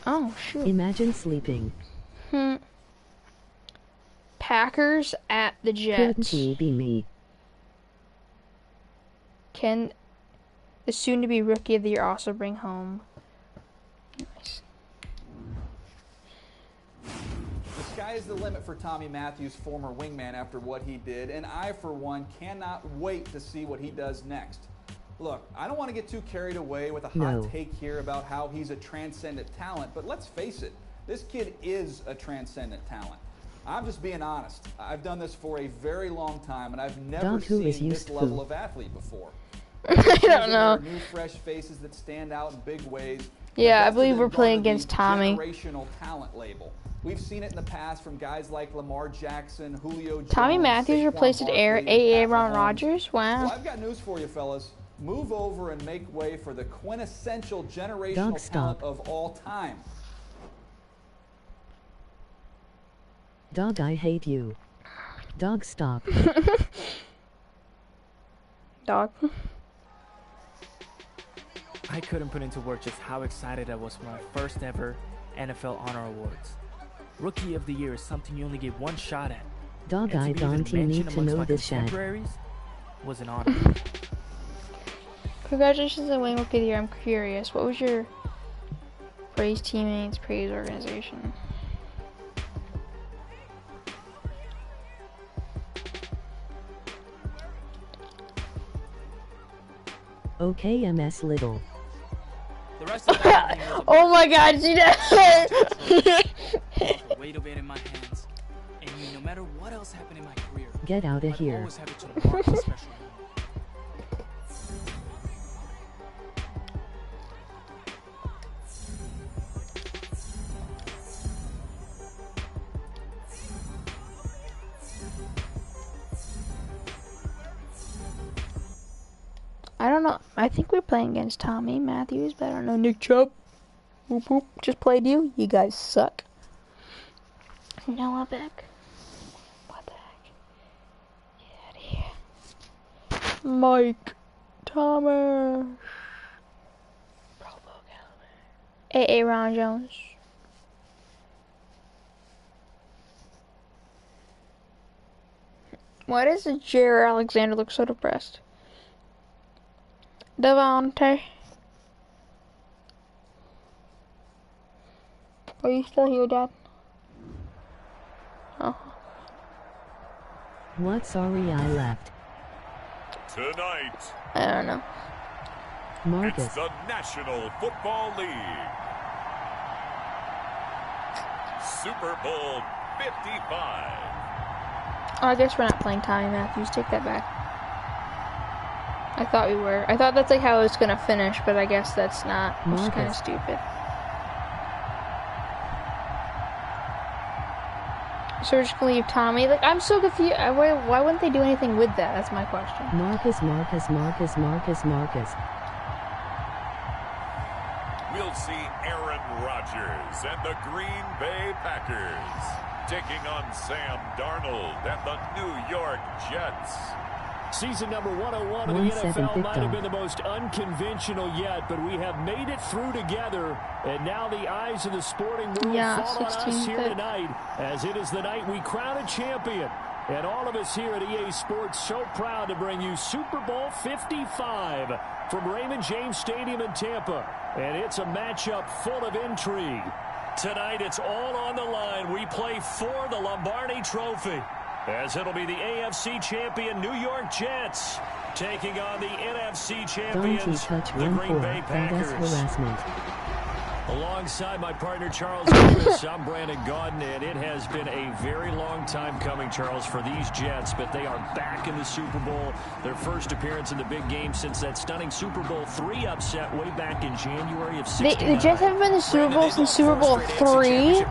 Oh, shoot. Imagine sleeping. Packers at the Jets. Couldn't he be me? Can the soon-to-be Rookie of the Year also bring home? Nice. The sky is the limit for Tommy Matthews, former wingman, after what he did, and I, for one, cannot wait to see what he does next. Look, I don't want to get too carried away with a hot take here about how he's a transcendent talent, but let's face it, this kid is a transcendent talent. I'm just being honest. I've done this for a very long time, and I've never seen this level of athlete before. I don't know. New fresh faces that stand out in big ways. Yeah, I believe we're playing against Tommy. Generational talent label. We've seen it in the past from guys like Lamar Jackson, Julio Jones. Tommy Matthews replaced Aaron Rodgers. Wow. Well, I've got news for you, fellas. Move over and make way for the quintessential generational talent of all time. Dog, I hate you. Dog, stop. Dog. I couldn't put into words just how excited I was for my first ever NFL Honor Awards. Rookie of the Year is something you only get one shot at. Dog, I don't need to know this shit. Was an honor. Congratulations on winning Rookie of the Year. I'm curious, what was your praise teammates, praise organization? Okay, MS Little. The rest of the oh my God, she the weight of it in my hands, and no matter what else happened in my career, get out of here. Always have it to the mark of special. I don't know. I think we're playing against Tommy Matthews, but I don't know. Nick Chubb. Whoop whoop. Just played you. You guys suck. Noah Beck. What the heck? Get out of here. Mike Thomas. Pro Bowl caliber. A.A. Ron Jones. Why does Jair Alexander look so depressed? Devontae. Are you still here, Dad? Oh. What? Sorry, I left. Tonight, I don't know. Marcus. It's the National Football League. Super Bowl 55. Oh, I guess we're not playing Tommy Matthews. Take that back. I thought we were. I thought that's like how it was gonna finish, but I guess that's not. It's kind of stupid. So we're just gonna leave Tommy. Like, I'm so confused. Why wouldn't they do anything with that? That's my question. Marcus. We'll see Aaron Rodgers and the Green Bay Packers taking on Sam Darnold and the New York Jets. Season number 101 of the NFL might have been the most unconventional yet, but we have made it through together, and now the eyes of the sporting world fall on us here tonight, as it is the night we crown a champion. And all of us here at EA Sports so proud to bring you Super Bowl 55 from Raymond James Stadium in Tampa. And it's a matchup full of intrigue. Tonight it's all on the line. We play for the Lombardi Trophy, as it'll be the AFC champion New York Jets taking on the NFC champions, the Green Bay Packers. Harassment. Alongside my partner, Charles Davis, I'm Brandon Gaudin, and it has been a very long time coming, Charles, for these Jets, but they are back in the Super Bowl. Their first appearance in the big game since that stunning Super Bowl III upset way back in January of '69. The Jets haven't been in the Super Bowl since Super Bowl III?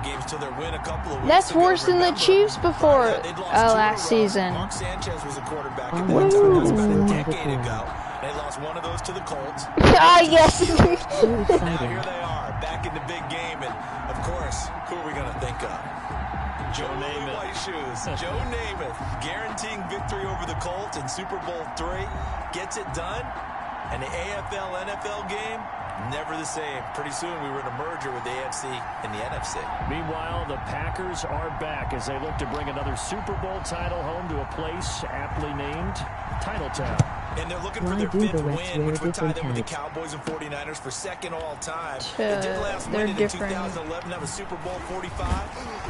That's worse than the Chiefs before last season. Mark Sanchez was a quarterback at one time. That's about a decade ago. They lost one of those to the Colts. Yes. Now here they are, back in the big game, and of course, who are we going to think of? Joe Namath. White shoes. Joe Namath guaranteeing victory over the Colts in Super Bowl III. Gets it done. And the AFL-NFL game, never the same. Pretty soon we were in a merger with the AFC and the NFC. Meanwhile, the Packers are back as they look to bring another Super Bowl title home to a place aptly named Titletown. And they're looking for their fifth win, which would tie them with the Cowboys and 49ers for second all-time. They did last win in 2011, that was Super Bowl 45.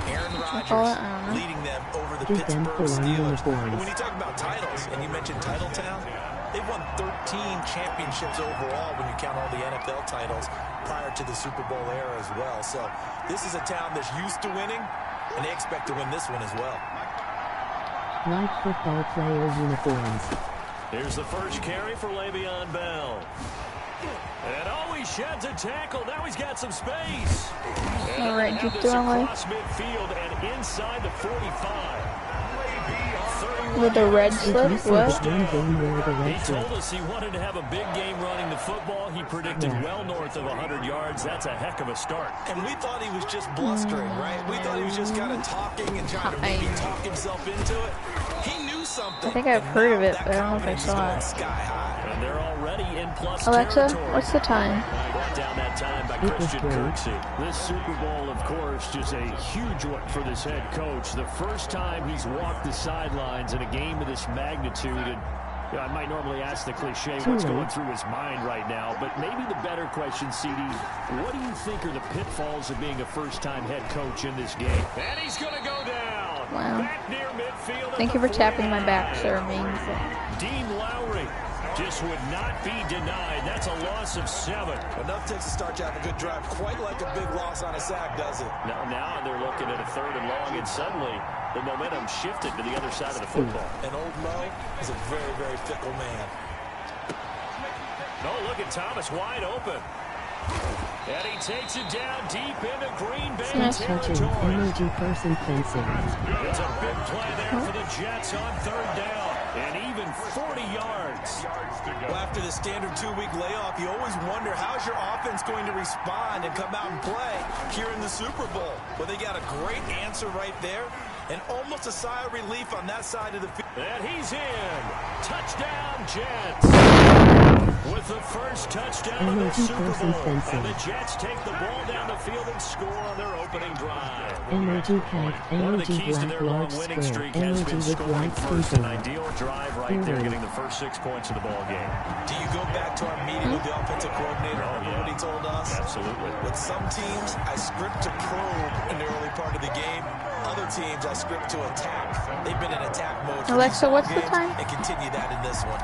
Aaron Rodgers leading them over the Pittsburgh Steelers. And when you talk about titles, and you mentioned Titletown, they've won 13 championships overall when you count all the NFL titles prior to the Super Bowl era as well. So this is a town that's used to winning, and they expect to win this one as well. Like football player uniforms. Here's the first carry for Le'Veon Bell. And he sheds a tackle. Now he's got some space. All right, keep throwing. Across midfield and inside the 45. With the red slip? What? He told us he wanted to have a big game running the football. He predicted well north of 100 yards. That's a heck of a start. And we thought he was just blustering, right? We thought he was just kind of talking and trying to maybe talk himself into it. He knew something. I think I've heard of it, but I don't know if I saw it. And they're already in plus Alexa, territory. what's the time? Brought down that time by Christian Kirksey. This Super Bowl, of course, just a huge one for this head coach. The first time he's walked the sidelines in a game of this magnitude. And I might normally ask the cliche what's going through his mind right now, but maybe the better question, CD, what do you think are the pitfalls of being a first-time head coach in this game? And he's going to go down. Wow. Back near midfield. Thank you for tapping my back, sir. Dean Lowry just would not be denied. That's a loss of 7. Enough takes to start to have a good drive. Quite like a big loss on a sack, does it? Now they're looking at a 3rd and long, and suddenly the momentum shifted to the other side of the football. And old Mo is a very, very fickle man. No, look at Thomas wide open. And he takes it down deep into Green Bay territory. Emoji person fencing. It's a big play there for the Jets on 3rd down. And even 40 yards. Well, after the standard 2-week layoff, you always wonder how's your offense going to respond and come out and play here in the Super Bowl. Well, they got a great answer right there and almost a sigh of relief on that side of the field. And he's in. Touchdown, Jets. With the first touchdown of the Super Bowl. And the Jets take the ball down the field and score on their opening drive. Emoji cat, One of the emoji keys to black their long large winning square, streak has been emoji with scoring white first. An people. ideal drive right there, getting the first 6 points of the ball game. Do you go back to our meeting with the offensive coordinator? Remember what he told us? Absolutely. With some teams, I script to probe in the early part of the game. Other teams, I script to attack. They've been in attack mode for Alexa, what's the games time? and continue that in this one.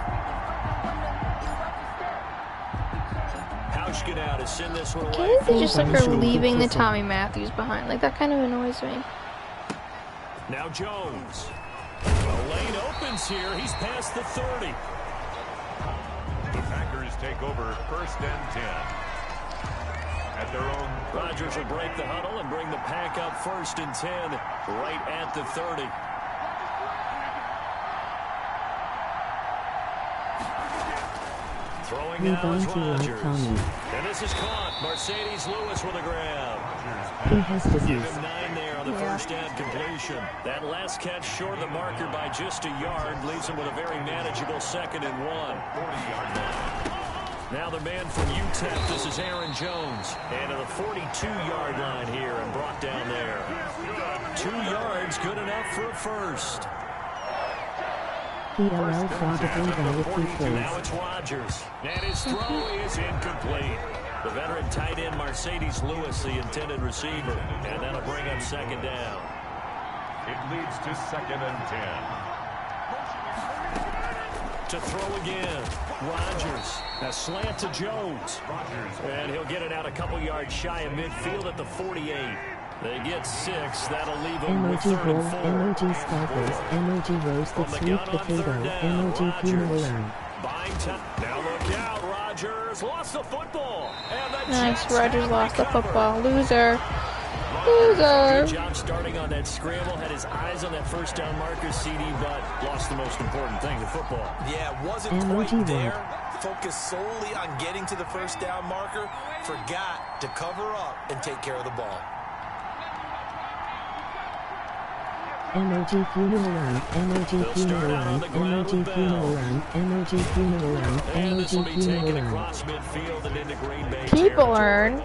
Hauschka out to send this one away. Can't they just like are leaving the Tommy Matthews behind? Like that kind of annoys me. Now Jones. The lane opens here. He's past the 30. The Packers take over 1st and 10. At their own. Rodgers will break the huddle and bring the Pack up 1st and 10 right at the 30. Throwing now is Rodgers. And this is caught. Mercedes Lewis with a grab. He has Give disease. him 9 there on the first down completion. That last catch short of the marker by just a yard leaves him with a very manageable 2nd and 1. Now the man from UTEP, this is Aaron Jones. And to the 42-yard line here and brought down there. 2 yards, good enough for a first. PLL probably validly Now closed. it's Rodgers. And his throw is incomplete. The veteran tight end Mercedes Lewis, the intended receiver. And that'll bring up 2nd down. It leads to 2nd and 10. To throw again. Rodgers. A slant to Jones. And he'll get it out a couple yards shy of midfield at the 48. They get 6. That'll leave them with 3rd and 4. Emoji Scarface. Emoji roasted sweet potato. Emoji Puma alone. Buying time. Now look out. Rodgers lost the football. And nice. Rodgers lost the football. Loser. Loser. Good job starting on that scramble. Had his eyes on that first down marker, CD, but lost the most important thing, the football. Yeah, wasn't quite there. Focused solely on getting to the first down marker. Forgot to cover up and take care of the ball. Emoji Puma alone. Emoji Puma alone. Emoji Puma alone. Emoji Puma alone. Emoji Puma alone. People earn.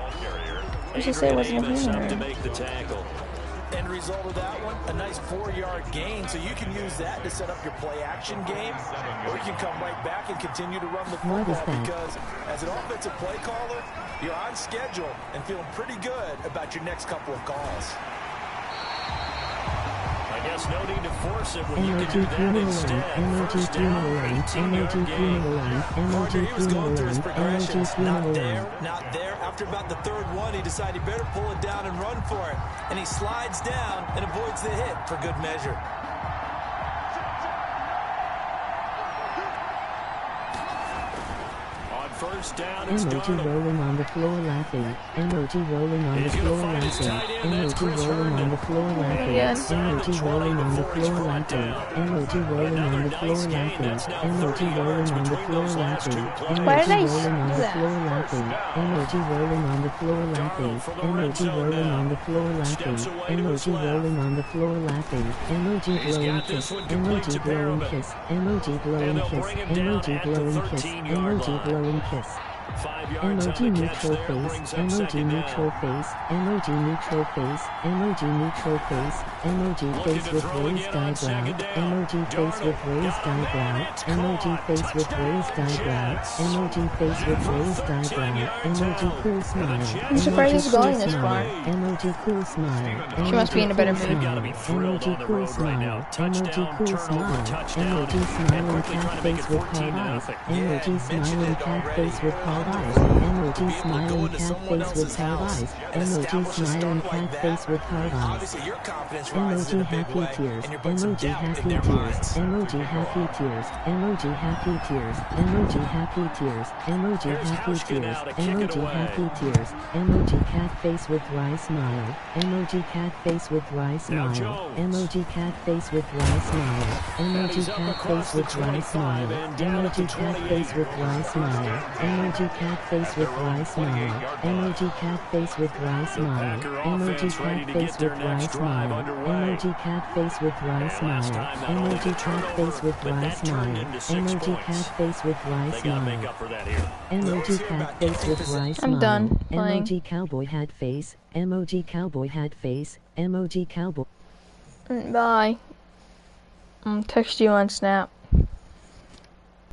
I should say it wasn't a human. End result of that one, a nice 4-yard gain, so you can use that to set up your play action game, or you can come right back and continue to run the football, because as an offensive play caller, you're on schedule and feeling pretty good about your next couple of calls. I guess no need to force it when you can do that instead. First down, 18-yard gain. Hargrave was going through his progressions. Not there. After about the 3rd one, he decided he better pull it down and run for it. And he slides down and avoids the hit for good measure. First down, it's Emoji rolling on the floor laughing. Emoji rolling on the floor laughing. Emoji rolling on the floor laughing. Emoji rolling on the floor laughing. Emoji rolling on the floor laughing. Emoji rolling on the floor laughing. Emoji rolling on the floor laughing. Emoji rolling on the floor laughing. Emoji rolling on the floor laughing. Emoji rolling on the floor laughing. Emoji blowing kiss. Emoji blowing kiss. Emoji blowing kiss. Emoji blowing kiss. Emoji blowing kiss. Emoji neutral face, emoji neutral face, emoji neutral face, emoji neutral face, emoji face with raised eyebrow, emoji face with raised eyebrow, emoji face with raised eyebrow, emoji face with raised eyebrow, emoji cool smile. I'm surprised it's going this far. Emoji cool smile. She must be in a better mood. Emoji cool smile. Emoji cool smile. Emoji smiling cat face with hard eyes. Emoji smiling cat face with hard eyes. Emoji smiling cat face with hard eyes. Emoji smiling cat face with hard eyes. Emoji happy tears. Emoji happy tears. Emoji happy tears. Emoji happy tears. Emoji happy tears. Emoji happy tears. Emoji happy tears. Emoji cat face with wry smile. Emoji cat face with wry smile. Emoji cat face with wry smile. Emoji cat face with wry smile. Emoji cat face with wry smile. Emoji cat face with wry smile. Emoji cat face with wry smile. Emoji cat face with wry smile. Emoji cat face with wry smile. Emoji cat face with wry smile. Emoji cat face with wry smile. Emoji cat face with wry smile. I'm done playing. Emoji cowboy hat face. Emoji cowboy hat face. Emoji cowboy. Bye. I'll text you on Snap.